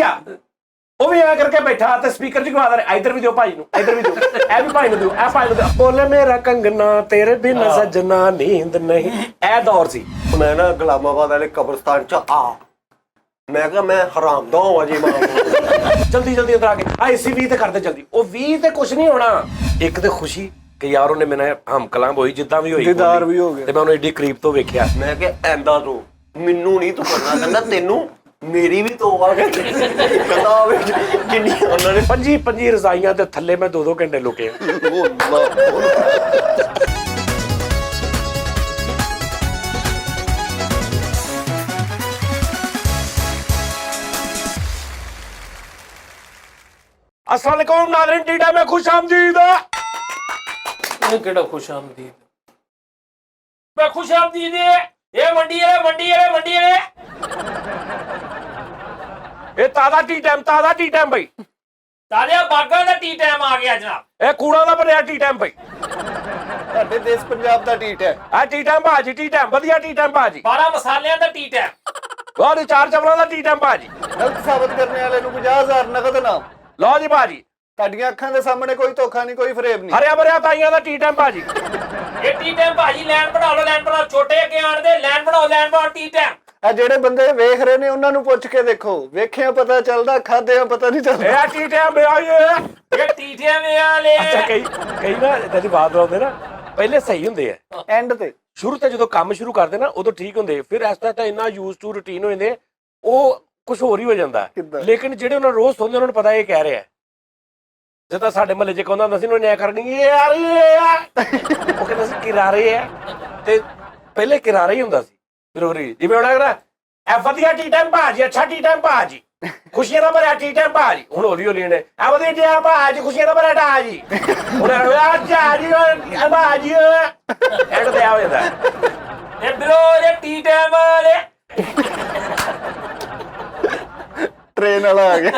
ਆ ਉਹ ਵੀ ਐ ਕਰਕੇ ਬੈਠਾ ਤੇ ਸਪੀਕਰ 'ਚ ਗਵਾ ਦੇ ਇੱਧਰ ਵੀ ਦਿਓ ਭਾਈ ਨੂੰ, ਇੱਧਰ ਵੀ ਦਿਓ, ਇਹ ਵੀ ਭਾਈ ਨੂੰ ਦਿਓ, ਇਹ ਭਾਈ ਨੂੰ ਦਿਓ। ਬੋਲੇ ਮੇਰਾ ਕੰਗਨਾ ਤੇਰੇ ਬਿਨ ਸੱਜਣਾ ਨੀਂਦ ਨਹੀਂ, ਇਹ ਦੌਰ ਸੀ। ਮੈਂ ਨਾ ਗੁਲਾਮਾਬਾਦ ਵਾਲੇ ਕਬਰਸਤਾਨ 'ਚ ਮੈਂ ਕਿਹਾ ਮੈਂ ਹਰਾਮਦਾ ਹਾਂ ਜੀ ਮਾਂ ਜਲਦੀ ਜਲਦੀ ਅੰਦਰ ਆ ਕੇ ਆਈਸੀ 20 ਤੇ ਕਰਦੇ ਜਲਦੀ। ਉਹ 20 ਤੇ ਕੁਛ ਨਹੀਂ ਹੋਣਾ। ਇੱਕ ਤੇ ਖੁਸ਼ੀ ਕਿ ਯਾਰ ਉਹਨੇ ਮੇਰੇ ਹਮਕਲਾਂ ਹੋਈ ਜਿੱਦਾਂ ਵੀ ਹੋਈ, ਦੀਦਾਰ ਵੀ ਹੋ ਗਿਆ ਤੇ ਮੈਂ ਉਹਨੂੰ ਏਡੀ ਕਰੀਬ ਤੋਂ ਵੇਖਿਆ। ਮੈਂ ਕਿਹਾ ਐਂਦਾ ਤੂੰ ਮੈਨੂੰ ਨਹੀਂ ਤੂੰ ਕਰਨਾ, ਕਹਿੰਦਾ ਤੈਨੂੰ ਮੇਰੀ ਵੀ ਤੋਬਾ ਕਹਿੰਦਾ ਕਿੰਨੀ ਉਹਨਾਂ ਨੇ 25 ਰਜ਼ਾਈਆਂ ਦੇ ਥੱਲੇ ਮੈਂ 2-2 ਘੰਟੇ ਲੁਕੇ। अस्सलाम वालेकुम नाज़रीन, टी टाइम में खुश आमदीद। ਕਿਹੜਾ ਖੁਸ਼ ਆਮਦੀਦ? ਮੈਂ ਖੁਸ਼ ਆਮਦੀਦ ਇਹ ਮੰਡੀ ਵਾਲੇ ਇਹ ਤਾਜ਼ਾ ਟੀ ਟਾਈਮ ਭਾਈ, ਤਾਜ਼ਾ ਬਾਗਾਂ ਦਾ ਟੀ ਟਾਈਮ ਆ ਗਿਆ ਜਨਾਬ। ਇਹ ਕੂੜਾ ਦਾ ਭਰਿਆ ਟੀ ਟਾਈਮ ਭਾਈ। ਸਾਡੇ ਦੇਸ਼ ਪੰਜਾਬ ਦਾ ਟੀਟ ਹੈ ਆ ਟੀ ਟਾਈਮ ਭਾਜੀ, ਟੀ ਟਾਈਮ ਵਧੀਆ ਟੀ ਟਾਈਮ ਭਾਜੀ। 12 ਮਸਾਲਿਆਂ ਦਾ ਟੀ ਟਾਈਮ। ਲਓ ਜੀ 4 ਚਵਲਾਂ ਦਾ ਟੀ ਟਾਈਮ ਭਾਜੀ। ਗਲਤ ਸਾਬਤ ਕਰਨ ਵਾਲੇ ਨੂੰ 50,000 ਨਗਦ ਇਨਾਮ। ਲਓ ਜੀ ਭਾਜੀ, ਤੁਹਾਡੀਆਂ ਅੱਖਾਂ ਦੇ ਸਾਹਮਣੇ ਕੋਈ ਧੋਖਾ ਨਹੀਂ, ਕੋਈ ਫਰੇਬ ਨਹੀਂ। ਹਰਿਆ ਭਰਿਆ ਤਾਈਆਂ ਦਾ ਟੀ ਟਾਈਮ ਭਾਜੀ। ਇਹ ਟੀ ਟਾਈਮ ਭਾਜੀ ਲੈਣ ਬਣਾ ਲਓ, ਛੋਟੇ ਅੱਗੇ ਆਣ ਦੇ ਲੈਣ ਬਣਾਓ ਟੀ ਟਾਈਮ। ਆ ਜਿਹੜੇ ਬੰਦੇ ਵੇਖ ਰਹੇ ਨੇ ਉਹਨਾਂ ਨੂੰ ਪੁੱਛ ਕੇ ਦੇਖੋ, ਵੇਖਿਆ ਪਤਾ ਚੱਲਦਾ, ਖਾਦਿਆਂ ਪਤਾ ਨਹੀਂ ਚੱਲਦਾ। ਇਹ ਟੀ ਟਾਈਮ ਇਹ ਟੀ ਟਾਈਮ ਵਾਲੇ ਅੱਛਾ ਕਈ ਨਾ ਇਦਾਂ ਦੀ ਬਾਤ ਲਾਉਂਦੇ ਨਾ, ਪਹਿਲੇ ਸਹੀ ਹੁੰਦੇ ਆ ਐਂਡ ਤੇ ਸ਼ੁਰੂ ਤੇ ਜਦੋਂ ਕੰਮ ਸ਼ੁਰੂ ਕਰਦੇ ਨਾ ਉਦੋਂ ਠੀਕ ਹੁੰਦੇ, ਫਿਰ ਇਸ ਤਰ੍ਹਾਂ ਇੰਨਾ ਯੂਜ਼ ਟੂ ਰੂਟੀਨ ਹੋ ਜਾਂਦੇ ਉਹ ਕੁਝ ਹੋਰ ਹੀ ਹੋ ਜਾਂਦਾ। ਲੇਕਿਨ ਜਿਹੜੇ ਉਹਨਾਂ ਰੋਜ਼ ਸੁਣਦੇ ਉਹਨਾਂ ਨੂੰ ਪਤਾ ਇਹ ਕਹਿ ਰਿਹਾ। ਜਿੱਦਾਂ ਸਾਡੇ ਮਹੱਲੇ 'ਚ ਕਹਿੰਦਾ ਹੁੰਦਾ ਸੀ ਉਹਨੇ ਐ ਕਰਨੀ ਯਾਰ ਉਹ ਕਹਿੰਦਾ ਸੀ ਕਿਰਾਰੇ ਆ, ਤੇ ਪਹਿਲੇ ਕਿਰਾਰਾ ਹੀ ਹੁੰਦਾ ਸੀ। ਫਿਰ ਉਹ ਜਿਵੇਂ ਉਹਨਾਂ ਕਹਿੰਦਾ ਇਹ ਵਧੀਆ ਟੀ ਟਾਈਮ ਭਾਜੀ, ਅੱਛਾ ਟੀ ਟਾਈਮ ਭਾਜੀ, ਖੁਸ਼ੀਆਂ ਦਾ ਭਰਿਆ ਟੀ ਟਾਈਮ ਭਾਜੀ। ਹੁਣ ਹੌਲੀ ਹੌਲੀ ਨੇ ਇਹ ਵਧੀਆ ਟੀ ਟਾਈਮ ਭਾਜੀ, ਖੁਸ਼ੀਆਂ ਦਾ ਭਰਿਆ ਭਾਜੀ। ਉਹਨਾਂ ਅੱਛਾ ਜੀ ਭਾਜੀ ਐਂਡ ਤੇ ਆ ਹੋ ਜਾਂਦਾ। ਇਹ ਬਰੋ ਇਹ ਟੀ ਟਾਈਮ ਵਾਲੇ ਟ੍ਰੇਨ ਵਾਲਾ ਆ ਗਿਆ।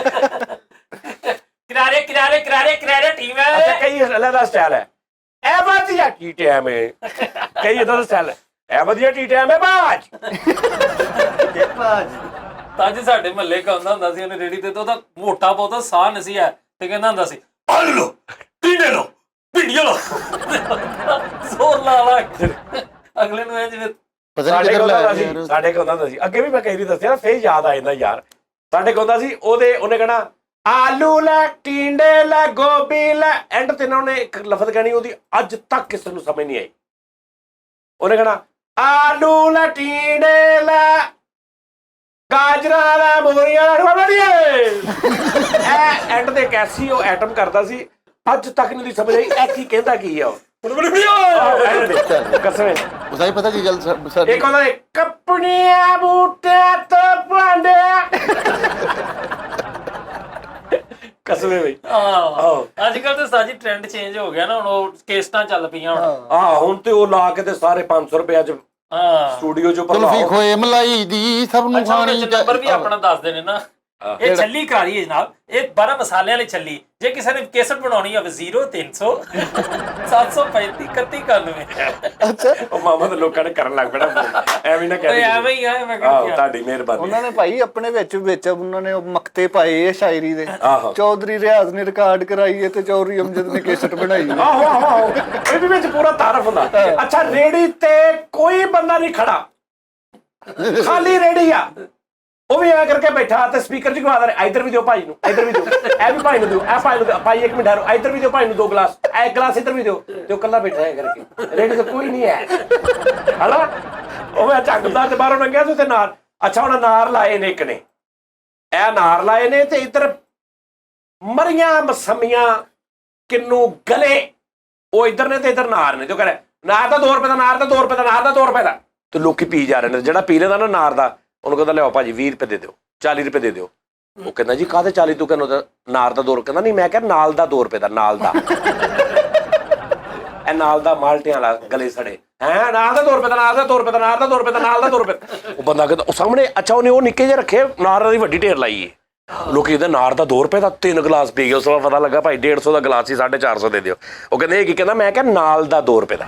ਕਿਰਾਰੇ ਟੀਮ ਹੈ। ਅੱਛਾ ਕਈ ਅਲੱਗ ਸਟਾਈਲ ਹੈ, ਇਹ ਵਧੀਆ ਟੀ ਟਾਈਮ ਹੈ, ਕਈ ਇਦਾਂ ਦਾ ਸਟਾਈਲ ਹੈ, ਇਹ ਵਧੀਆ ਟੀ ਟਾਈਮ ਹੈ ਭਾਜੀ। ਤਾਂ ਜੀ ਸਾਡੇ ਮਹੱਲੇ ਕਹਿੰਦਾ ਹੁੰਦਾ ਸੀ ਉਹਨੇ ਰੇੜੀ ਤੇ, ਉਹਦਾ ਮੋਟਾ ਬਹੁਤਾ ਸਾਹ ਨਹੀਂ ਸੀ ਤੇ ਕਹਿੰਦਾ ਹੁੰਦਾ ਸੀ ਆਲੂ ਲੋ ਟੀਂਡੇ ਲੋ ਭਿੰਡੀਆਂ ਲੋ ਜ਼ੋਰ ਲਾ ਅਗਲੇ ਨੂੰ ਇਹ ਜਿਵੇਂ ਸਾਡੇ ਕੋਲ ਹੁੰਦਾ ਸੀ। ਅੱਗੇ ਵੀ ਮੈਂ ਕਈ ਵਾਰੀ ਦੱਸਿਆ, ਫੇਰ ਯਾਦ ਆ ਜਾਂਦਾ ਯਾਰ। ਸਾਡੇ ਕੋਲ ਹੁੰਦਾ ਸੀ ਉਹਨੇ ਕਹਿਣਾ ਆਲੂ ਲੈ, ਟੀਂਡੇ ਲੈ, ਗੋਭੀ ਲੈ, ਐਂਡ ਤੇ ਉਹਨੇ ਇੱਕ ਲਫ਼ਜ਼ ਕਹਿਣੀ, ਉਹਦੀ ਅੱਜ ਤੱਕ ਕਿਸੇ ਨੂੰ ਸਮਝ ਨਹੀਂ ਆਈ। ਉਹਨੇ ਕਹਿਣਾ ਆਲੂ ਲੈ, ਟੀਂਡੇ ਲੈ, ਗਾਜਰਾਂ ਲੈ, ਮੂਲੀਆਂ ਲੈ, ਇਹ ਐਂਡ ਤੇ ਕੈਸੀ ਉਹ ਐਟਮ ਕਰਦਾ ਸੀ, ਅੱਜ ਤੱਕ ਨਹੀਂ ਸਮਝ ਆਈ ਇਹ ਕੀ ਕਹਿੰਦਾ ਕੀ ਆ ਉਹ। ਕਸਮੇ ਉਸਾਈ ਪਤਾ ਕੀ ਗੱਲ ਇਹ ਕਹਿੰਦਾ ਕੱਪੜਿਆਂ ਬੂਟਿਆਂ ਤੋਂ ਭਾਂਡੇ ਕਸਮੇ ਬਈ। ਅੱਜ ਕੱਲ ਤੇ ਸਾਜੀ ਟ੍ਰੈਂਡ ਚੇਂਜ ਹੋ ਗਿਆ ਨਾ, ਹੁਣ ਉਹ ਕੇਸਟਾਂ ਚੱਲ ਪਈਆਂ ਹੁਣ। ਹੁਣ ਤੇ ਉਹ ਲਾ ਕੇ ਤੇ ਸਾਰੇ 500 ਰੁਪਏ ਚ ਸਟੂਡੀਓ ਚ ਕੁਲਫੀ ਖੋਏ ਮਲਾਈ ਦੀ ਸਭ ਨੂੰ ਖਾਣੀ। ਨੰਬਰ ਵੀ ਆਪਣਾ ਦੱਸਦੇ ਨੇ ਨਾ। ਇਹ ਛੱਲੀ ਕਰਾਰੀ ਹੈ ਜਨਾਬ, ਇਹ 12 ਮਸਾਲਿਆਂ ਵਾਲੀ ਛੱਲੀ। ਜੇ ਕਿਸੇ ਨੇ ਕੇਸਟ ਬਣਾਉਣੀ ਹੋਵੇ 0300 735 3191। ਅੱਛਾ ਉਹ ਮਾਮਾ ਤੇ ਲੋਕਾਂ ਨੇ ਕਰਨ ਲੱਗ ਪੈਣਾ, ਐਵੇਂ ਨਾ ਕਹਿ ਐਵੇਂ ਹੀ ਆ। ਮੈਂ ਕਹਿੰਦਾ ਤੁਹਾਡੀ ਮਿਹਰਬਾਨੀ। ਉਹਨਾਂ ਨੇ ਭਾਈ ਆਪਣੇ ਵਿੱਚ ਉਹਨਾਂ ਨੇ ਮਕਤੇ ਪਾਏ ਸ਼ਾਇਰੀ ਦੇ। ਚੌਧਰੀ ਰਿਆਜ਼ ਨੇ ਰਿਕਾਰਡ ਕਰਾਈ ਤੇ ਚੌਧਰੀ ਅਮਜਦ ਨੇ ਕੇਸਟ ਬਣਾਈ। ਆਹੋ ਇਹਦੇ ਵਿੱਚ ਪੂਰਾ ਤਾਰਫ ਹੁੰਦਾ। ਅੱਛਾ ਰੇੜੀ ਤੇ ਕੋਈ ਬੰਦਾ ਨਹੀਂ ਖੜਾ, ਖਾਲੀ ਰੇੜੀ ਆ, ਉਹ ਵੀ ਐ ਕਰਕੇ ਬੈਠਾ ਤੇ ਸਪੀਕਰ 'ਚ ਗਵਾ ਦੇ ਇੱਧਰ ਵੀ ਦਿਓ ਭਾਈ ਨੂੰ, ਇੱਧਰ ਵੀ ਦਿਓ, ਇਹ ਵੀ ਭਾਈ ਨੂੰ ਦਿਓ, ਇਹ ਭਾਈ ਨੂੰ ਦਿਓ, ਭਾਈ 1 ਮਿੰਟ ਠਹਿਰੋ, ਇੱਧਰ ਵੀ ਦਿਓ ਭਾਈ ਨੂੰ 2 ਗਲਾਸ, ਇੱਕ ਗਲਾਸ ਇੱਧਰ ਵੀ ਦਿਓ। ਤੇ ਉਹ ਇਕੱਲਾ ਬੈਠਾ ਹੈ ਕਰਕੇ, ਰੇੜੀ ਤੇ ਕੋਈ ਨਹੀਂ ਹੈ ਹਨਾ। ਉਹ ਮੈਂ ਝੱਗਦਾ ਤੇ ਬਾਹਰੋਂ ਲੰਘਿਆ ਤੇ ਨਾਰ, ਅੱਛਾ ਹੁਣ ਨਾਰ ਲਾਏ ਨੇ, ਇੱਕ ਨੇ ਇਹ ਨਾਰ ਲਾਏ ਨੇ ਤੇ ਇੱਧਰ ਮਰੀਆਂ ਮਸਮੀਆਂ ਕਿੰਨੂ ਗਲੇ, ਉਹ ਇੱਧਰ ਨੇ ਤੇ ਇੱਧਰ ਨਾਰ ਨੇ। ਤੇ ਉਹ ਕਹਿੰਦਾ ਨਾਰ ਦਾ 2 ਰੁਪਏ ਦਾ, ਨਾਰ ਦਾ 2 ਰੁਪਏ ਦਾ, ਨਾਰ ਦਾ 2 ਰੁਪਏ ਦਾ। ਤੇ ਲੋਕੀ ਪੀ ਜਾ ਰਹੇ ਨੇ। ਜਿਹੜਾ ਪੀ ਲੈਂਦਾ ਨਾ ਨਾਰ ਦਾ, ਉਹਨੂੰ ਕਹਿੰਦਾ ਲਿਆਓ ਭਾਜੀ 20 ਰੁਪਏ ਦੇ ਦਿਓ, 40 ਰੁਪਏ ਦੇ ਦਿਓ। ਉਹ ਕਹਿੰਦਾ ਜੀ ਕਾਹਦੇ 40? ਤੂੰ ਕਹਿੰਦਾ ਨਾਰ ਦਾ 2 ਰੁਪਏ। ਕਹਿੰਦਾ ਨਹੀਂ, ਮੈਂ ਕਿਹਾ ਨਾਲ ਦਾ 2 ਰੁਪਏ ਦਾ, ਨਾਲ ਦਾ। ਇਹ ਨਾਲ ਦਾ ਮਾਲਟਿਆਂ ਵਾਲਾ ਗਲੇ ਸੜੇ ਹੈ, ਨਾਲ ਦਾ 2 ਰੁਪਏ ਦਾ, ਨਾਲ ਦਾ 2 ਰੁਪਏ ਦਾ, ਨਾਲ ਦਾ 2 ਰੁਪਏ ਦਾ, ਨਾਲ ਦਾ 2 ਰੁਪਏ। ਉਹ ਬੰਦਾ ਕਹਿੰਦਾ ਉਹ ਸਾਹਮਣੇ, ਅੱਛਾ ਉਹਨੇ ਉਹ ਨਿੱਕੇ ਜਿਹੇ ਰੱਖੇ, ਨਾਰ ਦੀ ਵੱਡੀ ਢੇਰ ਲਾਈ ਏ। ਲੋਕੀ ਕਹਿੰਦੇ ਨਾਰ ਦਾ 2 ਰੁਪਏ ਦਾ, 3 ਗਲਾਸ ਪੀ ਗਏ। ਉਸ ਤੋਂ ਬਾਅਦ ਪਤਾ ਲੱਗਾ ਭਾਈ 150 ਦਾ ਗਲਾਸ ਸੀ, 450 ਦੇ ਦਿਓ। ਉਹ ਕਹਿੰਦੇ ਇਹ ਕੀ? ਕਹਿੰਦਾ ਮੈਂ ਕਿਹਾ ਨਾਲ ਦਾ 2 ਰੁਪਏ ਦਾ।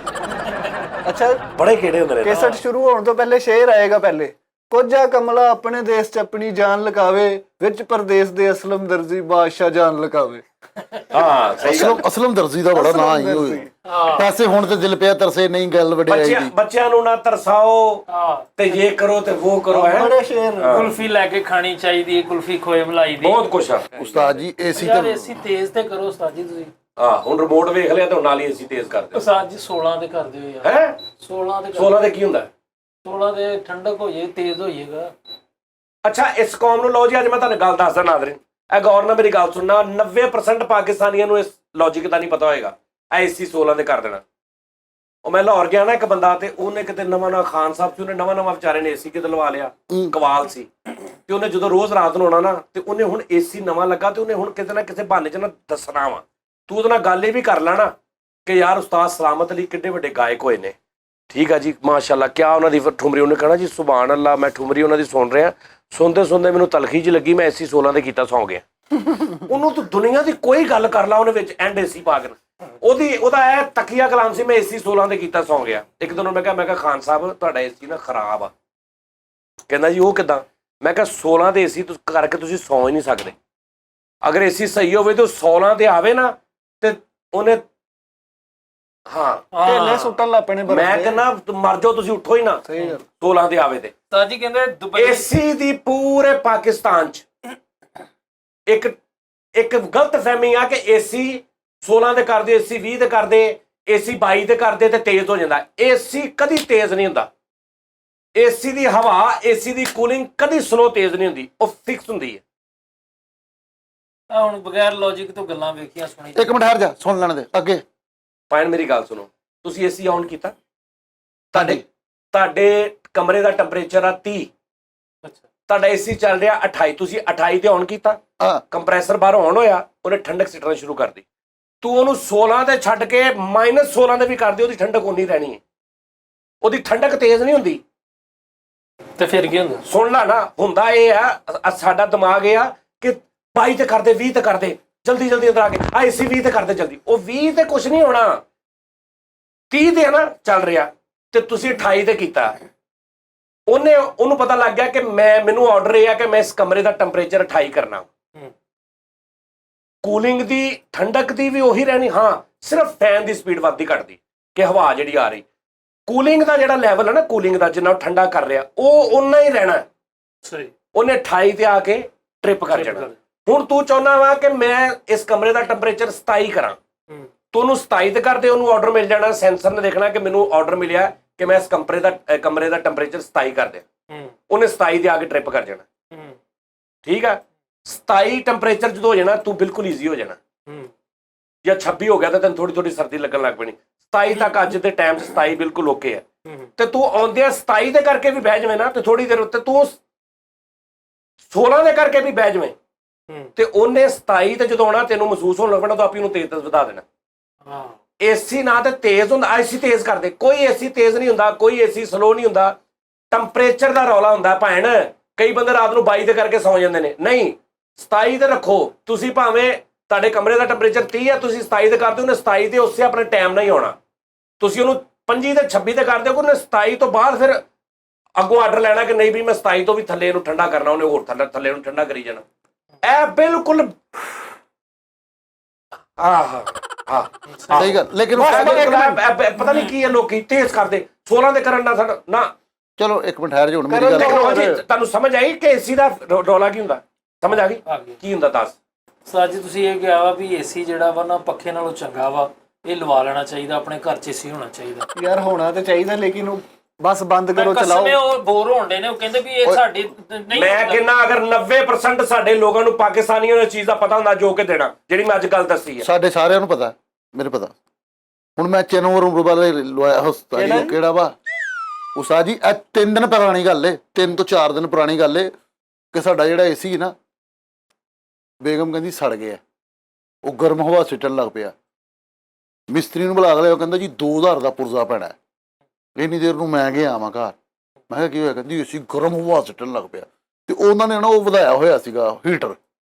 ਅੱਛਾ ਬੜੇ ਕਿਹੜੇ ਹੁੰਦੇ ਨੇ। ਕੇਸਟ ਸ਼ੁਰੂ ਹੋਣ ਤੋਂ ਪਹਿਲੇ ਸ਼ੇਰ ਆਏਗਾ, ਪਹਿਲੇ ਕੋਝਾ ਕਮਲਾ ਆਪਣੇ ਦੇਸ਼ 'ਚ ਆਪਣੀ ਜਾਨ ਲਗਾਵੇ, ਵਿੱਚ ਪਰਦੇਸ ਦੇ ਅਸਲਮ ਦਰਜੀ ਬਾਦਸ਼ਾਹ ਜਾਨ ਲਗਾਵੇ। ਹਾਂ ਸਹੀ ਗੱਲ। ਅਸਲਮ ਦਰਜੀ ਦਾ ਬੜਾ ਨਾਂ ਹੀ ਹੋਇਆ। ਪੈਸੇ ਹੁਣ ਤੇ ਦਿਲ ਪਿਆ ਤਰਸੇ ਨਹੀਂ ਗੱਲ ਵਡਿਆਈ ਦੀ। ਬੱਚਿਆਂ ਨੂੰ ਨਾ ਤਰਸਾਓ ਤੇ ਇਹ ਕਰੋ ਤੇ ਉਹ ਕਰੋ ਹੈ। ਬੜੇ ਸ਼ੇਰ ਕੁਲਫੀ ਲੈ ਕੇ ਖਾਣੀ ਚਾਹੀਦੀ ਹੈ, ਕੁਲਫੀ ਖੋਏ ਮਲਾਈ ਦੀ। ਬਹੁਤ ਕੁਛ ਆ ਉਸਤਾਦ ਜੀ ਏਸੀ ਯਾਰ ਤੇ ਏਸੀ ਤੇਜ਼ ਤੇ ਕਰੋ ਉਸਤਾਦ ਜੀ ਤੁਸੀਂ। ਹਾਂ ਹੁਣ ਰਿਮੋਟ ਵੇਖ ਲਿਆ ਤੇ ਨਾਲ ਹੀ ਅਸੀਂ ਤੇਜ਼ ਕਰ ਦਿਓ ਉਸਤਾਦ ਜੀ 16 ਦੇ ਕਰ ਦਿਓ ਯਾਰ। ਹੈ 16 ਦੇ 16 ਦੇ ਕੀ ਹੁੰਦਾ? 16 ਦੇ ਠੰਡਕ ਹੋ ਜੇ, ਤੇਜ਼ ਹੋ ਜਾਏਗਾ। ਅੱਛਾ ਇਸ ਕੌਮ ਨੂੰ ਲਓ ਜੀ, ਅੱਜ ਮੈਂ ਤੁਹਾਨੂੰ ਗੱਲ ਦੱਸਦਾ ਨਾਜ਼ਰੀਨ, ਇਹ ਗੌਰ ਨਾਲ ਮੇਰੀ ਗੱਲ ਸੁਣਨਾ। 90% ਪਾਕਿਸਤਾਨੀਆਂ ਨੂੰ ਇਸ ਲੌਜੀਕ ਦਾ ਨਹੀਂ ਪਤਾ ਹੋਏਗਾ। ਐਸੀ 16 ਦੇ ਕਰ ਦੇਣਾ। ਉਹ ਮੈਂ ਲਾਹੌਰ ਗਿਆ ਨਾ, ਇੱਕ ਬੰਦਾ ਤੇ ਉਹਨੇ ਕਿਤੇ ਨਵਾਂ ਖਾਨ ਸਾਹਿਬ ਸੀ, ਉਹਨੇ ਨਵਾਂ ਵਿਚਾਰੇ ਨੇ ਏਸੀ ਕਿਤੇ ਲਵਾ ਲਿਆ, ਕਵਾਲ ਸੀ। ਤੇ ਉਹਨੇ ਜਦੋਂ ਰੋਜ਼ ਰਾਤ ਨੂੰ ਆਉਣਾ ਨਾ, ਤੇ ਉਹਨੇ ਹੁਣ ਏਸੀ ਨਵਾਂ ਲੱਗਾ ਤੇ ਉਹਨੇ ਹੁਣ ਕਿਤੇ ਨਾ ਕਿਸੇ ਬਹਾਨੇ 'ਚ ਨਾ ਦੱਸਣਾ ਵਾ। ਤੂੰ ਉਹਦੇ ਨਾਲ ਗੱਲ ਇਹ ਵੀ ਕਰ ਲੈਣਾ ਕਿ ਯਾਰ ਉਸਤਾਦ ਸਲਾਮਤ ਅਲੀ ਕਿੱਡੇ ਵੱਡੇ ਗਾਇਕ ਹੋਏ ਨੇ। ਠੀਕ ਆ ਜੀ ਮਾਸ਼ਾਅੱਲਾ, ਕਿਆ ਉਹਨਾਂ ਦੀ ਠੁਮਰੀ। ਉਹਨੇ ਕਹਿਣਾ ਜੀ ਸੁਭਾਨ ਅੱਲਾ, ਮੈਂ ਠੁਮਰੀ ਉਹਨਾਂ ਦੀ ਸੁਣ ਰਿਹਾ, ਸੁਣਦੇ ਮੈਨੂੰ ਤਲਖੀ 'ਚ ਲੱਗੀ, ਮੈਂ ਏਸੀ 16 ਦੇ ਕੀਤਾ ਸੌਂ ਗਿਆ। ਉਹਨੂੰ ਤੂੰ ਦੁਨੀਆ ਦੀ ਕੋਈ ਗੱਲ ਕਰ ਲਾ, ਉਹਨੇ ਵਿੱਚ ਐਂਡ ਏਸੀ ਪਾ ਕੇ ਉਹਦਾ ਇਹ ਤਕੀਆ ਕਲਾਮ ਸੀ, ਮੈਂ ਏਸੀ 16 ਦੇ ਕੀਤਾ ਸੌਂ ਗਿਆ। ਇੱਕ ਦਿਨ ਮੈਂ ਕਿਹਾ ਖਾਨ ਸਾਹਿਬ ਤੁਹਾਡਾ ਏਸੀ ਨਾ ਖਰਾਬ ਆ। ਕਹਿੰਦਾ ਜੀ ਉਹ ਕਿੱਦਾਂ? ਮੈਂ ਕਿਹਾ 16 ਦੇ ਏਸੀ ਕਰਕੇ ਤੁਸੀਂ ਸੌਂ ਹੀ ਨਹੀਂ ਸਕਦੇ। ਅਗਰ ਏਸੀ ਸਹੀ ਹੋਵੇ ਤਾਂ 16 ਤੇ ਆਵੇ ਨਾ ਤੇ ਉਹਨੇ ਢੇਲੇ ਸੁੱਟਣ ਲੱਗ ਪੈਣੇ। ਮੈਂ ਕਹਿੰਦਾ ਮਰ ਜਾਓ ਤੁਸੀਂ, ਉੱਠੋ ਹੀ ਨਾ। 16 ਤੇ ਆਵੇ ਤੇ ਉਸਤਾਦ ਜੀ ਕਹਿੰਦੇ ਦੁਬਈ ਏਸੀ ਦੀ ਪੂਰੇ ਪਾਕਿਸਤਾਨ 'ਚ ਇੱਕ ਗਲਤ ਫਹਿਮੀ ਆ ਕਿ ਏਸੀ 16 ਦੇ ਕਰਦੇ, ਏਸੀ 20 ਦੇ ਕਰਦੇ, ਏਸੀ 22 ਦੇ ਕਰਦੇ ਤੇ ਤੇਜ਼ ਹੋ ਜਾਂਦਾ। ਏਸੀ ਕਦੀ ਤੇਜ਼ ਨਹੀਂ ਹੁੰਦਾ। ਏਸੀ ਦੀ ਹਵਾ, ਏਸੀ ਦੀ ਕੂਲਿੰਗ ਕਦੀ ਸਲੋ ਤੇਜ਼ ਨਹੀਂ ਹੁੰਦੀ, ਉਹ ਫਿਕਸ ਹੁੰਦੀ ਹੈ। ਹੁਣ ਬਗੈਰ ਲੌਜੀਕ ਤੋਂ ਗੱਲਾਂ ਵੇਖੀਆਂ ਸੁਣੀ। ਇੱਕ ਮਿੰਟ ਠਹਿਰ ਜਾ, ਸੁਣ ਲੈਣ ਦੇ ਅੱਗੇ। ਪਾਇਨ ਮੇਰੀ ਗੱਲ ਸੁਣੋ, ਤੁਸੀਂ ਏਸੀ ਆਨ ਕੀਤਾ, ਤੁਹਾਡੇ ਕਮਰੇ ਦਾ ਟੈਂਪਰੇਚਰ ਆ 30, ਤੁਹਾਡਾ ਏਸੀ ਚੱਲ ਰਿਹਾ 28, ਤੁਸੀਂ 28 ਤੇ ਆਨ ਕੀਤਾ, ਕੰਪਰੈਸਰ ਬਾਹਰੋਂ ਆਨ ਹੋਇਆ, ਉਹਨੇ ਠੰਡਕ ਸਿੱਟਣਾ ਸ਼ੁਰੂ ਕਰ ਦਿੱਤੀ। ਤੂੰ ਉਹਨੂੰ 16 ਤੇ ਛੱਡ ਕੇ -16 ਤੇ ਵੀ ਕਰ ਦੇ, ਉਹਦੀ ਠੰਡਕ ਉਨੀ ਰਹਿਣੀ ਹੈ। ਉਹਦੀ ਠੰਡਕ ਤੇਜ਼ ਨਹੀਂ ਹੁੰਦੀ। ਤੇ ਫਿਰ ਕੀ ਹੁੰਦਾ? ਸੁਣ ਲਾ ਨਾ, ਹੁੰਦਾ ਇਹ ਆ ਸਾਡਾ ਦਿਮਾਗ ਇਹ ਆ ਕਿ 22 ਤੇ ਕਰਦੇ, 20 ਤੇ ਕਰਦੇ, ਜਲਦੀ ਅੰਦਰ ਆ ਕੇ ਆ ਏਸੀ 20 ਤੇ ਕਰਦੇ ਜਲਦੀ। ਉਹ 20 ਤੇ ਕੁਛ ਨਹੀਂ ਹੋਣਾ, 30 ਤੇ ਨਾ ਚੱਲ ਰਿਹਾ ਤੇ ਤੁਸੀਂ 28 ਤੇ ਕੀਤਾ। ਉਹਨੂੰ ਪਤਾ ਲੱਗ ਗਿਆ ਕਿ ਮੈਨੂੰ ਆਰਡਰ ਇਹ ਆ ਕਿ ਮੈਂ ਇਸ ਕਮਰੇ ਦਾ ਟੈਂਪਰੇਚਰ 28 ਕਰਨਾ। ਕੂਲਿੰਗ ਦੀ ਠੰਡਕ ਦੀ ਵੀ ਉਹੀ ਰਹਿਣੀ। ਹਾਂ ਸਿਰਫ ਫੈਨ ਦੀ ਸਪੀਡ ਵੱਧਦੀ ਘਟਦੀ ਕਿ ਹਵਾ ਜਿਹੜੀ ਆ ਰਹੀ, ਕੂਲਿੰਗ ਦਾ ਜਿਹੜਾ ਲੈਵਲ ਹੈ ਨਾ, ਕੂਲਿੰਗ ਦਾ ਜਿੰਨਾ ਠੰਡਾ ਕਰ ਰਿਹਾ ਉਹ ਓਨਾ ਹੀ ਰਹਿਣਾ। ਸਹੀ, ਉਹਨੇ 28 ਤੇ ਆ ਕੇ ਟ੍ਰਿਪ ਕਰ ਜਾਣਾ। ਹੁਣ ਤੂੰ ਚਾਹੁੰਦਾ ਵਾ ਕਿ ਮੈਂ ਇਸ ਕਮਰੇ ਦਾ ਟੈਂਪਰੇਚਰ 27 ਕਰਾਂ, ਤੂੰ ਉਹਨੂੰ 27 ਤੇ ਕਰਦੇ, ਉਹਨੂੰ ਆਰਡਰ ਮਿਲ ਜਾਣਾ। ਸੈਂਸਰ ਨੇ ਦੇਖਣਾ ਕਿ ਮੈਨੂੰ ਆਰਡਰ ਮਿਲਿਆ ਕਿ ਮੈਂ ਇਸ ਕਮਰੇ ਦਾ ਟੈਂਪਰੇਚਰ 27 ਕਰ ਦੇ। ਉਹਨੇ 27 ਤੇ ਆ ਕੇ ਟ੍ਰਿਪ ਕਰ ਜਾਣਾ। ਠੀਕ ਆ, 27 ਟੈਂਪਰੇਚਰ ਜਦੋਂ ਹੋ ਜਾਣਾ ਤੂੰ ਬਿਲਕੁਲ ਈਜ਼ੀ ਹੋ ਜਾਣਾ। ਜਾਂ 26 ਹੋ ਗਿਆ ਤਾਂ ਤੈਨੂੰ ਥੋੜੀ ਸਰਦੀ ਲੱਗਣ ਲੱਗ ਪੈਣੀ। 27 ਤੱਕ ਅੱਜ ਦੇ ਟਾਈਮ 27 ਬਿਲਕੁਲ ਓਕੇ ਹੈ। ਤੇ ਤੂੰ ਆਉਂਦਿਆਂ 27 ਦੇ ਕਰਕੇ ਵੀ ਬਹਿ ਜਾਵੇਂ ਨਾ, ਤੇ ਥੋੜੀ ਦੇਰ ਉੱਤੇ ਤੂੰ 16 ਦੇ ਕਰਕੇ ਵੀ ਬਹਿ ਜਾਵੇਂ ਤੇ ਉਹਨੇ 27 ਤੇ ਜਦੋਂ ਆਉਣਾ ਤੈਨੂੰ ਮਹਿਸੂਸ ਹੋਣ ਲੱਗਣਾ ਤਾਂ ਆਪੀ ਨੂੰ ਤੇਜ਼ ਵਧਾ ਦੇਣਾ। ਏਸੀ ਨਾ ਤੇ ਤੇਜ਼ ਹੁੰਦਾ, ਏਸੀ ਤੇਜ਼ ਕਰਦੇ, ਕੋਈ ਏਸੀ ਤੇਜ਼ ਨਹੀਂ ਹੁੰਦਾ, ਕੋਈ ਏਸੀ ਸਲੋ ਨਹੀਂ ਹੁੰਦਾ। ਟੈਂਪਰੇਚਰ ਦਾ ਰੌਲਾ ਹੁੰਦਾ ਭੈਣ। ਕਈ ਬੰਦੇ ਰਾਤ ਨੂੰ 22 ਦੇ ਕਰਕੇ ਸੌਂ ਜਾਂਦੇ ਨੇ। ਨਹੀਂ, 27 ਤੇ ਰੱਖੋ। ਤੁਸੀਂ ਭਾਵੇਂ ਤੁਹਾਡੇ ਕਮਰੇ ਦਾ ਟੈਂਪਰੇਚਰ 30 ਹੈ, ਤੁਸੀਂ 27 ਤੇ ਕਰਦੇ, ਉਹਨੇ 27 ਤੇ ਉਸੇ ਆਪਣੇ ਟਾਈਮ ਨਾਲ ਹੀ ਆਉਣਾ। ਤੁਸੀਂ ਉਹਨੂੰ 25 ਤੇ 26 ਤੇ ਕਰਦੇ ਹੋ, ਉਹਨੇ 27 ਤੋਂ ਬਾਅਦ ਫਿਰ ਅੱਗੋਂ ਆਰਡਰ ਲੈਣਾ ਕਿ ਨਹੀਂ ਵੀ ਮੈਂ 27 ਤੋਂ ਵੀ ਥੱਲੇ ਇਹਨੂੰ ਠੰਡਾ ਕਰਨਾ, ਉਹਨੇ ਹੋਰ ਥੱਲੇ ਨੂੰ ਠੰਡਾ ਕਰੀ ਜਾਣਾ। ਇਹ ਬਿਲਕੁਲ ਸਹੀ ਗੱਲ। ਲੇਕਿਨ ਪਤਾ ਨਹੀਂ ਕੀ ਹੈ, ਲੋਕੀ ਤੇਜ਼ ਕਰਦੇ 16 ਦੇ ਕਰਨ ਨਾਲ ਸਾਡਾ ਨਾ। ਚਲੋ ਇੱਕ ਮਿੰਟ ਠਹਿਰ ਜਾ, ਹੁਣ ਮੇਰੀ ਗੱਲ ਤੁਹਾਨੂੰ ਸਮਝ ਆਈ ਕਿ ਏਸੀ ਦਾ ਰੌਲਾ ਕੀ ਹੁੰਦਾ? ਸਮਝ ਆ ਗਈ ਕੀ ਹੁੰਦਾ? ਦੱਸ ਸਰ ਜੀ, ਤੁਸੀਂ ਇਹ ਕਿਹਾ ਵਾ ਵੀ ਏਸੀ ਜਿਹੜਾ ਵਾ ਨਾ ਪੱਖੇ ਨਾਲੋਂ ਚੰਗਾ ਵਾ, ਇਹ ਲਵਾ ਲੈਣਾ ਚਾਹੀਦਾ, ਆਪਣੇ ਘਰ 'ਚ ਏਸੀ ਹੋਣਾ ਚਾਹੀਦਾ। ਯਾਰ ਹੋਣਾ ਤੇ ਚਾਹੀਦਾ, ਲੇਕਿਨ ਉਹ ਬਸ ਬੰਦ ਕਰੋ, ਚਲਾਓ। ਉਹ ਬੋਰ ਹੋਣਦੇ ਨੇ, ਉਹ ਕਹਿੰਦੇ ਵੀ ਇਹ ਸਾਡੀ ਨਹੀਂ। ਮੈਂ ਕਹਿੰਦਾ ਅਗਰ 90% ਸਾਡੇ ਲੋਕਾਂ ਨੂੰ, ਪਾਕਿਸਤਾਨੀਆਂ ਨੂੰ ਇਸ ਚੀਜ਼ ਦਾ ਪਤਾ ਹੁੰਦਾ ਜੋ ਕਿ ਦੇਣਾ, ਜਿਹੜੀ ਮੈਂ ਅੱਜ ਗੱਲ ਦੱਸੀ ਹੈ। ਸਾਡੇ ਸਾਰਿਆਂ ਨੂੰ ਪਤਾ, ਮੇਰੇ ਪਤਾ। ਹੁਣ ਮੈਂ ਚੈਨਵਰ ਵਾਲੇ ਲਵਾਇਆ ਹਸਪਤਾਲ, ਕਿਹੜਾ ਵਾ ਉਸਾ ਜੀ, ਇਹ 3 ਦਿਨ ਪੁਰਾਣੀ ਗੱਲ ਏ, 3 ਤੋਂ 4 ਦਿਨ ਪੁਰਾਣੀ ਗੱਲ ਏ ਕਿ ਸਾਡਾ ਜਿਹੜਾ ਏਸੀ ਨਾ, ਬੇਗਮ ਕਹਿੰਦੀ ਸੜ ਗਿਆ, ਉਹ ਗਰਮ ਹਵਾ ਸਿੱਟਣ ਲੱਗ ਪਿਆ। ਮਿਸਤਰੀ ਨੂੰ ਬੁਲਾ ਲਿਆ, ਉਹ ਕਹਿੰਦਾ ਜੀ 2000 ਦਾ ਪੁਰਜ਼ਾ ਪੈਣਾ। ਇੰਨੀ ਦੇਰ ਨੂੰ ਮੈਂ ਗਿਆ ਆਵਾਂ ਘਰ, ਮੈਂ ਕਿਹਾ ਕੀ ਹੋਇਆ? ਕਹਿੰਦੀ ਏਸੀ ਗਰਮ ਹਵਾ ਸਿੱਟਣ ਲੱਗ ਪਿਆ। ਤੇ ਉਹਨਾਂ ਨੇ ਨਾ ਉਹ ਵਧਾਇਆ ਹੋਇਆ ਸੀਗਾ ਹੀਟਰ,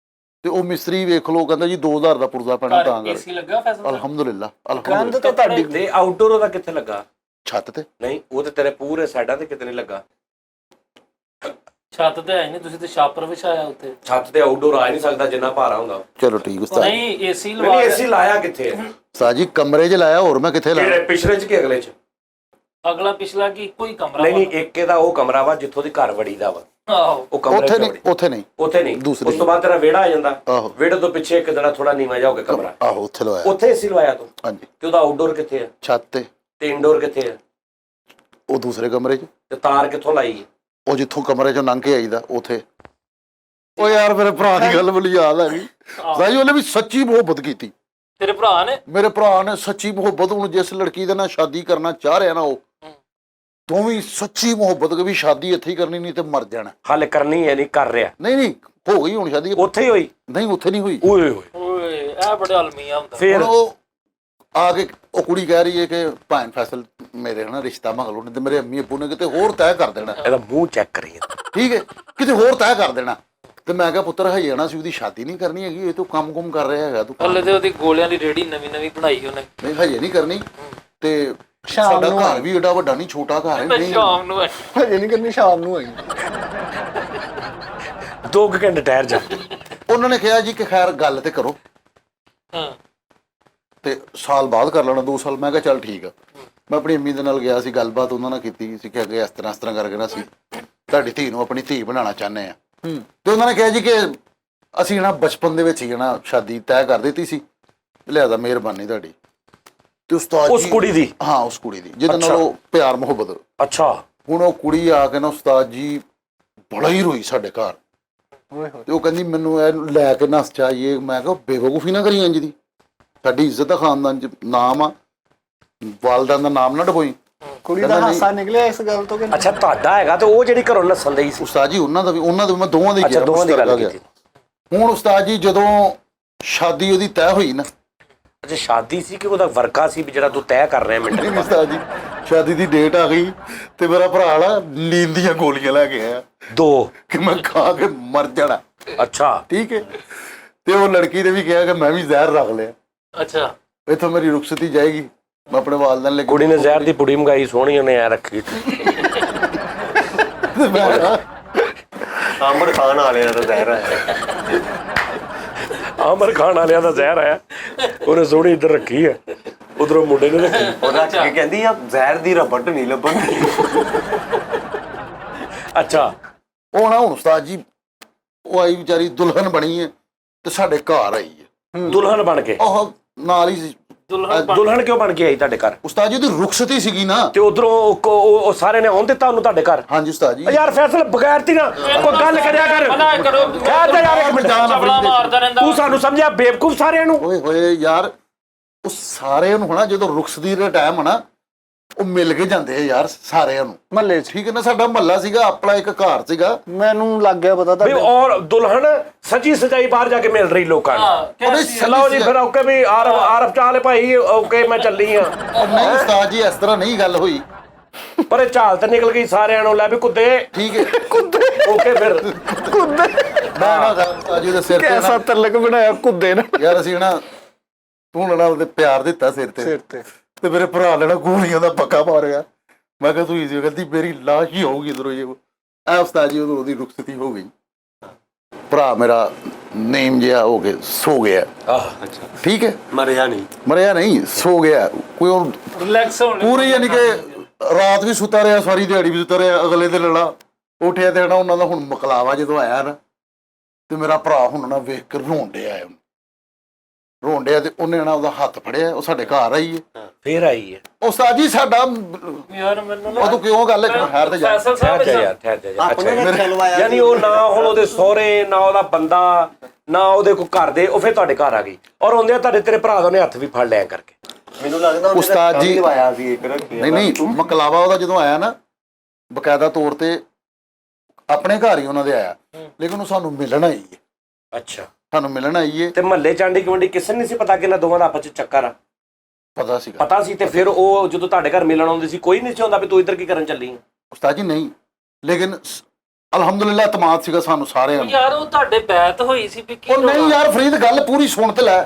ਤੇ ਉਹ ਮਿਸਤਰੀ ਵੇਖ ਲਓ ਕਹਿੰਦਾ ਜੀ 2000 ਦਾ ਪੁਰਜ਼ਾ ਪੈਣਾ ਤਾਂ ਕਰਕੇ। ਏਸੀ ਲੱਗਾ ਫੈਸਲਾ? ਅਲਹਮਦੁਲਿਲਾ, ਕੰਧ ਤੇ ਤੁਹਾਡੀ ਤੇ ਆਊਟਡੋਰ ਉਹਦਾ ਕਿੱਥੇ ਲੱਗਾ? ਛੱਤ ਤੇ। ਨਹੀਂ, ਉਹ ਤੇ ਤੇਰੇ ਪੂਰੇ ਸਾਈਡਾਂ ਤੇ ਕਿਤੇ ਨਹੀਂ ਲੱਗਾ। ਛੱਤ ਤੇ ਆਈ ਨਹੀਂ ਤੁਸੀਂ ਤੇ ਛਾਪਰ ਵਿਛਾਇਆ ਉੱਤੇ। ਛੱਤ ਤੇ ਆਊਟਡੋਰ ਆ ਨਹੀਂ ਸਕਦਾ ਜਿੰਨਾ ਭਾਰਾ ਹੁੰਦਾ। ਚਲੋ ਠੀਕ ਉਸਤਾਦ। ਨਹੀਂ ਏਸੀ ਨਹੀਂ ਲਵਾ ਏਸੀ ਲਾਇਆ ਕਿੱਥੇ ਹੈ? ਉਸਤਾਦ ਜੀ ਕਮਰੇ 'ਚ ਲਾਇਆ, ਹੋਰ ਮੈਂ ਕਿੱਥੇ ਲਾਇਆ? ਕਿਹੜੇ ਪਿਛਲੇ ਚ ਕਿ ਅਗਲੇ ਚ? ਅਗਲਾ ਪਿਛਲਾ ਕੀ ਇੱਕੋ ਹੀ ਕਮਰਾ ਨਹੀਂ ਨਹੀਂ, ਇੱਕ ਇਹਦਾ ਉਹ ਕਮਰਾ ਵਾ ਜਿੱਥੋਂ ਦੀ ਘਰ ਵੜੀ ਦਾ ਵਾ, ਆਹੋ ਉਹ ਕਮਰੇ ਉੱਥੇ ਚ ਨਹੀਂ, ਵੜੀ। ਉੱਥੇ ਨਹੀਂ, ਉੱਥੇ ਨਹੀਂ, ਦੂਸਰੇ ਉਸ ਤੋਂ ਬਾਅਦ ਤੇਰਾ ਵਿਹੜਾ ਆ ਜਾਂਦਾ। ਆਹੋ। ਵਿਹੜੇ ਤੋਂ ਪਿੱਛੇ ਇੱਕ ਜਿਹੜਾ ਥੋੜਾ ਨੀਵਾਂ ਜਾ ਹੋ ਕੇ ਕਮਰਾ, ਆਹੋ ਉੱਥੇ ਲਵਾਇਆ। ਉੱਥੇ ਏਸੀ ਲਵਾਇਆ ਤੂੰ। ਹਾਂਜੀ। ਤੇ ਉਹਦਾ ਆਊਟਡੋਰ ਕਿੱਥੇ ਹੈ? ਛੱਤ ਤੇ। ਤੇ ਇਨਡੋਰ ਕਿੱਥੇ ਹੈ? ਉਹ ਦੂਸਰੇ ਕਮਰੇ 'ਚ। ਤੇ ਤਾਰ ਕਿੱਥੋਂ ਲਾਈ? ਉਹ ਜਿੱਥੋਂ ਕਮਰੇ 'ਚੋਂ ਲੰਘ ਕੇ ਆਈਦਾ ਉੱਥੇ। ਉਹ ਯਾਰ ਮੇਰੇ ਭਰਾ ਦੀ ਗੱਲ ਮੈਨੂੰ ਯਾਦ ਆ ਗਈ। ਸਾਜੀ ਉਹਨੇ ਵੀ ਸੱਚੀ ਮੁਹੱਬਤ ਕੀਤੀ। ਤੇਰੇ ਭਰਾ ਨੇ? ਮੇਰੇ ਭਰਾ ਨੇ ਸੱਚੀ ਮੁਹੱਬਤ। ਹੁਣ ਜਿਸ ਲੜਕੀ ਦੇ ਨਾਲ ਸ਼ਾਦੀ ਕਰਨਾ ਚਾਹ ਰਿਹਾ ਨਾ, ਉਹ ਤੂੰ ਵੀ ਸੱਚੀ ਮੁਹੱਬਤ ਕਿ ਵੀ ਸ਼ਾਦੀ ਇੱਥੇ ਹੀ ਕਰਨੀ, ਨਹੀਂ ਤੇ ਮਰ ਜਾਣਾ। ਹਾਲੇ ਕਰਨੀ ਹੈ, ਨਹੀਂ ਕਰ ਰਿਹਾ? ਨਹੀਂ ਨਹੀਂ, ਹੋ ਗਈ ਹੁਣ ਸ਼ਾਦੀ। ਉੱਥੇ ਹੀ ਹੋਈ? ਨਹੀਂ ਉੱਥੇ ਨਹੀਂ ਹੋਈ। ਓਏ ਹੋਏ ਓਏ ਇਹ ਬੜਾ ਅਲਮੀਆ ਹੁੰਦਾ। ਫਿਰ ਹੁਣ ਉਹ ਆ ਕੇ ਉਹ ਕੁੜੀ ਕਹਿ ਰਹੀ ਹੈ ਕਿ ਭਾਵੇਂ ਫੈਸਲ ਮੇਰੇ ਹਨਾ ਰਿਸ਼ਤਾ ਮੰਗ ਲਓ, ਨਹੀਂ ਤੇ ਮੇਰੇ ਅੰਮੀ ਅੱਬੂ ਨੇ ਕਿਤੇ ਹੋਰ ਤੈਅ ਕਰ ਦੇਣਾ। ਇਹਦਾ ਮੂੰਹ ਚੈੱਕ ਕਰੀਏ। ਠੀਕ ਹੈ, ਕਿਤੇ ਹੋਰ ਤੈਅ ਕਰ ਦੇਣਾ। ਤੇ ਮੈਂ ਕਿਹਾ ਪੁੱਤਰ ਹਜੇ ਨਾ ਸੀ ਉਹਦੀ ਸ਼ਾਦੀ ਨਹੀਂ ਕਰਨੀ ਹੈਗੀ, ਇਹ ਤੂੰ ਕੰਮ ਕਰ ਰਿਹਾ ਹੈਗਾ ਤੂੰ। ਹਲੇ ਤੇ ਉਹਦੀ ਗੋਲਿਆਂ ਦੀ ਰੇੜੀ ਨਵੀਂ ਬਣਾਈ ਉਹਨੇ। ਨਹੀਂ ਹਜੇ ਨਹੀਂ ਕਰਨੀ। ਤੇ ਸ਼ਾਮ ਸਾਡਾ ਨੂੰ ਘਰ ਵੀ ਏਡਾ ਵੱਡਾ ਨਹੀਂ, ਛੋਟਾ ਘਰ ਹੈ। ਨਹੀਂ ਸ਼ਾਮ ਨੂੰ ਹਜੇ ਨਹੀਂ ਕਰਨੀ, ਸ਼ਾਮ ਨੂੰ ਆਈ। 2 ਘੰਟੇ ਠਹਿਰ ਜਾ। ਉਹਨਾਂ ਨੇ ਕਿਹਾ ਜੀ ਕਿ ਖੈਰ ਗੱਲ ਤੇ ਕਰੋ, ਹਾਂ ਤੇ ਸਾਲ ਬਾਅਦ ਕਰ ਲੈਣਾ, 2 ਸਾਲ। ਮੈਂ ਕਿਹਾ ਚੱਲ ਠੀਕ ਆ। ਮੈਂ ਆਪਣੀ ਅੰਮੀ ਦੇ ਨਾਲ ਗਿਆ ਸੀ, ਗੱਲਬਾਤ ਉਹਨਾਂ ਨਾਲ ਕੀਤੀ ਸੀ ਕਿ ਅੱਗੇ ਇਸ ਤਰ੍ਹਾਂ ਕਰਕੇ ਨਾ ਅਸੀਂ ਤੁਹਾਡੀ ਧੀ ਨੂੰ ਆਪਣੀ ਧੀ ਬਣਾਉਣਾ ਚਾਹੁੰਦੇ ਆ। ਤੇ ਉਹਨਾਂ ਨੇ ਕਿਹਾ ਜੀ ਕਿ ਅਸੀਂ ਨਾ ਬਚਪਨ ਦੇ ਵਿੱਚ ਹੀ ਨਾ ਸ਼ਾਦੀ ਤੈਅ ਕਰ ਦਿੱਤੀ ਸੀ, ਲਿਆਦਾ ਮਿਹਰਬਾਨੀ ਤੁਹਾਡੀ। ਤੇ ਉਸਤਾਦ ਉਸ ਜੀ- ਕੁੜੀ ਦੀ? ਹਾਂ ਉਸ ਕੁੜੀ ਦੀ ਜਿਹਦੇ ਨਾਲ ਅੱਛਾ। ਉਹ ਪਿਆਰ ਮੁਹੱਬਤ। ਅੱਛਾ। ਹੁਣ ਉਹ ਕੁੜੀ ਆ ਕੇ ਨਾ ਉਸਤਾਦ ਜੀ ਬੜਾ ਹੀ ਰੋਈ ਸਾਡੇ ਘਰ। ਓਏ ਹੋਏ। ਤੇ ਉਹ ਕਹਿੰਦੀ ਮੈਨੂੰ ਇਹ ਲੈ ਕੇ ਨੱਸ ਚਾਹੀਏ। ਮੈਂ ਕਿਹਾ ਬੇਵਕੂਫੀ ਨਾ ਕਰੀ ਇੰਜ ਦੀ, ਸਾਡੀ ਇੱਜ਼ਤ ਦਾ ਖਾਨਦਾਨ ਚ ਨਾਮ ਆ, ਵਾਲਦਾਂ ਦਾ ਨਾਮ ਨਾ ਡਬੋਈ। ਕੁੜੀ ਦਾ ਕਹਿੰਦਾ ਨਹੀਂ। ਹਾਸਾ ਨਿਕਲਿਆ ਇਸ ਗੱਲ ਤੋਂ ਕਿ ਅੱਛਾ ਤੁਹਾਡਾ ਹੈਗਾ ਤੇ ਉਹ ਜਿਹੜੀ ਘਰੋਂ ਨੱਸਣ ਲਈ ਸੀ? ਉਸਤਾਦ ਜੀ ਉਹਨਾਂ ਦਾ ਵੀ ਮੈਂ ਦੋਵਾਂ ਦੀ ਅੱਛਾ, ਦੋਵਾਂ ਦੀ ਗੱਲ ਗਿਆ। ਕੀਤੀ। ਹੁਣ ਉਸਤਾਦ ਜੀ ਜਦੋਂ ਸ਼ਾਦੀ ਉਹਦੀ ਤੈਅ ਹੋਈ ਨਾ, ਅੱਛਾ ਸ਼ਾਦੀ ਸੀ ਕਿ ਉਹਦਾ ਵਰਕਾ ਸੀ ਵੀ ਜਿਹੜਾ ਤੂੰ ਤੈਅ ਕਰ ਰਿਹਾ ਮਿੰਟ ਨਹੀਂ ਉਸਤਾਦ ਜੀ ਸ਼ਾਦੀ ਦੀ ਡੇਟ ਆ ਗਈ ਤੇ ਮੇਰਾ ਭਰਾ ਨਾ ਨੀਂਦ ਦੀਆਂ ਗੋਲੀਆਂ ਲੈ ਕੇ ਆਇਆ 2? ਕਿ ਮੈਂ ਖਾ ਕੇ ਮਰ ਜਾਣਾ। ਅੱਛਾ। ਠੀਕ ਹੈ। ਤੇ ਉਹ ਲੜਕੀ ਨੇ ਵੀ ਕਿਹਾ ਕਿ ਮੈਂ ਵੀ ਜ਼ਹਿਰ ਰੱਖ ਲਿਆ, ਅੱਛਾ ਇੱਥੋਂ ਮੇਰੀ ਰੁਖਸਤੀ ਜਾਏਗੀ, ਮੈਂ ਆਪਣੇ ਵਾਲਦਾਂ ਲੈ ਕੇ। ਕੁੜੀ ਨੇ ਜ਼ਹਿਰ ਦੀ ਪੁੜੀ ਮੰਗਾਈ, ਸੋਹਣੀ ਉਹਨੇ ਐ ਰੱਖੀ। ਆਮਰ ਖਾਨ ਵਾਲਿਆਂ ਦਾ ਜ਼ਹਿਰ ਹੈ। ਆਮਰ ਖਾਨ ਵਾਲਿਆਂ ਦਾ ਜ਼ਹਿਰ ਆਇਆ, ਉਹਨੇ ਸੋਹਣੀ ਇੱਧਰ ਰੱਖੀ ਹੈ, ਉਧਰੋਂ ਮੁੰਡੇ ਨੇ ਰੱਖੀ। ਉਹ ਰੱਖ ਕੇ ਕਹਿੰਦੀ ਆ ਜ਼ਹਿਰ ਦੀ ਰਬਟ ਨਹੀਂ ਲੱਭਣੀ। ਅੱਛਾ। ਉਹ ਨਾ ਹੁਣ ਉਸਤਾਦ ਜੀ ਉਹ ਆਈ ਵਿਚਾਰੀ ਦੁਲਹਨ ਬਣੀ ਹੈ ਤੇ ਸਾਡੇ ਘਰ ਆਈ ਹੈ। ਦੁਲਹਨ ਬਣ ਕੇ? ਉਹ ਨਾਲ ਹੀ ਸੀ। ਦੁਲਹਨ ਕਿਉਂ ਬਣ ਕੇ ਆਈ ਤੁਹਾਡੇ ਘਰ? ਉਸਤਾਦ ਜੀ ਉਹਦੀ ਰੁਖਸਤੀ ਸੀਗੀ ਨਾ। ਤੇ ਉਧਰੋਂ ਉਹ ਸਾਰੇ ਨੇ ਆਉਣ ਦਿੱਤਾ ਉਹਨੂੰ ਤੁਹਾਡੇ ਘਰ? ਹਾਂਜੀ ਉਸਤਾਦ ਜੀ। ਯਾਰ ਫੈਸਲ ਬਗੈਰ ਤੀ ਨਾ ਕੋਈ ਗੱਲ ਕਰਿਆ ਕਰ। ਮਨਾ ਕਰੋ। ਠਹਿਰ ਜਾ ਯਾਰ ਇੱਕ ਮਿੰਟ। ਚਪਲਾ ਮਾਰਦਾ ਰਹਿੰਦਾ। ਤੂੰ ਸਾਨੂੰ ਸਮਝਿਆ ਬੇਵਕੂਫ ਸਾਰਿਆਂ ਨੂੰ? ਓਏ ਹੋਏ ਯਾਰ, ਉਹ ਸਾਰਿਆਂ ਨੂੰ ਹਨਾ ਜਦੋਂ ਰੁਖਸਤੀ ਦਾ ਟਾਈਮ ਹਨਾ ਉਹ ਮਿਲ ਕੇ ਜਾਂਦੇ ਆ ਯਾਰ ਸਾਰਿਆਂ ਨੂੰ ਮਹੱਲੇ 'ਚ। ਠੀਕ ਹੈ ਨਾ। ਸਾਡਾ ਮਹੱਲਾ ਸੀਗਾ, ਆਪਣਾ ਇੱਕ ਘਰ ਸੀਗਾ। ਮੈਨੂੰ ਲੱਗ ਗਿਆ ਪਤਾ ਵੀ ਤਾਂ ਔਰ ਦੁਲਹਨ ਸਜੀ ਸਜਾਈ ਬਾਹਰ ਜਾ ਕੇ ਮਿਲ ਰਹੀ ਲੋਕਾਂ ਨੂੰ। ਹਾਂ ਲਓ ਜੀ ਫਿਰ ਓਕੇ ਵੀ ਆਰਫ ਚਾਲੇ ਭਾਈ ਓਕੇ ਮੈਂ ਚੱਲੀ ਆ। ਨਹੀਂ ਉਸਤਾਦ ਜੀ ਇਸ ਤਰ੍ਹਾਂ ਨਹੀਂ ਗੱਲ ਹੋਈ। ਪਰ ਇਹ ਝਾਲ ਤੇ ਨਿਕਲ ਗਈ ਸਾਰਿਆਂ ਨੂੰ, ਲੈ ਵੀ ਕੁੱਦੇ ਠੀਕ ਹੈ। ਓਕੇ ਫਿਰ ਮੈਂ ਨਾ ਉਸਤਾਦ ਜੀ ਦੇ ਸਿਰ ਤੇ ਐਸਾ ਨਾ ਤਰਲਕ ਬਣਾਇਆ ਕੁੱਦੇ ਨੇ ਯਾਰ ਅਸੀਂ ਨਾ ਤੂੰ ਨਾ ਉਹਦੇ ਪਿਆਰ ਦਿੱਤਾ ਸਿਰ ਤੇ ਸਿਰ ਤੇ। ਤੇ ਮੇਰੇ ਭਰਾ ਨੇ ਨਾ ਗੋਲੀਆਂ ਦਾ ਪੱਕਾ ਮਾਰਿਆ। ਮੈਂ ਕਿਹਾ ਤੂੰ ਇਜ਼ੀ ਕਹਿੰਦੀ ਮੇਰੀ ਲਾਸ਼ ਹੀ ਹੋਊਗੀ ਇਧਰੋਂ। ਇਹ ਐ ਉਸਤਾਦ ਜੀ ਉਦੋਂ ਉਹਦੀ ਰੁਖਸਤੀ ਹੋ ਗਈ। ਭਰਾ ਮੇਰਾ ਨੇਮ ਜਿਹਾ ਹੋ ਕੇ ਸੋ ਗਿਆ। ਅੱਛਾ ਠੀਕ ਹੈ। ਮਰਿਆ ਨਹੀਂ। ਮਰਿਆ ਨਹੀਂ, ਸੋ ਗਿਆ। ਕੋਈ ਉਹ ਰਿਲੈਕਸ ਹੋਣ ਲਈ। ਪੂਰੀ ਯਾਨੀ ਕਿ ਰਾਤ ਵੀ ਸੁੱਤਾ ਰਿਹਾ, ਸਾਰੀ ਦਿਹਾੜੀ ਵੀ ਸੁੱਤਾ ਰਿਹਾ। ਅਗਲੇ ਦਿਨ ਨਾ ਉੱਠਿਆ ਤੇ ਨਾ ਉਹਨਾਂ ਦਾ ਹੁਣ ਮਕਲਾਵਾ ਜਦੋਂ ਆਇਆ ਨਾ ਤੇ ਮੇਰਾ ਭਰਾ ਹੁਣ ਨਾ ਵੇਖ ਕੇ ਰੋਣ ਡਿਆ ਰੋਣ ਡਿਆ ਤੇ ਉਹਨੇ ਨਾ ਉਹਦਾ ਹੱਥ ਫੜਿਆ। ਉਹ ਸਾਡੇ ਘਰ ਆਈ ਹੈ। ਫੇਰ ਆਈ ਹੈ? ਉਸਤਾਦ ਜੀ ਸਾਡਾ ਯਾਰ ਮੈਨੂੰ ਉਹ ਤੂੰ ਕਿਉਂ ਗੱਲ ਠਹਿਰ ਤੇ ਜਾ। ਫੈਸਲ ਸਾਹਿਬ ਠਹਿਰ ਜਾ ਯਾਰ, ਠਹਿਰ ਜਾ ਯਾਰ। ਆਪਣੇ ਅੱਛਾ, ਨੇ ਚਲਵਾਇਆ ਯਾਨੀ ਉਹ ਨਾ ਹੁਣ ਉਹਦੇ ਸਹੁਰੇ, ਨਾ ਉਹਦਾ ਬੰਦਾ, ਨਾ ਉਹਦੇ ਕੋਈ ਘਰ ਦੇ, ਉਹ ਫਿਰ ਤੁਹਾਡੇ ਘਰ ਆ ਗਈ ਔਰ ਆਉਂਦੇ ਤੁਹਾਡੇ ਤੇਰੇ ਭਰਾ ਦਾ ਉਹਨੇ ਹੱਥ ਵੀ ਫੜ ਲਿਆ ਕਰਕੇ। ਮੈਨੂੰ ਲੱਗਦਾ ਉਹਨੇ ਉਸਤਾਦ ਜੀ ਲਵਾਇਆ ਸੀ ਇੱਕ ਰੱਖਿਆ। ਨਹੀਂ ਮਕਲਾਵਾ ਉਹਦਾ ਜਦੋਂ ਆਇਆ ਨਾ ਬਕਾਇਦਾ ਤੌਰ ਤੇ ਆਪਣੇ ਘਰ ਹੀ ਉਹਨਾਂ ਦੇ ਆਇਆ, ਲੇਕਿਨ ਉਹ ਸਾਨੂੰ ਮਿਲਣ ਆਈ ਹੈ। ਅੱਛਾ। ਸਾਨੂੰ ਮਿਲਣ ਆਈ ਹੈ। ਤੇ ਮਹੱਲੇ ਚਾਂਡੀ ਕਵੰਡੀ ਕਿਸੇ ਨੂੰ ਨਹੀਂ ਸੀ ਪਤਾ ਕਿ ਇਹਨਾਂ ਦੋਵਾਂ ਦਾ ਆਪਸ ਚ ਚੱਕਰ ਆ? ਪਤਾ ਸੀਗਾ। ਪਤਾ ਸੀ। ਤੇ ਫਿਰ ਉਹ ਜਦੋਂ ਤੁਹਾਡੇ ਘਰ ਮਿਲਣ ਆਉਂਦੇ ਸੀ ਕੋਈ ਨਹੀਂ ਸੀ ਹੁੰਦਾ ਵੀ ਤੂੰ ਇੱਧਰ ਕੀ ਕਰਨ ਚੱਲੀ? ਉਸਤਾਦ ਜੀ ਨਹੀਂ, ਲੇਕਿਨ ਅਲਹਮਦੁਲਿਲਾ ਇਤਮਾਦ ਸੀਗਾ ਸਾਨੂੰ ਸਾਰਿਆਂ ਨੂੰ। ਯਾਰ ਉਹ ਤੁਹਾਡੇ ਬੈਤ ਹੋਈ ਸੀ ਵੀ ਕੀ ਉਹ ਨਹੀਂ ਯਾਰ ਫਰੀਦ ਗੱਲ ਪੂਰੀ ਸੁਣ ਤੇ ਲੈ।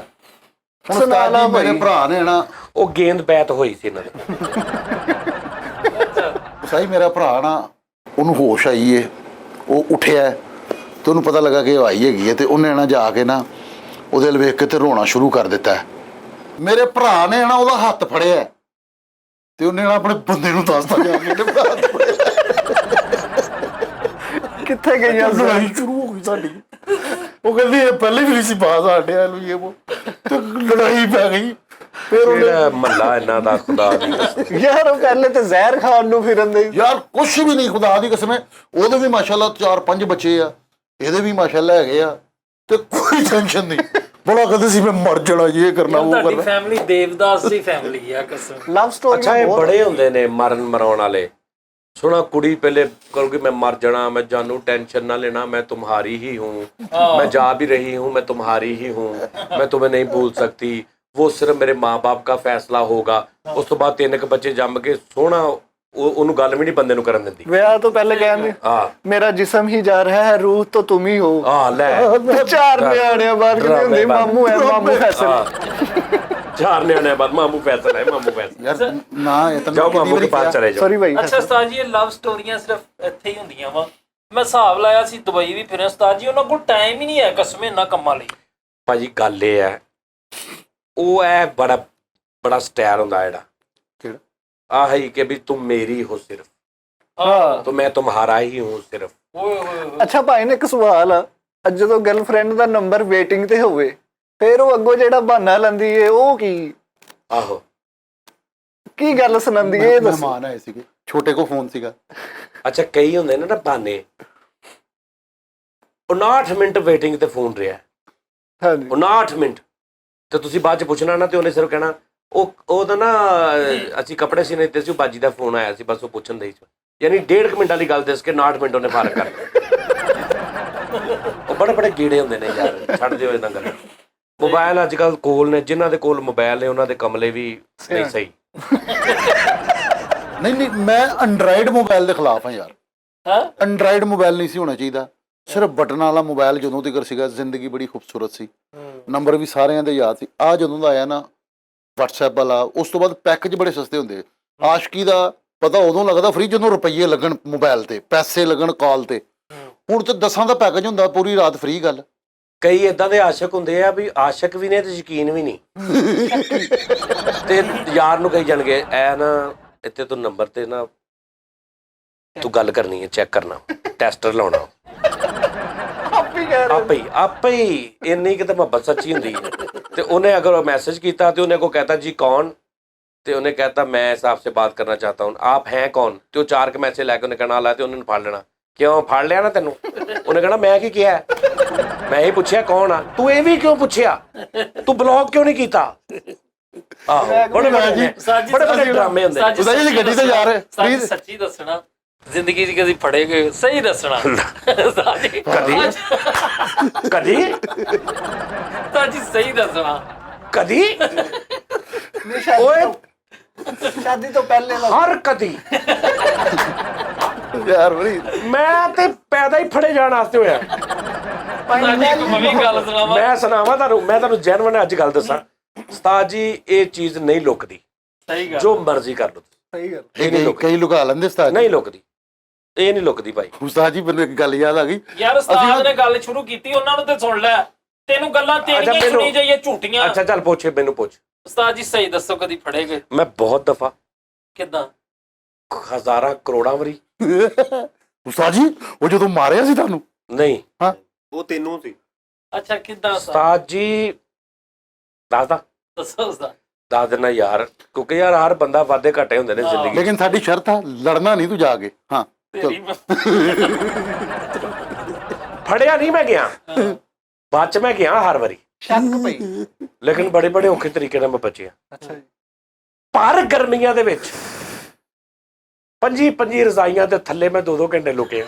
ਹੁਣ ਉਸਤਾਦ ਜੀ ਮੇਰੇ ਭਰਾ ਨੇ ਨਾ ਉਹ ਗੇਂਦ ਬੈਤ ਹੋਈ ਸੀ ਇਹਨਾਂ ਦੇ। ਸਹੀ ਮੇਰਾ ਭਰਾ ਨਾ ਉਹਨੂੰ ਹੋਸ਼ ਆਈ ਏ, ਉਹ ਉੱਠਿਆ ਤੇ ਉਹਨੂੰ ਪਤਾ ਲੱਗਾ ਕਿ ਉਹ ਆਈ ਹੈਗੀ ਹੈ, ਤੇ ਉਹਨੇ ਨਾ ਜਾ ਕੇ ਨਾ ਉਹਦੇ ਵੱਲ ਵੇਖ ਕੇ ਤੇ ਰੋਣਾ ਸ਼ੁਰੂ ਕਰ ਦਿੱਤਾ। ਮੇਰੇ ਭਰਾ ਨੇ ਨਾ ਉਹਦਾ ਹੱਥ ਫੜਿਆ ਤੇ ਉਹਨੇ ਨਾ ਆਪਣੇ ਬੰਦੇ ਨੂੰ ਦੱਸਤਾ ਜਾ ਕੇ ਮੇਰੇ ਭਰਾ ਹੱਥ ਫੜਿਆ। ਕਿੱਥੇ ਗਈਆਂ ਸੀ? ਲੜਾਈ ਸ਼ੁਰੂ ਹੋ ਗਈ ਸਾਡੀ। ਉਹ ਕਹਿੰਦੀ ਇਹ ਪਹਿਲੇ ਵੀ ਨਹੀਂ ਸੀ ਬਾਜ਼ ਸਾਡੇ ਵਾਲ ਇਹ ਉਹ, ਤੇ ਲੜਾਈ ਪੈ ਗਈ। ਫਿਰ ਉਹਨੇ ਕਿਹੜਾ ਮਹੱਲਾ ਇਹਨਾਂ ਦਾ ਖੁਦਾ ਦੀ ਕਸਮ। ਯਾਰ ਉਹ ਪਹਿਲੇ ਤੇ ਜ਼ਹਿਰ ਖਾਣ ਨੂੰ ਫਿਰਨ ਦੇ। ਯਾਰ ਕੁਛ ਵੀ ਨਹੀਂ, ਖੁਦਾ ਦੀ ਕਸਮ ਹੈ। ਉਹਦੇ ਵੀ ਮਾਸ਼ਾਅੱਲਾ 4-5 ਬੱਚੇ ਆ, ਇਹਦੇ ਵੀ ਮਾਸ਼ਾਅੱਲਾ ਹੈਗੇ ਆ, ਤੇ ਕੋਈ ਟੈਨਸ਼ਨ ਨਹੀਂ। ਬੜਾ ਕਹਿੰਦੇ ਸੀ ਮੈਂ ਮਰ ਜਾਣਾ, ਇਹ ਕਰਨਾ ਉਹ ਤੁਹਾਡੀ ਕਰਨਾ। ਫੈਮਿਲੀ ਦੇਵਦਾਸ ਦੀ ਫੈਮਿਲੀ ਆ ਕਸਮ। ਲਵ ਸਟੋਰੀ ਅੱਛਾ ਇਹ ਬੜੇ ਹੁੰਦੇ ਨੇ ਮਰਾਉਣ ਵਾਲੇ। ਸੁਣਾ ਕੁੜੀ ਪਹਿਲੇ कहोगी मैं मर जाना, मैं जानू टेंशन ना लेना, मैं तुम्हारी ही हूँ, मैं जा भी रही हूँ, मैं तुम्हारी ही हूँ, मैं तुम्हें नहीं भूल सकती, वो सिर्फ मेरे माँ बाप का फैसला होगा। उस तो बाद 3 बच्चे जम के सोना ਉਹਨੂੰ ਗੱਲ ਵੀ ਨਹੀਂ ਬੰਦੇ ਨੂੰ ਕਰਨ ਦਿੰਦੀ। ਵਿਆਹ ਤੋਂ ਪਹਿਲੇ ਕਹਿੰਦੇ ਮੇਰਾ ਜਿਸਮ ਹੀ ਜਾ ਰਿਹਾ ਹੈ, ਰੂਹ ਤਾਂ ਤੁਮ ਹੀ ਹੋ। ਲੈ 4 ਨਿਆਣਿਆਂ ਬਾਅਦ ਕਹਿੰਦੇ ਹੁੰਦੇ ਮਾਮੂ ਹੈ, ਮਾਮੂ ਫੈਸਲ। 4 ਨਿਆਣਿਆਂ ਬਾਅਦ ਮਾਮੂ ਫੈਸਲ ਹੈ, ਮਾਮੂ ਫੈਸਲ। ਯਾਰ ਨਾ ਇਹ ਤਾਂ ਜਾਓ ਮਾਮੂ ਕੇ ਪਾਸ ਚਲੇ ਜਾਓ। ਸੌਰੀ ਭਾਈ। ਅੱਛਾ ਉਸਤਾਦ ਜੀ, ਇਹ ਲਵ ਸਟੋਰੀਆਂ ਸਿਰਫ ਇੱਥੇ ਹੀ ਹੁੰਦੀਆਂ ਵਾ? ਮੈਂ ਹਿਸਾਬ ਲਾਇਆ ਸੀ ਦੁਬਈ ਵੀ ਫਿਰਿਆ ਉਸਤਾਦ ਜੀ, ਉਹਨਾਂ ਕੋਲ ਟਾਈਮ ਹੀ ਨਹੀਂ ਹੈ ਕਸਮੇ ਇਹਨਾਂ ਕੰਮਾਂ ਲਈ। ਭਾਜੀ ਗੱਲ ਇਹ ਹੈ, ਉਹ ਹੈ ਬੜਾ ਸਟਾਈਲ ਹੁੰਦਾ ਜਿਹੜਾ ਆਹ ਹੀ ਕਿ ਵੀ तुम मेरी हो सिर्फ, तो मैं तुम्हारा ही हूँ सिर्फ। ਅੱਛਾ ਭਾਈ ਨੇ ਇੱਕ ਸਵਾਲ ਆ, ਅੱਜ ਜਦੋਂ ਗਰਲਫ੍ਰੈਂਡ ਦਾ ਨੰਬਰ ਵੇਟਿੰਗ ਤੇ ਹੋਵੇ ਫਿਰ ਉਹ ਅੱਗੋਂ ਜਿਹੜਾ ਬਹਾਨਾ ਲੈਂਦੀ ਏ ਉਹ ਆਹੋ ਕੀ ਗੱਲ ਸੁਣਾਉਂਦੀ ਏ? ਇਹ ਦੱਸੋ। ਮਹਿਮਾਨ ਆਏ ਸੀਗੇ, ਛੋਟੇ ਕੋ ਫੋਨ ਸੀਗਾ। ਅੱਛਾ ਕਈ ਹੁੰਦੇ ਨੇ ਨਾ ਬਹਾਨੇ, 59 ਮਿੰਟ ਵੇਟਿੰਗ ਤੇ ਫੋਨ ਰਿਹਾ, ਹਾਂਜੀ 59 ਮਿੰਟ, ਤੇ ਤੁਸੀਂ ਬਾਅਦ ਚ ਪੁੱਛਣਾ ਨਾ ਤੇ ਉਹਨੇ ਸਿਰਫ ਕਹਿਣਾ ਉਹਦਾ ਨਾ ਅਸੀਂ ਕੱਪੜੇ ਸੀਨੇ ਦਿੱਤੇ ਸੀ, ਬਾਜੀ ਦਾ ਫੋਨ ਆਇਆ ਸੀ, ਬਸ ਉਹ ਪੁੱਛਣ ਦੇ ਸੀ। ਯਾਨੀ 1.5 ਮਿੰਟ ਵਾਲੀ ਗੱਲ ਦੱਸ ਕੇ 59 ਮਿੰਟ ਉਹਨੇ ਫਰਕ ਕਰ ਉਹ ਬੜੇ ਗੀੜੇ ਹੁੰਦੇ ਨੇ ਯਾਰ, ਛੱਡ ਦਿਓ ਇਹਨਾਂ ਗੱਲਾਂ। ਮੋਬਾਈਲ ਅੱਜ ਕੱਲ ਕੋਲ ਨੇ, ਜਿਨ੍ਹਾਂ ਦੇ ਕੋਲ ਮੋਬਾਈਲ ਨੇ ਉਹਨਾਂ ਦੇ ਕਮਲੇ ਵੀ ਨਹੀਂ ਸਹੀ। ਨਹੀਂ ਮੈਂ ਐਂਡਰਾਇਡ ਮੋਬਾਈਲ ਦੇ ਖਿਲਾਫ ਹਾਂ ਯਾਰ। ਐਂਡਰਾਇਡ ਮੋਬਾਈਲ ਨਹੀਂ ਸੀ ਹੋਣਾ ਚਾਹੀਦਾ, ਸਿਰਫ ਬਟਨ ਵਾਲਾ ਮੋਬਾਈਲ ਜਦੋਂ ਤੱਕ ਸੀਗਾ ਜ਼ਿੰਦਗੀ ਬੜੀ ਖੂਬਸੂਰਤ ਸੀ, ਨੰਬਰ ਵੀ ਸਾਰਿਆਂ ਦੇ ਯਾਦ ਸੀ। ਆ ਜਦੋਂ ਦਾ ਆਇਆ ਨਾ WhatsApp ਵਾਲਾ, ਉਸ ਤੋਂ ਬਾਅਦ ਪੈਕੇਜ ਬੜੇ ਸਸਤੇ ਹੁੰਦੇ। ਆਸ਼ਕੀ ਦਾ ਪਤਾ ਉਦੋਂ ਲੱਗਦਾ ਫ੍ਰੀ ਜਦੋਂ ਰੁਪਈਏ ਲੱਗਣ ਮੋਬਾਈਲ ਤੇ, ਪੈਸੇ ਲੱਗਣ ਕਾਲ ਤੇ। ਹੁਣ ਤੇ 10 ਦਾ ਪੈਕੇਜ ਹੁੰਦਾ, ਪੂਰੀ ਰਾਤ ਫ੍ਰੀ ਗੱਲ। ਕਈ ਏਦਾਂ ਦੇ ਆਸ਼ਕ ਹੁੰਦੇ ਆ ਵੀ ਆਸ਼ਕ ਵੀ ਨੇ ਤੇ ਯਕੀਨ ਵੀ ਨਹੀਂ, ਤੇ ਯਾਰ ਨੂੰ ਕਹੀ ਜਾਣਗੇ ਐ ਨਾ ਇੱਥੇ ਤੂੰ ਨੰਬਰ ਤੇ ਨਾ ਤੂੰ ਗੱਲ ਕਰਨੀ ਹੈ, ਚੈੱਕ ਕਰਨਾ, ਟੈਸਟਰ ਲਾਉਣਾ। ਆਪੇ ਹੀ ਇੰਨੀ ਕਿਤੇ ਮੁਹੱਬਤ ਸੱਚੀ ਹੁੰਦੀ ਹੈ। ਤੇ ਉਹਨੇ ਅਗਰ ਮੈਸੇਜ ਕੀਤਾ ਤੇ ਉਹਨੇ ਕੋ कहता जी कौन, ਤੇ ਉਹਨੇ कहता मैं इस आपसे बात करना चाहता हूँ, आप हैं कौन, ਤੇ ਉਹ 4 ਮੈਸੇਜ ਲੈ ਕੇ ਉਹਨੇ ਕਹਿਣਾ ਲਾ ਤੇ ਉਹਨੇ ਫੜ ਲੈਣਾ। ਕਿਉਂ ਫੜ ਲਿਆ ਨਾ ਤੈਨੂੰ? ਉਹਨੇ ਕਹਿਣਾ ਮੈਂ ਕੀ ਕਿਹਾ, ਮੈਂ ਹੀ ਪੁੱਛਿਆ ਕੌਣ ਆ, ਤੂੰ ਇਹ ਵੀ ਕਿਉਂ ਪੁੱਛਿਆ, ਤੂੰ ਬਲੌਕ ਕਿਉਂ ਨਹੀਂ ਕੀਤਾ? ਆਹੋ ਬੜੇ ਡਰਾਮੇ ਹੁੰਦੇ। ਗੱਡੀ ਤੇ ਜਾ ਰਹੇ ਸੱਚੀ ਦੱਸਣਾ, ਜ਼ਿੰਦਗੀ 'ਚ ਕਦੀ ਫੜੇ ਗਏ? ਸਹੀ ਦੱਸਣਾ। ਕਦੀ ਸਾਜੀ ਸਹੀ ਦੱਸਣਾ ਕਦੀ ਓਏ ਸ਼ਾਦੀ ਤੋਂ ਪਹਿਲੇ ਹਰ ਕਦੀ ਯਾਰ ਬੜੀ ਮੈਂ ਤੇ ਪੈਦਾ ਹੀ ਫੜੇ ਜਾਣ ਵਾਸਤੇ ਹੋਇਆ। ਗੱਲ ਸੁਣਾਵਾ, ਮੈਂ ਸੁਣਾਵਾਂ ਤੁਹਾਨੂੰ, ਮੈਂ ਤੁਹਾਨੂੰ ਜੈਨੂਇਨ ਅੱਜ ਗੱਲ ਦੱਸਾਂ ਉਸਤਾਦ ਜੀ, ਇਹ ਚੀਜ਼ ਨਹੀਂ ਲੁਕਦੀ, ਸਹੀ ਗੱਲ, ਜੋ ਮਰਜ਼ੀ ਕਰ ਲਓ। ਸਹੀ ਗੱਲ। ਇਹ ਨਹੀਂ ਲੁਕਦੀ, ਕਈ ਲੁਕਾ ਲੈਂਦੇ ਉਸਤਾਦ, ਨਹੀਂ ਲੁਕਦੀ, ਇਹ ਨਹੀਂ ਲੁਕਦੀ ਭਾਈ। ਉਸਤਾਦ ਜੀ ਮੈਨੂੰ ਇੱਕ ਗੱਲ ਯਾਦ ਆ ਗਈ ਯਾਰ ਉਸਤਾਦ ਨੇ ਗੱਲ ਸ਼ੁਰੂ ਕੀਤੀ, ਉਹਨਾਂ ਨੂੰ ਤੇ ਸੁਣ ਲੈ, ਤੈਨੂੰ ਗੱਲਾਂ ਤੇਰੀਆਂ ਸੁਣੀ ਜਾਈਏ ਝੂਠੀਆਂ। ਅੱਛਾ ਚੱਲ ਪੁੱਛੇ, ਮੈਨੂੰ ਪੁੱਛ ਉਸਤਾਦ ਜੀ ਸਹੀ ਦੱਸੋ, ਕਦੀ ਫੜੇ ਗਏ? ਮੈਂ ਬਹੁਤ ਦਫਾ, ਕਿੱਦਾਂ? ਹਜ਼ਾਰਾਂ ਕਰੋੜਾਂ ਵਾਰੀ। ਉਸਤਾਦ ਜੀ ਉਹ ਜਦੋਂ ਮਾਰਿਆ ਸੀ ਤੁਹਾਨੂੰ? ਨਹੀਂ ਉਹ ਤੈਨੂੰ ਸੀ। ਅੱਛਾ ਕਿੱਦਾਂ ਉਸਤਾਦ ਜੀ? ਦੱਸਦਾ ਦੱਸੋ ਉਸਤਾਦ। ਦੱਸ ਦੇਣਾ ਯਾਰ, ਕਿਉਂਕਿ ਯਾਰ ਹਰ ਬੰਦਾ ਵਾਧੇ ਘਾਟੇ ਹੁੰਦੇ ਨੇ ਜ਼ਿੰਦਗੀ। ਲੇਕਿਨ ਸਾਡੀ ਸ਼ਰਤ ਆ ਲੜਨਾ ਨਹੀਂ ਤੂੰ ਜਾ ਕੇ। ਹਾਂ ਫੜਿਆ ਨਹੀਂ ਮੈਂ ਗਿਆ, ਬਾਅਦ ਚ ਮੈਂ ਗਿਆ ਹਰ ਵਾਰੀ, ਸ਼ੱਕ ਪਈ। ਲੇਕਿਨ ਬੜੇ ਔਖੇ ਤਰੀਕੇ ਨਾਲ ਮੈਂ ਬਚਿਆ। ਅੱਛਾ ਜੀ। ਪਰ ਗਰਮੀਆਂ ਦੇ ਵਿੱਚ 25 ਰਜ਼ਾਈਆਂ ਦੇ ਥੱਲੇ ਮੈਂ 2 ਘੰਟੇ ਲੁਕਿਆ।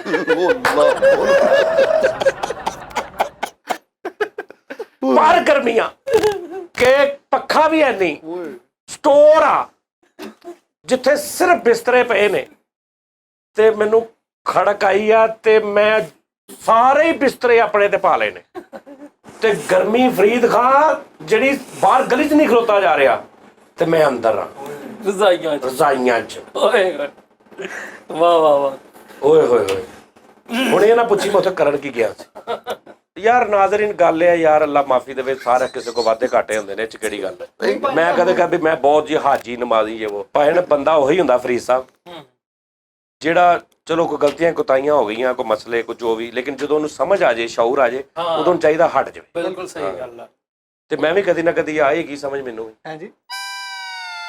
ਪਰ ਗਰਮੀਆਂ ਕਿ ਪੱਖਾ ਵੀ ਹੈ ਨਹੀਂ, ਸਟੋਰ ਆ ਜਿੱਥੇ ਸਿਰਫ ਬਿਸਤਰੇ ਪਏ ਨੇ, ਤੇ ਮੈਨੂੰ ਖੜਕ ਆਈ ਆ ਤੇ ਮੈਂ ਸਾਰੇ ਹੀ ਬਿਸਤਰੇ ਆਪਣੇ ਤੇ ਪਾ ਲਏ ਨੇ, ਤੇ ਗਰਮੀ ਫਰੀਦ ਖਾਂ ਜਿਹੜੀ ਬਾਹਰ ਗਲੀ 'ਚ ਨਹੀਂ ਖਲੋਤਾ ਜਾ ਰਿਹਾ, ਤੇ ਮੈਂ ਅੰਦਰ ਆ ਰਜ਼ਾਈਆਂ 'ਚ। ਰਜ਼ਾਈਆਂ 'ਚ। ਓਏ ਵਾਹ ਵਾਹ ਵਾਹ, ਓਏ ਹੋਏ ਹੋਏ। ਹੁਣ ਇਹ ਨਾ ਪੁੱਛੀ ਮੈਂ ਉੱਥੇ ਕਰਨ ਕੀ ਗਿਆ ਸੀ। ਯਾਰ ਨਾਜ਼ਰੀਨ ਗੱਲ ਹੈ ਯਾਰ, ਅੱਲਾ ਮਾਫੀ ਦੇਵੇ, ਸਾਰੇ ਕਿਸੇ ਕੋ ਵਾਧੇ ਘਾਟੇ ਹੁੰਦੇ ਨੇ, ਇਹ 'ਚ ਕਿਹੜੀ ਗੱਲ ਹੈ। ਮੈਂ ਕਦੇ ਕਦੇ ਮੈਂ ਬਹੁਤ ਜੀ ਹਾਜੀ ਨਮਾਜ਼ੀ ਜੇ ਉਹ ਭਾਵੇਂ ਬੰਦਾ ਉਹੀ ਹੁੰਦਾ ਫਰੀਦ ਸਾਹਿਬ ਜਿਹੜਾ ਚਲੋ ਕੋਈ ਗਲਤੀਆਂ ਕੁਤਾਈਆਂ ਹੋ ਗਈਆਂ, ਕੋਈ ਮਸਲੇ ਕੋਈ ਜੋ ਵੀ, ਲੇਕਿਨ ਜਦੋਂ ਉਹਨੂੰ ਸਮਝ ਆ ਜੇ, ਸ਼ੌਰ ਆ ਜੇ, ਉਦੋਂ ਚਾਹੀਦਾ ਹਟ ਜਾਵੇ। ਬਿਲਕੁਲ ਸਹੀ ਗੱਲ ਆ। ਤੇ ਮੈਂ ਵੀ ਕਦੀ ਨਾ ਕਦੀ ਆਏਗੀ ਸਮਝ ਮੈਨੂੰ ਵੀ। ਹਾਂਜੀ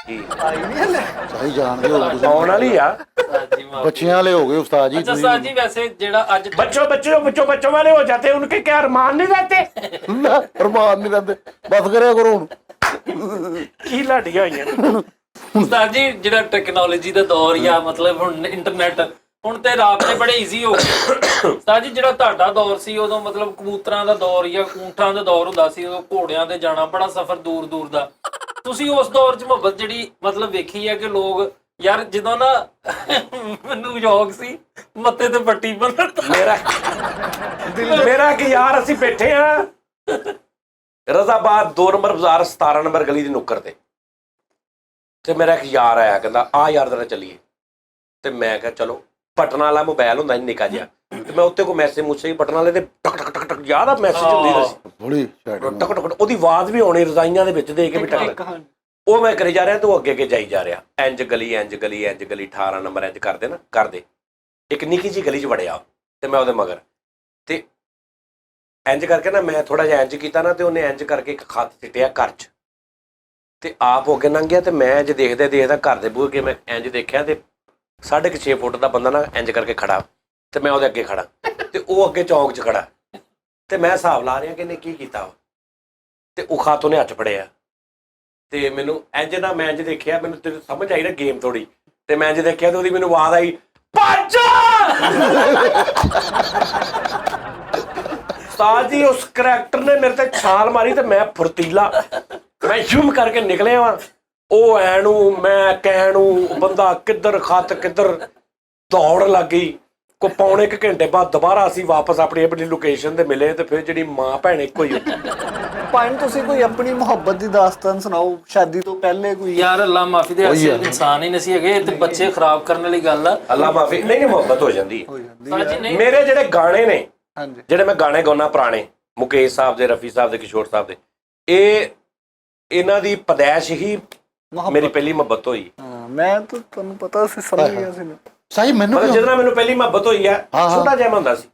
ਕੀ ਆਈ ਨਹੀਂ ਹਲੇ ਸਹੀ ਜਾਣਦੇ ਹੋ ਤੁਸੀਂ। ਆਉਣ ਵਾਲੀ ਆ। ਹਾਂਜੀ ਮਾਫੀ। ਬੱਚਿਆਂ ਵਾਲੇ ਹੋ ਗਏ ਉਸਤਾਦ ਜੀ अच्छा ਤੁਸੀਂ। उस्ताद जी वैसे जेड़ा आज बच्चों बच्चों बच्चों बच्चों वाले हो जाते हैं, उनके क्या अरमान नहीं रहते? ਲੈ, ਅਰਮਾਨ ਨਹੀਂ ਰਹਿੰਦੇ, ਬਸ ਕਰਿਆ ਕਰੋ ਹੁਣ। की लाडियां होइयां। ਉਸਤਾਦ ਜੀ ਜਿਹੜਾ ਟੈਕਨੋਲੋਜੀ ਦਾ ਦੌਰ ਜਾਂ ਮਤਲਬ ਹੁਣ ਇੰਟਰਨੈਟ ਹੁਣ ਤੇ ਰਾਬਤੇ ਬੜੇ ਈਜ਼ੀ ਹੋ ਗਏ। ਉਸਤਾਦ ਜੀ ਜਿਹੜਾ ਤੁਹਾਡਾ ਦੌਰ ਸੀ ਉਦੋਂ ਮਤਲਬ ਕਬੂਤਰਾਂ ਦਾ ਦੌਰ ਜਾਂ ਊਂਠਾਂ ਦਾ ਦੌਰ ਹੁੰਦਾ ਸੀ, ਉਦੋਂ ਘੋੜਿਆਂ ਤੇ ਜਾਣਾ ਬੜਾ ਸਫ਼ਰ ਦੂਰ ਦੂਰ ਦਾ। ਤੁਸੀਂ ਉਸ ਦੌਰ 'ਚ ਮੁਹੱਬਤ ਜਿਹੜੀ ਮਤਲਬ ਵੇਖੀ ਹੈ ਕਿ ਲੋਕ ਯਾਰ ਜਦੋਂ ਨਾ ਮੈਨੂੰ ਸ਼ੌਕ ਸੀ ਮੱਥੇ ਤੇ ਪੱਟੀ ਬੰਨਣ ਦਾ। मेरा कि यार ਅਸੀਂ ਬੈਠੇ ਆ ਰਜ਼ਾਬਾਦ 2 ਨੰਬਰ ਬਾਜ਼ਾਰ 17 ਨੰਬਰ ਗਲੀ ਦੀ ਨੁੱਕਰ ਤੇ ਮੇਰਾ ਇੱਕ ਯਾਰ ਆਇਆ, ਕਹਿੰਦਾ ਆ ਯਾਰ ਜਰਾ ਚੱਲੀਏ। ਤੇ ਮੈਂ ਕਿਹਾ ਚਲੋ। ਬਟਨ ਵਾਲਾ ਮੋਬਾਈਲ ਹੁੰਦਾ ਨਿੱਕਾ ਜਿਹਾ, ਤੇ ਮੈਂ ਉੱਤੇ ਕੋਈ ਮੈਸੇਜ ਮੁੱਸੇ ਬਟਨ ਵਾਲੇ ਤੇ ਟਕ ਟਕ ਟਕ ਟਕ ਯਾਦ ਆ ਮੈਸੇਜ ਹੁੰਦੀ ਸੀ, ਬੜੀ ਸੈਟਿੰਗ। ਟਕ ਟਕ ਉਹਦੀ ਆਵਾਜ਼ ਵੀ ਆਉਣੀ ਰਜ਼ਾਈਆਂ ਦੇ ਵਿੱਚ ਦੇ ਕੇ ਵੀ ਟਕ। ਉਹ ਮੈਂ ਕਰੀ ਜਾ ਰਿਹਾ, ਤੂੰ ਅੱਗੇ ਅੱਗੇ ਜਾਈ ਜਾ ਰਿਹਾ, ਇੰਜ ਗਲੀ ਇੰਜ ਗਲੀ ਇੰਜ ਗਲੀ 18 ਨੰਬਰ ਇੰਜ ਕਰਦੇ ਨਾ ਕਰਦੇ। ਇੱਕ ਨਿੱਕੀ ਜਿਹੀ ਗਲੀ 'ਚ ਵੜਿਆ ਤੇ ਮੈਂ ਉਹਦੇ ਮਗਰ, ਤੇ ਇੰਜ ਕਰਕੇ ਨਾ ਮੈਂ ਥੋੜਾ ਜਿਹਾ ਇੰਜ ਕੀਤਾ ਨਾ, ਤੇ ਉਹਨੇ ਇੰਜ ਕਰਕੇ ਇੱਕ ਖੱਤ ਸਿੱਟਿਆ ਘਰ 'ਚ, ਤੇ ਆਪ ਹੋ ਕੇ ਲੰਘ ਗਿਆ। ਤੇ ਮੈਂ ਇੰਜ ਦੇਖਦੇ ਦੇਖਦਾ ਘਰ ਦੇ ਬੂਹੇ ਅੱਗੇ ਮੈਂ ਇੰਜ ਦੇਖਿਆ, ਤੇ 6.5 ਫੁੱਟ ਦਾ ਬੰਦਾ ਨਾ ਇੰਜ ਕਰਕੇ ਖੜਾ, ਤੇ ਮੈਂ ਉਹਦੇ ਅੱਗੇ ਖੜਾ, ਤੇ ਉਹ ਅੱਗੇ ਚੌਂਕ 'ਚ ਖੜਾ, ਤੇ ਮੈਂ ਹਿਸਾਬ ਲਾ ਰਿਹਾ ਕਿ ਇਹਨੇ ਕੀ ਕੀਤਾ ਵਾ। ਤੇ ਉਹ ਖਾਤ ਉਹਨੇ ਹੱਥ ਫੜਿਆ, ਤੇ ਮੈਨੂੰ ਇੰਜ ਨਾ ਮੈਂ ਇੰਜ ਦੇਖਿਆ, ਮੈਨੂੰ ਤੇ ਸਮਝ ਆਈ ਨਾ ਗੇਮ ਥੋੜੀ, ਤੇ ਮੈਂ ਇੰਜ ਦੇਖਿਆ ਤੇ ਉਹਦੀ ਮੈਨੂੰ ਆਵਾਜ਼ ਆਈ, ਭੱਜ। ਉਸਤਾਦ ਜੀ ਉਸ ਕਰੈਕਟਰ ਨੇ ਮੇਰੇ ਤੇ ਛਾਲ ਮਾਰੀ, ਤੇ ਮੈਂ ਫੁਰਤੀਲਾ ਮੈਂ ਜ਼ੂਮ ਕਰਕੇ ਨਿਕਲਿਆ ਵਾਂ। ਉਹ ਐਨੂੰ ਮੈਂ ਕਹਿਣੂ ਬੰਦਾ ਕਿੱਧਰ ਖੱਤ ਕਿੱਧਰ ਦੌੜ ਲੱਗ ਗਈ। ਕੋ ਪੌਣੇ 1 ਘੰਟੇ ਬਾਅਦ ਦੁਬਾਰਾ ਅਸੀਂ ਵਾਪਸ ਆਪਣੀ ਆਪਣੀ ਲੋਕੇਸ਼ਨ ਤੇ ਮਿਲੇ, ਤੇ ਫਿਰ ਜਿਹੜੀ ਮਾਂ ਭੈਣ ਇੱਕੋ ਹੀ ਪਾਇਨ ਤੁਸੀਂ ਕੋਈ ਆਪਣੀ ਮੁਹੱਬਤ ਦੀ ਦਾਸਤਾਨ ਸੁਣਾਓ, ਸ਼ਾਦੀ ਤੋਂ ਪਹਿਲੇ ਕੋਈ। ਯਾਰ ਅੱਲਾ ਮਾਫੀ ਦੇ ਐਸੇ ਇਨਸਾਨ ਹੀ ਨਹੀਂ ਸੀ ਹੈਗੇ ਤੇ ਬੱਚੇ ਖਰਾਬ ਕਰਨ ਵਾਲੀ ਗੱਲ ਆ। ਅੱਲਾ ਮਾਫੀ। ਨਹੀਂ ਮੁਹੱਬਤ ਹੋ ਜਾਂਦੀ। ਉਸਤਾਦ ਜੀ ਨਹੀਂ ਮੇਰੇ ਜਿਹੜੇ ਗਾਣੇ ਨੇ, ਹਾਂਜੀ ਜਿਹੜੇ ਮੈਂ ਗਾਣੇ ਗਾਉਣਾ ਪੁਰਾਣੇ ਮੁਕੇਸ਼ ਸਾਹਿਬ ਦੇ, ਰਫੀ ਸਾਹਿਬ ਦੇ, ਕਿਸ਼ੋਰ ਸਾਹਿਬ ਦੇ, ਇਹਨਾਂ ਦੀ ਪੈਦਾਇਸ਼ ਹੀ ਮੇਰੀ ਪਹਿਲੀ ਮੁਹੱਬਤ ਹੋਈ। ਹਾਂ ਮੈਂ ਤਾਂ ਤੁਹਾਨੂੰ ਪਤਾ ਸੀ, ਸਮਝ ਗਿਆ ਸੀ ਮੈਂ। ਸਹੀ ਮੈਨੂੰ ਮਤਲਬ ਜਦੋਂ ਮੈਨੂੰ ਪਹਿਲੀ ਮੁਹੱਬਤ ਹੋਈ ਹੈ, ਛੋਟਾ ਜਿਹਾ ਮੈਂ ਹੁੰਦਾ ਸੀ,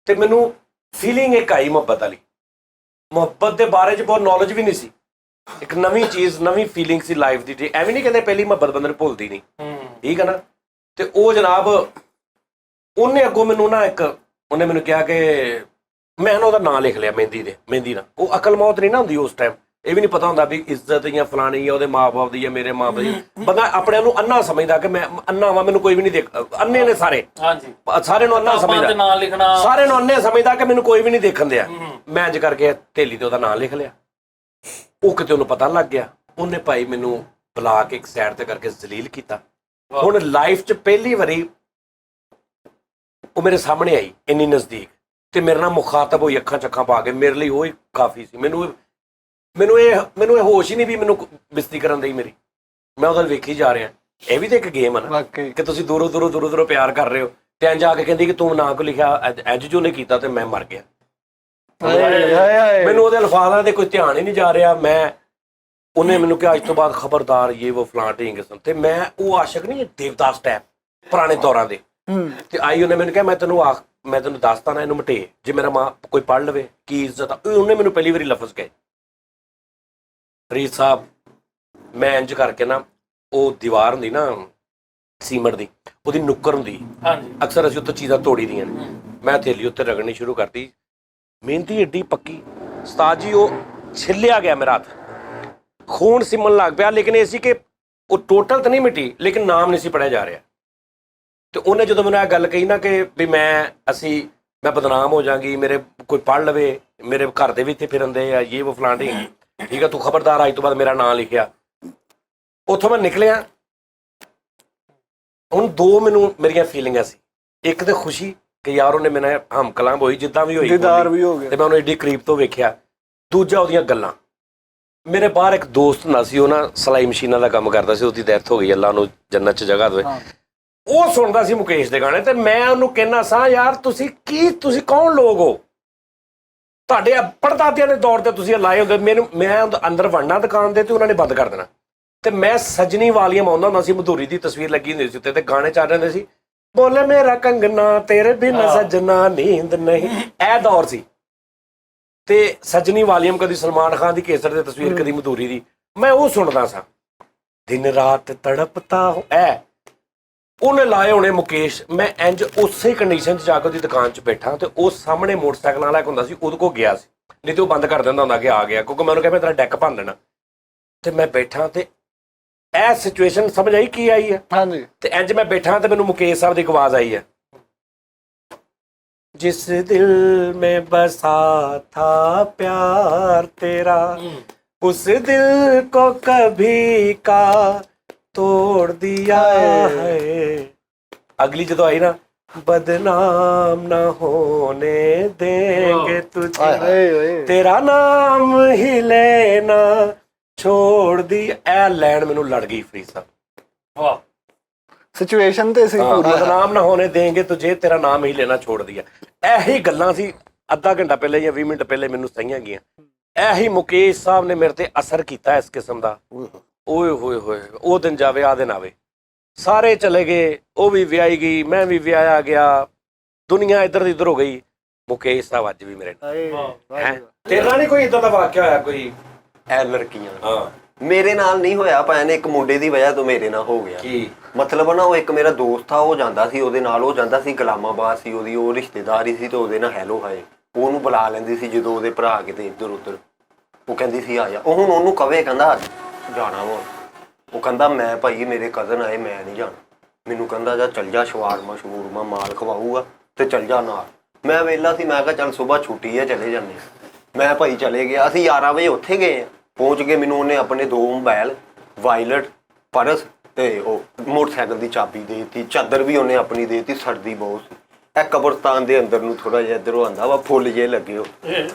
ਤੇ ਮੈਨੂੰ ਫੀਲਿੰਗ ਇੱਕ ਆਈ ਮੁਹੱਬਤ ਵਾਲੀ। ਮੁਹੱਬਤ ਦੇ ਬਾਰੇ 'ਚ ਬਹੁਤ ਨੌਲੇਜ ਵੀ ਨਹੀਂ ਸੀ, ਇੱਕ ਨਵੀਂ ਚੀਜ਼ ਨਵੀਂ ਫੀਲਿੰਗ ਸੀ ਲਾਈਫ ਦੀ। ਐਵੇਂ ਨਹੀਂ ਕਹਿੰਦੇ ਪਹਿਲੀ ਮੁਹੱਬਤ ਬੰਦੇ ਨੂੰ ਭੁੱਲਦੀ ਨਹੀਂ, ਠੀਕ ਹੈ ਨਾ। ਤੇ ਉਹ ਜਨਾਬ ਉਹਨੇ ਅੱਗੋਂ ਮੈਨੂੰ ਨਾ ਉਹਨੇ ਮੈਨੂੰ ਕਿਹਾ ਕਿ ਮੈਂ ਨਾ ਉਹਦਾ ਨਾਂ ਲਿਖ ਲਿਆ ਮਹਿੰਦੀ ਨਾਲ। ਉਹ ਅਕਲ ਮੌਤ ਨਹੀਂ ਨਾ ਹੁੰਦੀ ਉਸ ਟਾਈਮ, ਇਹ ਵੀ ਨਹੀਂ ਪਤਾ ਹੁੰਦਾ ਵੀ ਇੱਜ਼ਤ ਜਾਂ ਫਲਾਣੀ ਆ ਉਹਦੇ ਮਾਂ-ਬਾਪ ਦੀ ਜਾਂ ਮੇਰੇ ਮਾਂ-ਬਾਪ ਦੀ। ਬੰਦਾ ਆਪਣੇ ਨੂੰ ਅੰਨਾ ਸਮਝਦਾ ਕਿ ਮੈਂ ਅੰਨਾ ਵਾਂ, ਮੈਨੂੰ ਕੋਈ ਵੀ ਨਹੀਂ ਦੇਖ। ਅੰਨੇ ਨੇ ਸਾਰੇ, ਹਾਂਜੀ ਸਾਰਿਆਂ ਨੂੰ ਅੰਨਾ ਸਮਝਦਾ, ਨਾਂ ਲਿਖਣਾ ਸਾਰਿਆਂ ਨੂੰ ਅੰਨੇ ਸਮਝਦਾ ਕਿ ਮੈਨੂੰ ਕੋਈ ਵੀ ਨਹੀਂ ਦੇਖਣ ਦਿਆ। ਮੈਂ ਇੰਜ ਕਰਕੇ ਥੇਲੀ ਤੇ ਉਹਦਾ ਨਾਂ ਲਿਖ ਲਿਆ। ਉਹ ਕਿਤੇ ਉਹਨੂੰ ਪਤਾ ਲੱਗ ਗਿਆ, ਉਹਨੇ ਭਾਈ ਮੈਨੂੰ ਬੁਲਾ ਕੇ ਇੱਕ ਸਾਈਡ ਤੇ ਕਰਕੇ ਜ਼ਲੀਲ ਕੀਤਾ। ਹੁਣ ਲਾਈਫ 'ਚ ਪਹਿਲੀ ਵਾਰੀ ਉਹ ਮੇਰੇ ਸਾਹਮਣੇ ਆਈ ਇੰਨੀ ਨਜ਼ਦੀਕ, ਤੇ ਮੇਰੇ ਨਾਲ ਮੁਖਾਤਬ ਹੋਈ ਅੱਖਾਂ ਚੱਖਾਂ ਪਾ ਕੇ। ਮੇਰੇ ਲਈ ਉਹ ਹੀ ਕਾਫੀ ਸੀ। ਮੈਨੂੰ ਇਹ ਹੋਸ਼ ਹੀ ਨਹੀਂ ਵੀ ਮੈਨੂੰ ਬਿਸਤੀ ਕਰਨ ਦੀ ਮੇਰੀ। ਮੈਂ ਉਹਦਾ ਵੇਖੀ ਜਾ ਰਿਹਾ। ਇਹ ਵੀ ਤਾਂ ਇੱਕ ਗੇਮ ਹੈ ਨਾ ਕਿ ਤੁਸੀਂ ਦੂਰੋਂ ਪਿਆਰ ਕਰ ਰਹੇ ਹੋ, ਤੇ ਇੰਜ ਆ ਕੇ ਕਹਿੰਦੀ ਕਿ ਤੂੰ ਨਾਂ ਕੋ ਲਿਖਿਆ, ਇੰਜ ਜੋ ਨੇ ਕੀਤਾ, ਤੇ ਮੈਂ ਮਰ ਗਿਆ। ਮੈਨੂੰ ਉਹਦੇ ਅਲਫਾਜ਼ਾਂ ਤੇ ਕੋਈ ਧਿਆਨ ਹੀ ਨਹੀਂ ਜਾ ਰਿਹਾ। ਉਹਨੇ ਮੈਨੂੰ ਕਿਹਾ ਅੱਜ ਤੋਂ ਬਾਅਦ ਖਬਰਦਾਰ ਇਹ ਉਹ ਫਲਾਂ ਢੀਂਗ ਸਨ। ਤੇ ਮੈਂ ਉਹ ਆਸ਼ਕ ਨਹੀਂ, ਦੇਵਦਾਸ ਟੈਪ ਪੁਰਾਣੇ ਦੌਰਾਂ ਦੇ। ਤੇ ਆਈ ਉਹਨੇ ਮੈਨੂੰ ਕਿਹਾ ਮੈਂ ਤੈਨੂੰ ਦੱਸਦਾ ਨਾ, ਇਹਨੂੰ ਮਟੇ ਜੇ ਮੇਰਾ ਮਾਂ ਕੋਈ ਪੜ੍ਹ ਲਵੇ ਕੀ ਇੱਜ਼ਤ ਆ। ਉਹਨੇ ਮੈਨੂੰ ਪਹਿਲੀ ਵਾਰੀ ਲਫ਼ਜ਼ ਕਹੇ, ਫਰੀਦ ਸਾਹਿਬ ਮੈਂ ਇੰਜ ਕਰਕੇ ਨਾ, ਉਹ ਦੀਵਾਰ ਹੁੰਦੀ ਨਾ ਸੀਮਟ ਦੀ, ਉਹਦੀ ਨੁੱਕਰ ਹੁੰਦੀ, ਅਕਸਰ ਅਸੀਂ ਉੱਥੇ ਚੀਜ਼ਾਂ ਤੋੜੀ ਦੀਆਂ ਨੇ। ਮੈਂ ਥੇਲੀ ਉੱਤੇ ਰਗੜਨੀ ਸ਼ੁਰੂ ਕਰਤੀ, ਮਿਹਨਤੀ ਏਡੀ ਪੱਕੀ ਉਸਤਾਦ ਜੀ, ਉਹ ਛਿੱਲਿਆ ਗਿਆ ਮੇਰਾ ਹੱਥ, ਖੂਨ ਸਿਮਣ ਲੱਗ ਪਿਆ। ਲੇਕਿਨ ਇਹ ਸੀ ਕਿ ਉਹ ਟੋਟਲ ਤਾਂ ਨਹੀਂ ਮਿਟੀ, ਲੇਕਿਨ ਨਾਮ ਨਹੀਂ ਸੀ ਪੜ੍ਹਿਆ ਜਾ ਰਿਹਾ। ਤੇ ਉਹਨੇ ਜਦੋਂ ਮੈਨੂੰ ਇਹ ਗੱਲ ਕਹੀ ਨਾ ਕਿ ਵੀ ਮੈਂ ਬਦਨਾਮ ਹੋ ਜਾਵਾਂਗੀ, ਮੇਰੇ ਕੋਈ ਪੜ੍ਹ ਲਵੇ, ਮੇਰੇ ਘਰ ਦੇ ਵੀ ਇੱਥੇ ਫਿਰਦੇ ਆ, ਇਹ ਉਹ ਫਲਾਂਟੀ, ਠੀਕ ਆ, ਤੂੰ ਖਬਰਦਾਰ ਅੱਜ ਤੋਂ ਬਾਅਦ ਮੇਰਾ ਨਾਂ ਲਿਖਿਆ। ਉੱਥੋਂ ਮੈਂ ਨਿਕਲਿਆ। ਹੁਣ ਦੋ ਮੈਨੂੰ ਮੇਰੀਆਂ ਫੀਲਿੰਗਾਂ ਸੀ, ਇੱਕ ਤੇ ਖੁਸ਼ੀ ਕਿ ਯਾਰ ਉਹਨੇ ਮੇਰੇ ਹਮਕਲਾਂ ਹੋਈ, ਜਿੱਦਾਂ ਵੀ ਹੋਈ, ਦੀਦਾਰ ਵੀ ਹੋ ਗਿਆ, ਤੇ ਮੈਂ ਉਹਨੂੰ ਏਡੀ ਕਰੀਬ ਤੋਂ ਵੇਖਿਆ। ਦੂਜਾ ਉਹਦੀਆਂ ਗੱਲਾਂ। ਮੇਰੇ ਬਾਹਰ ਇੱਕ ਦੋਸਤ ਹੁੰਦਾ ਸੀ, ਉਹ ਨਾ ਸਿਲਾਈ ਮਸ਼ੀਨਾਂ ਦਾ ਕੰਮ ਕਰਦਾ ਸੀ, ਉਹਦੀ ਡੈਥ ਹੋ ਗਈ, ਅੱਲਾ ਉਹਨੂੰ ਜੰਨਤ 'ਚ ਜਗ੍ਹਾ ਦੇਵੇ। ਉਹ ਸੁਣਦਾ ਸੀ ਮੁਕੇਸ਼ ਦੇ ਗਾਣੇ ਤੇ ਮੈਂ ਉਹਨੂੰ ਕਹਿਣਾ ਸਾਂ ਯਾਰ ਤੁਸੀਂ ਕੌਣ ਲੋਕ ਹੋ? ਤੁਹਾਡੇ ਪੜਦਾਦਿਆਂ ਦੇ ਦੌਰ ਤੇ ਤੁਸੀਂ ਲਾਏ ਹੁੰਦੇ, ਮੈਂ ਅੰਦਰ ਵੜਨਾ ਦੁਕਾਨ ਦੇ ਤੇ ਉਹਨਾਂ ਨੇ ਬੰਦ ਕਰ ਦੇਣਾ। ਤੇ ਮੈਂ ਸਜਣੀ ਵਾਲੀਆਂ ਆਉਂਦਾ ਹੁੰਦਾ ਸੀ, ਮਧੂਰੀ ਦੀ ਤਸਵੀਰ ਲੱਗੀ ਹੁੰਦੀ ਸੀ ਉੱਤੇ ਤੇ ਗਾਣੇ ਚੱਲ ਰਹੇ ਸੀ, ਬੋਲੇ ਮੇਰਾ ਕੰਗਨਾ ਤੇਰੇ ਬਿਨਾ ਸਜਣਾ ਨੀਂਦ ਨਹੀਂ, ਇਹ ਦੌਰ ਸੀ। ਤੇ ਸਜਣੀ ਵਾਲੀਅਮ ਕਦੀ ਸਲਮਾਨ ਖਾਨ ਦੀ ਕੇਸਰ ਦੀ ਤਸਵੀਰ, ਕਦੀ ਮਧੂਰੀ ਦੀ, ਮੈਂ ਉਹ ਸੁਣਦਾ ਸਾਂ। ਦਿਨ ਰਾਤ ਤੜਪਤਾ ਉਹਨੇ ਲਾਏ ਹੋਣੇ ਮੁਕੇਸ਼। ਮੈਂ ਇੰਜ ਉਸੇ ਕੰਡੀਸ਼ਨ 'ਚ ਜਾ ਕੇ ਉਹਦੀ ਦੁਕਾਨ 'ਚ ਬੈਠਾ ਤੇ ਉਹ ਸਾਹਮਣੇ ਮੋਟਰਸਾਈਕਲ ਵਾਲਾ ਇੱਕ ਹੁੰਦਾ ਸੀ, ਉਹਦੇ ਕੋਲ ਗਿਆ ਸੀ, ਨਹੀਂ ਤੇ ਉਹ ਬੰਦ ਕਰ ਦਿੰਦਾ ਹੁੰਦਾ ਕਿ ਆ ਗਿਆ, ਕਿਉਂਕਿ ਮੈਂ ਉਹਨੂੰ ਕਿਹਾ ਮੈਂ ਤੇਰਾ ਡੈਕ ਭੰਨ ਦੇਣਾ। ਤੇ ਮੈਂ ਬੈਠਾ ਤੇ ਇਹ ਸਿਚੁਏਸ਼ਨ ਸਮਝ ਆਈ ਕੀ ਆਈ ਹੈ? ਹਾਂਜੀ। ਤੇ ਇੰਜ ਮੈਂ ਬੈਠਾ ਤੇ ਮੈਨੂੰ ਮੁਕੇਸ਼ ਸਾਹਿਬ ਦੀ ਇੱਕ ਆਵਾਜ਼ ਆਈ ਹੈ, ਜਿਸ ਦਿਲ में बसा था प्यार तेरा उस दिल को कभी का तोड़ दिया है। अगली जो आई ना, बदनाम ना होने देंगे तुझे, तेरा नाम ही लेना छोड़ दी। ए लैंड मैनू लड़ गई फरीद साहब। वाह, ਸਿਚੁਏਸ਼ਨ ਤੇ ਸੀ ਪੂਰੀ। ਬਦਨਾਮ ਨਾ ਹੋਣੇ ਦੇਂਗੇ ਤੁਝੇ, ਤੇਰਾ ਨਾਮ ਹੀ ਲੈਣਾ ਛੋੜ ਦਿਆ। ਇਹੀ ਗੱਲਾਂ ਸੀ ਅੱਧਾ ਘੰਟਾ ਪਹਿਲੇ ਜਾਂ 20 ਮਿੰਟ ਪਹਿਲੇ ਮੈਨੂੰ ਸਹੀਆਂ ਗਈਆਂ। ਇਹੀ ਮੁਕੇਸ਼ ਸਾਹਿਬ ਨੇ ਮੇਰੇ ਤੇ ਅਸਰ ਕੀਤਾ ਇਸ ਕਿਸਮ ਦਾ। ਓਏ ਹੋਏ ਹੋਏ, ਉਹ ਦਿਨ ਜਾਵੇ ਆ ਦਿਨ ਆਵੇ। ਸਾਰੇ ਚਲੇ ਗਏ, ਉਹ ਵੀ ਵਿਆਹੀ ਗਈ, ਮੈਂ ਵੀ ਵਿਆਹਿਆ ਗਿਆ, ਦੁਨੀਆ ਇੱਧਰ ਦੀ ਇੱਧਰ ਹੋ ਗਈ। ਮੁਕੇਸ਼ ਸਾਹਿਬ ਅੱਜ ਵੀ ਮੇਰੇ ਨਾਲ। ਤੇਰਾ ਨਹੀਂ ਕੋਈ ਇਦਾਂ ਦਾ ਵਾਕਿਆ ਹੋਇਆ ਕੋਈ? ਐ ਲੜਕੀਆਂ ਹਾਂ, ਮੇਰੇ ਨਾਲ ਨਹੀਂ ਹੋਇਆ, ਭੈਣ ਇੱਕ ਮੁੰਡੇ ਦੀ ਵਜ੍ਹਾ ਤੋਂ ਮੇਰੇ ਨਾਲ ਹੋ ਗਿਆ। ਕੀ ਮਤਲਬ ਨਾ, ਉਹ ਇੱਕ ਮੇਰਾ ਦੋਸਤ ਆ, ਉਹ ਜਾਂਦਾ ਸੀ ਉਹਦੇ ਨਾਲ, ਉਹ ਜਾਂਦਾ ਸੀ ਗੁਲਾਮਾਬਾਦ ਸੀ ਉਹਦੀ, ਉਹ ਰਿਸ਼ਤੇਦਾਰੀ ਸੀ ਤੇ ਉਹਦੇ ਨਾਲ ਹੈਲੋ ਹਾਏ ਉਹਨੂੰ ਬੁਲਾ ਲੈਂਦੀ ਸੀ ਜਦੋਂ ਉਹਦੇ ਭਰਾ ਕਿਤੇ ਇੱਧਰ ਉੱਧਰ। ਉਹ ਕਹਿੰਦੀ ਸੀ ਆ ਜਾ। ਉਹ ਹੁਣ ਉਹਨੂੰ ਕਵੇ ਕਹਿੰਦਾ ਜਾਣਾ ਵਾ, ਉਹ ਕਹਿੰਦਾ ਮੈਂ ਭਾਈ ਮੇਰੇ ਕਜ਼ਨ ਆਏ, ਮੈਂ ਨਹੀਂ ਜਾਣਾ। ਮੈਨੂੰ ਕਹਿੰਦਾ ਜਾ ਚੱਲ ਜਾ, ਸ਼ਵਾਰਮਾ ਸ਼ਵੂਰਮਾ ਮਾਲ ਖਵਾਊਗਾ ਤੇ ਚੱਲ ਜਾ ਨਾਲ। ਮੈਂ ਵਿਹਲਾ ਸੀ, ਮੈਂ ਕਿਹਾ ਚੱਲ ਸੁਬਾਹ ਛੁੱਟੀ ਹੈ ਚਲੇ ਜਾਂਦੇ। ਮੈਂ ਭਾਈ ਚਲੇ ਗਿਆ। ਅਸੀਂ 11 ਵਜੇ ਉੱਥੇ ਗਏ ਆ। ਪਹੁੰਚ ਕੇ ਮੈਨੂੰ ਉਹਨੇ ਆਪਣੇ 2 ਮੋਬਾਈਲ, ਵਾਇਲਟ, ਪਰਸ ਤੇ ਉਹ ਮੋਟਰਸਾਈਕਲ ਦੀ ਚਾਬੀ ਦੇ ਦਿੱਤੀ। ਚਾਦਰ ਵੀ ਉਹਨੇ ਆਪਣੀ ਦੇ ਦਿੱਤੀ, ਸਰਦੀ ਬਹੁਤ ਸੀ। ਇਹ ਕਬਰਸਤਾਨ ਦੇ ਅੰਦਰ ਨੂੰ ਥੋੜਾ ਜਿਹਾ ਇੱਧਰੋਂ ਆਉਂਦਾ ਵਾ, ਫੁੱਲ ਜੇ ਲੱਗੇ ਹੋ।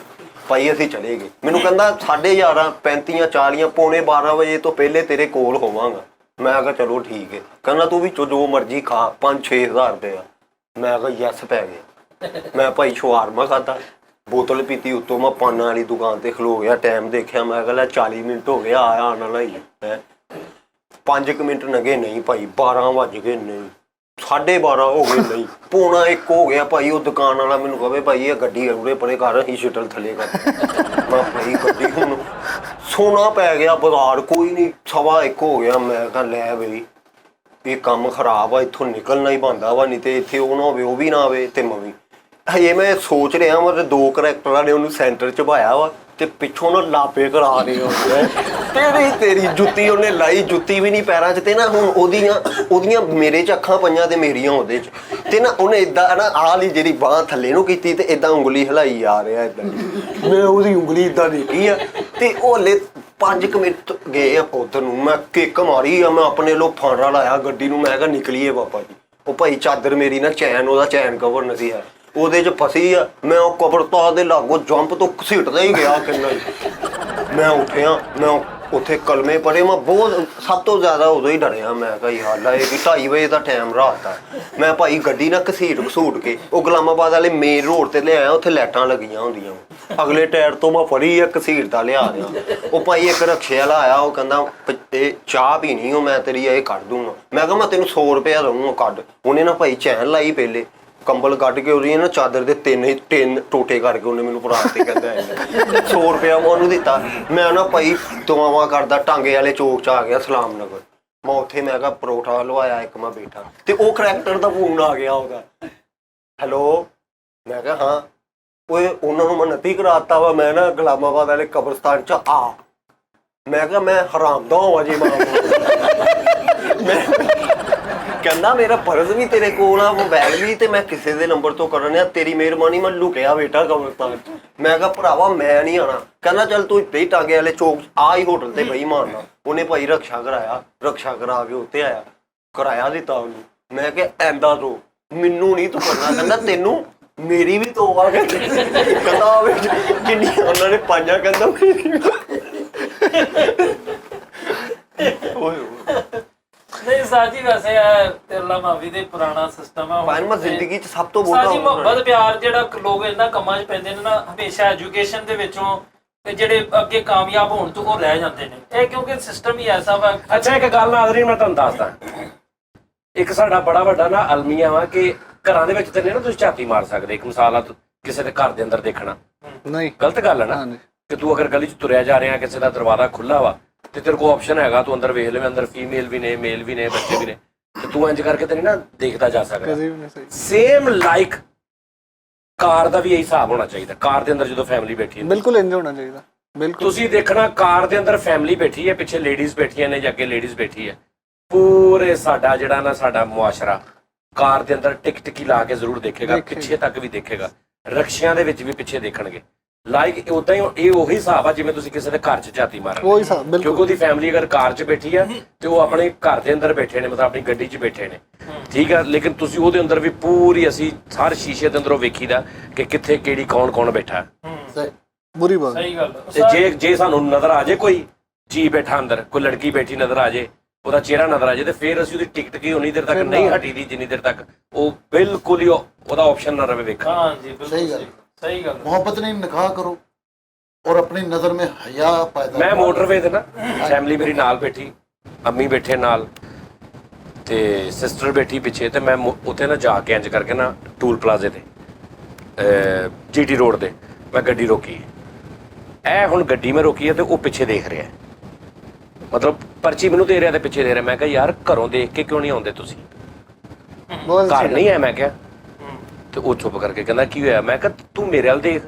ਭਾਈ ਅਸੀਂ ਚਲੇ ਗਏ। ਮੈਨੂੰ ਕਹਿੰਦਾ 11:30, 35, 40, ਪੌਣੇ 12 ਵਜੇ ਤੋਂ ਪਹਿਲੇ ਤੇਰੇ ਕੋਲ ਹੋਵਾਂਗਾ। ਮੈਂ ਕਿਹਾ ਚਲੋ ਠੀਕ ਹੈ। ਕਹਿੰਦਾ ਤੂੰ ਵਿੱਚੋਂ ਜੋ ਮਰਜ਼ੀ ਖਾ, 5-6 ਹਜ਼ਾਰ ਰੁਪਇਆ। ਮੈਂ ਕਿਹਾ ਯੈਸ ਪੈ ਗਿਆ। ਮੈਂ ਭਾਈ ਸ਼ਵਾਰਮਾ ਖਾਧਾ, ਬੋਤਲ ਪੀਤੀ, ਉੱਤੋਂ ਮੈਂ ਪਾਨਾਂ ਵਾਲੀ ਦੁਕਾਨ ਤੇ ਖਲੋ ਗਿਆ। ਟਾਈਮ ਦੇਖਿਆ, ਮੈਂ ਕਿਹਾ 40 ਮਿੰਟ ਹੋ ਗਿਆ, ਆਉਣ ਵਾਲਾ ਹੀ ਹੈ। 5 ਮਿੰਟ ਲੰਘੇ ਨਹੀਂ ਭਾਈ, 12 ਵੱਜ ਗਏ ਨਹੀਂ, 12:30 ਹੋ ਗਏ ਨਹੀਂ, ਪੌਣਾ 1 ਹੋ ਗਿਆ ਭਾਈ। ਉਹ ਦੁਕਾਨ ਵਾਲਾ ਮੈਨੂੰ ਕਹੇ ਭਾਈ ਇਹ ਗੱਡੀ ਉਰੇ ਪਰੇ ਕਰ, ਅਸੀਂ ਸ਼ਟਲ ਥੱਲੇ ਕਰ। ਮੈਂ ਭਾਈ ਗੱਡੀ ਹੁਣ ਸੋਨਾ ਪੈ ਗਿਆ ਬਾਜ਼ਾਰ, ਕੋਈ ਨਹੀਂ, 1:15 ਹੋ ਗਿਆ। ਮੈਂ ਕਿਹਾ ਲੈ ਬਈ ਇਹ ਕੰਮ ਖਰਾਬ ਆ, ਇੱਥੋਂ ਨਿਕਲਣਾ ਹੀ ਬਣਦਾ ਵਾ, ਨਹੀਂ ਤੇ ਇੱਥੇ ਉਹ ਨਾ ਹੋਵੇ, ਉਹ ਵੀ ਨਾ ਆਵੇ ਤੇ ਮੈਂ ਵੀ। ਹਜੇ ਮੈਂ ਸੋਚ ਰਿਹਾ ਵਾ ਤੇ 2 ਕਰੈਕਟਰਾਂ ਨੇ ਉਹਨੂੰ ਸੈਂਟਰ ਚ ਪਾਇਆ ਵਾ ਤੇ ਪਿੱਛੋਂ ਨਾ ਲਾਪੇ ਕਰਾ ਰਹੇ ਹੁੰਦੇ। ਤੇਰੀ ਜੁੱਤੀ ਉਹਨੇ ਲਾਈ, ਜੁੱਤੀ ਵੀ ਨਹੀਂ ਪੈਰਾਂ 'ਚ। ਤੇ ਨਾ ਹੁਣ ਉਹਦੀਆਂ ਮੇਰੇ 'ਚ ਅੱਖਾਂ ਪਈਆਂ ਤੇ ਮੇਰੀਆਂ ਉਹਦੇ 'ਚ। ਤੇ ਨਾ ਉਹਨੇ ਏਦਾਂ ਨਾ ਆਹ ਲਈ ਜਿਹੜੀ ਬਾਂਹ ਥੱਲੇ ਨੂੰ ਕੀਤੀ ਤੇ ਏਦਾਂ ਉਂਗਲੀ ਹਿਲਾਈ ਆ ਰਿਹਾ ਏਦਾਂ। ਮੈਂ ਉਹਦੀ ਉਂਗਲੀ ਏਦਾਂ ਦੇਖੀ ਆ ਤੇ ਉਹ ਹਲੇ 5 ਮਿੰਟ ਗਏ ਆ ਉੱਧਰ ਨੂੰ। ਮੈਂ ਕਿੱਕ ਮਾਰੀ ਆ, ਮੈਂ ਆਪਣੇ ਲੋ ਫਾਂਡਾ ਲਾਇਆ ਗੱਡੀ ਨੂੰ। ਮੈਂ ਕਿਹਾ ਨਿਕਲੀਏ ਬਾਬਾ ਜੀ। ਉਹ ਭਾਈ ਚਾਦਰ ਮੇਰੀ ਨਾ ਚੈਨ, ਉਹਦਾ ਚੈਨ ਕਵਰ ਨਹੀਂ ਸੀ ਹੈ, ਉਹਦੇ 'ਚ ਫਸੀ ਆ। ਮੈਂ ਉਹ ਕਬਰਸਤਾਨ ਦੇ ਲਾਗੋਂ ਜੰਪ ਤੋਂ ਘਸੀਟਦਾ ਹੀ ਗਿਆ ਕਿੰਨਾ ਹੀ। ਮੈਂ ਉੱਠਿਆ, ਮੈਂ ਉੱਥੇ ਕਲਮੇ ਪੜ੍ਹੇ। ਮੈਂ ਬਹੁਤ ਸਭ ਤੋਂ ਜ਼ਿਆਦਾ ਉਦੋਂ ਹੀ ਡਰਿਆ। ਮੈਂ ਕਿਹਾ ਯਾਰ ਇਹ ਕਿ 2:30 ਵਜੇ ਦਾ ਟਾਈਮ ਰਾਤ ਦਾ। ਮੈਂ ਭਾਈ ਗੱਡੀ ਨਾ ਘਸੀਟ ਕੇ ਉਹ ਗੁਲਾਮਾਬਾਦ ਵਾਲੇ ਮੇਨ ਰੋਡ ਤੇ ਲਿਆਇਆ, ਉੱਥੇ ਲਾਈਟਾਂ ਲੱਗੀਆਂ ਹੁੰਦੀਆਂ। ਅਗਲੇ ਟਾਇਰ ਤੋਂ ਮੈਂ ਫੜੀ ਆ, ਘਸੀਟਦਾ ਲਿਆ ਰਿਹਾ। ਉਹ ਭਾਈ ਇੱਕ ਰਕਸ਼ੇ ਵਾਲਾ ਆਇਆ, ਉਹ ਕਹਿੰਦਾ ਇਹ ਚਾਹ ਪੀਣੀ ਹੋ, ਮੈਂ ਤੇਰੀ ਇਹ ਕੱਢ ਦੂੰਗਾ। ਮੈਂ ਕਿਹਾ ਮੈਂ ਤੈਨੂੰ 100 ਰੁਪਇਆ ਦਊਂਗਾ, ਕੱਢ। ਉਹਨੇ ਨਾ ਭਾਈ ਚੈਨ ਲਾਈ, ਪਹਿਲੇ ਕੰਬਲ ਕੱਢ ਕੇ ਉਹਦੀ ਨਾ ਚਾਦਰ ਦੇ 3 ਟੋਟੇ ਕਰਕੇ ਉਹਨੇ ਮੈਨੂੰ ਭਰਾ ਤੇ ਕਹਿੰਦਾ 100 ਰੁਪਇਆ ਮੈਂ ਉਹਨੂੰ ਦਿੱਤਾ। ਮੈਂ ਨਾ ਭਾਈ ਦੁਆਵਾਂ ਕਰਦਾ ਟਾਂਗੇ ਵਾਲੇ ਚੌਕ 'ਚ ਆ ਗਿਆ, ਸਲਾਮ ਨਗਰ। ਮੈਂ ਉੱਥੇ ਮੈਂ ਕਿਹਾ ਪਰੌਠਾ ਲਵਾਇਆ ਇੱਕ, ਮੈਂ ਬੈਠਾ ਤੇ ਉਹ ਕਰੈਕਟਰ ਦਾ ਫੋਨ ਆ ਗਿਆ ਉਹਦਾ। ਹੈਲੋ, ਮੈਂ ਕਿਹਾ ਹਾਂ। ਓਏ ਉਹਨਾਂ ਨੂੰ ਮੈਂ ਨੱਤੀ ਕਰਾਤਾ ਵਾ, ਮੈਂ ਨਾ ਗੁਲਾਮਾਬਾਦ ਵਾਲੇ ਕਬਰਸਤਾਨ 'ਚ ਆ। ਮੈਂ ਕਿਹਾ ਮੈਂ ਹਰਾਮਦਾ ਹਾਂ ਜੀ। ਮੈਂ ਕਹਿੰਦਾ ਮੇਰਾ ਪਰਸ ਵੀ ਤੇਰੇ ਕੋਲ ਆ, ਮੋਬਾਈਲ ਵੀ, ਤੇ ਮੈਂ ਕਿਸੇ ਦੇ ਨੰਬਰ ਤੋਂ ਕਰਨਿਆ, ਤੇਰੀ ਮਿਹਰਬਾਨੀ, ਮੈਂ ਲੁਕਿਆ ਬੇਟਾ ਕਬਰਸਤਾਨ 'ਚ। ਮੈਂ ਕਿਹਾ ਭਰਾਵਾ ਮੈਂ ਨਹੀਂ ਆਉਣਾ। ਕਹਿੰਦਾ ਚੱਲ ਤੂੰ ਇੱਥੇ ਹੀ ਟਾਂਗੇ ਵਾਲੇ ਚੌਕ ਆ ਹੀ ਹੋਟਲ ਤੇ ਬਈ ਮਾਰਨਾ। ਉਹਨੇ ਭਾਈ ਰਕਸ਼ਾ ਕਰਾਇਆ, ਰਕਸ਼ਾ ਕਰਾ ਕੇ ਉੱਤੇ ਆਇਆ, ਕਿਰਾਇਆ ਦਿੱਤਾ ਉਹਨੂੰ। ਮੈਂ ਕਿਹਾ ਐਂਦਾ ਤੋਂ ਮੈਨੂੰ ਨਹੀਂ ਤੂੰ ਕਰਨਾ। ਕਹਿੰਦਾ ਤੈਨੂੰ ਮੇਰੀ ਵੀ ਤੋਂ ਆ ਗਿਆ। ਕਹਿੰਦਾ ਕਿੰਨੀਆਂ ਉਹਨਾਂ ਨੇ 5 ਕਹਿੰਦਾ ਨਹੀਂ ਉਸਤਾਦ ਜੀ ਵੈਸੇ ਇਹ ਤੇਰਲਾ ਮਾਵੀ ਦੇ ਪੁਰਾਣਾ ਸਿਸਟਮ ਆ ਭਾਵੇਂ ਜ਼ਿੰਦਗੀ 'ਚ ਸਭ ਤੋਂ ਉਸਤਾਦ ਜੀ ਵੱਡਾ ਮੁਹੱਬਤ ਪਿਆਰ ਜਿਹੜਾ ਲੋਕ ਇਹਨਾਂ ਕੰਮਾਂ 'ਚ ਪੈਂਦੇ ਨੇ ਨਾ ਹਮੇਸ਼ਾ ਐਜੂਕੇਸ਼ਨ ਦੇ ਵਿੱਚੋਂ ਤੇ ਜਿਹੜੇ ਅੱਗੇ ਕਾਮਯਾਬ ਹੋਣ ਤੋਂ ਉਹ ਰਹਿ ਜਾਂਦੇ ਨੇ ਇਹ ਕਿਉਂਕਿ ਸਿਸਟਮ ਹੀ ਐਸਾ ਵਾ। ਅੱਛਾ ਇੱਕ ਗੱਲ ਨਾਜ਼ਰੀਨ ਮੈਂ ਤੁਹਾਨੂੰ ਦੱਸਦਾ, ਇੱਕ ਸਾਡਾ ਬੜਾ ਵੱਡਾ ਨਾ ਅਲਮੀਆ ਵਾ ਕਿ ਘਰਾਂ ਦੇ ਵਿੱਚ ਤੇ ਨਹੀਂ ਨਾ ਤੁਸੀਂ ਝਾਤੀ ਮਾਰ ਸਕਦੇ। ਇੱਕ ਮਿਸਾਲ ਆ ਕਿਸੇ ਦੇ ਘਰ ਦੇ ਅੰਦਰ ਦੇਖਣਾ ਨਹੀਂ ਗਲਤ ਗੱਲ ਹੈ ਨਾ, ਹਾਂਜੀ ਕਿ ਤੂੰ ਅਗਰ ਗਲੀ 'ਚ ਤੁਰਿਆ ਜਾ ਰਿਹਾ ਕਿਸੇ ਦਾ ਦਰਵਾਜ਼ਾ ਖੁੱਲਾ ਵਾ ਤੇ ਤੇਰੇ ਕੋਲ ਆਪਸ਼ਨ ਹੈਗਾ ਤੂੰ ਅੰਦਰ ਵੇਖ ਲਵੇਂ, ਅੰਦਰ ਫੀਮੇਲ ਵੀ ਨੇ ਮੇਲ ਵੀ ਨੇ ਬੱਚੇ ਵੀ ਨੇ, ਤੇ ਤੂੰ ਇੰਜ ਕਰਕੇ ਤੇ ਨਹੀਂ ਨਾ ਦੇਖਦਾ ਜਾ ਸਕਦਾ। ਕਦੇ ਵੀ ਨਹੀਂ ਸਹੀ। ਸੇਮ ਲਾਈਕ ਕਾਰ ਦਾ ਵੀ ਇਹੀ ਹਿਸਾਬ ਹੋਣਾ ਚਾਹੀਦਾ। ਕਾਰ ਦੇ ਅੰਦਰ ਜਦੋਂ ਫੈਮਿਲੀ ਬੈਠੀ ਹੈ ਬਿਲਕੁਲ ਇੰਜ ਹੋਣਾ ਚਾਹੀਦਾ। ਬਿਲਕੁਲ ਤੁਸੀਂ ਦੇਖਣਾ ਕਾਰ ਦੇ ਅੰਦਰ ਫੈਮਿਲੀ ਬੈਠੀ ਹੈ, ਪਿੱਛੇ ਲੇਡੀਜ਼ ਬੈਠੀਆਂ ਨੇ ਜਾਂ ਅੱਗੇ ਲੇਡੀਜ਼ ਬੈਠੀ ਹੈ, ਪੂਰੇ ਸਾਡਾ ਜਿਹੜਾ ਨਾ ਸਾਡਾ ਮੁਆਸ਼ਰਾ ਕਾਰ ਦੇ ਅੰਦਰ ਟਿਕ ਟਿਕੀ ਲਾ ਕੇ ਜ਼ਰੂਰ ਦੇਖੇਗਾ, ਪਿੱਛੇ ਤੱਕ ਵੀ ਦੇਖੇਗਾ, ਰਕਸ਼ਿਆਂ ਦੇ ਵਿੱਚ ਵੀ ਪਿੱਛੇ ਦੇਖਣਗੇ। ਲਾਈਕ ਉਦਾਂ ਹੀ ਇਹ ਉਹੀ ਹਿਸਾਬ ਆ ਜਿਵੇਂ ਤੁਸੀਂ ਕਿਸੇ ਦੇ ਘਰ 'ਚ ਝਾਤੀ ਮਾਰੋ, ਉਹੀ ਹਿਸਾਬ ਬਿਲਕੁਲ। ਕਿਉਂਕਿ ਉਹਦੀ ਫੈਮਿਲੀ ਅਗਰ ਕਾਰ 'ਚ ਬੈਠੀ ਆ ਤੇ ਉਹ ਆਪਣੇ ਘਰ ਦੇ ਅੰਦਰ ਬੈਠੇ ਨੇ, ਮਤਲਬ ਆਪਣੀ ਗੱਡੀ 'ਚ ਬੈਠੇ ਨੇ, ਠੀਕ ਆ। ਲੇਕਿਨ ਤੁਸੀਂ ਉਹਦੇ ਅੰਦਰ ਵੀ ਪੂਰੀ ਅਸੀਂ ਹਰ ਸ਼ੀਸ਼ੇ ਦੇ ਅੰਦਰੋਂ ਵੇਖੀਦਾ ਕਿ ਕਿੱਥੇ ਕਿਹੜੀ ਕੌਣ ਬੈਠਾ। ਬੁਰੀ ਬਾਤ। ਸਹੀ ਗੱਲ ਤੇ ਜੇ ਸਾਨੂੰ ਨਜ਼ਰ ਆ ਜੇ ਕੋਈ ਜੀ ਬੈਠਾ ਅੰਦਰ, ਕੋਈ ਲੜਕੀ ਬੈਠੀ ਨਜ਼ਰ ਆ ਜੇ, ਉਹਦਾ ਚਿਹਰਾ ਨਜ਼ਰ ਆ ਜੇ, ਤੇ ਫਿਰ ਅਸੀਂ ਉਹਦੀ ਟਿਕਟ ਕੀ ਉਨੀ ਦੇਰ ਤੱਕ ਨਹੀਂ ਹਟੀ ਦੀ ਜਿੰਨੀ ਦੇਰ ਤੱਕ ਉਹ ਬਿਲਕੁਲ ਹੀ ਉਹਦਾ ਆਪਸ਼ਨ ਨਾ ਰਵੇ ਵੇਖਣ। ਹਾਂਜੀ ਬਿਲਕੁਲ सही गल ਸਹੀ ਗੱਲ। मोहब्बत नहीं निकाह करो और अपनी नजर में हया पैदा ਮੈਂ ਮੋਟਰਵੇ ਤੇ ਨਾ ਫੈਮਿਲੀ ਮੇਰੀ ਨਾਲ ਬੈਠੀ, ਅੰਮੀ ਬੈਠੇ ਨਾਲ ਤੇ ਸਿਸਟਰ ਬੈਠੀ ਪਿੱਛੇ, ਤੇ ਮੈਂ ਉੱਥੇ ਨਾ ਜਾ ਕੇ ਇੰਜ ਕਰਕੇ ਨਾ ਟੂਲ ਪਲਾਜ਼ੇ ਤੇ ਜੀਟੀ ਰੋਡ ਤੇ ਮੈਂ ਗੱਡੀ ਰੋਕੀ। ਇਹ ਹੁਣ ਗੱਡੀ ਮੈਂ ਰੋਕੀ ਹੈ ਤੇ ਉਹ ਪਿੱਛੇ ਦੇਖ ਰਿਹਾ, ਮਤਲਬ ਪਰਚੀ ਮੈਨੂੰ ਦੇ ਰਿਹਾ ਤੇ ਪਿੱਛੇ ਦੇ ਰਿਹਾ। ਮੈਂ ਕਿਹਾ ਯਾਰ ਘਰੋਂ ਦੇਖ ਕੇ ਕਿਉਂ ਨਹੀਂ ਆਉਂਦੇ ਤੁਸੀਂ, ਬਹੁਤ ਘਰ ਨਹੀਂ ਹੈ? ਮੈਂ ਕਿਹਾ, ਤੇ ਉਹ ਚੁੱਪ ਕਰਕੇ ਕਹਿੰਦਾ ਕੀ ਹੋਇਆ? ਮੈਂ ਕਿਹਾ ਤੂੰ ਮੇਰੇ ਵੱਲ ਦੇਖ,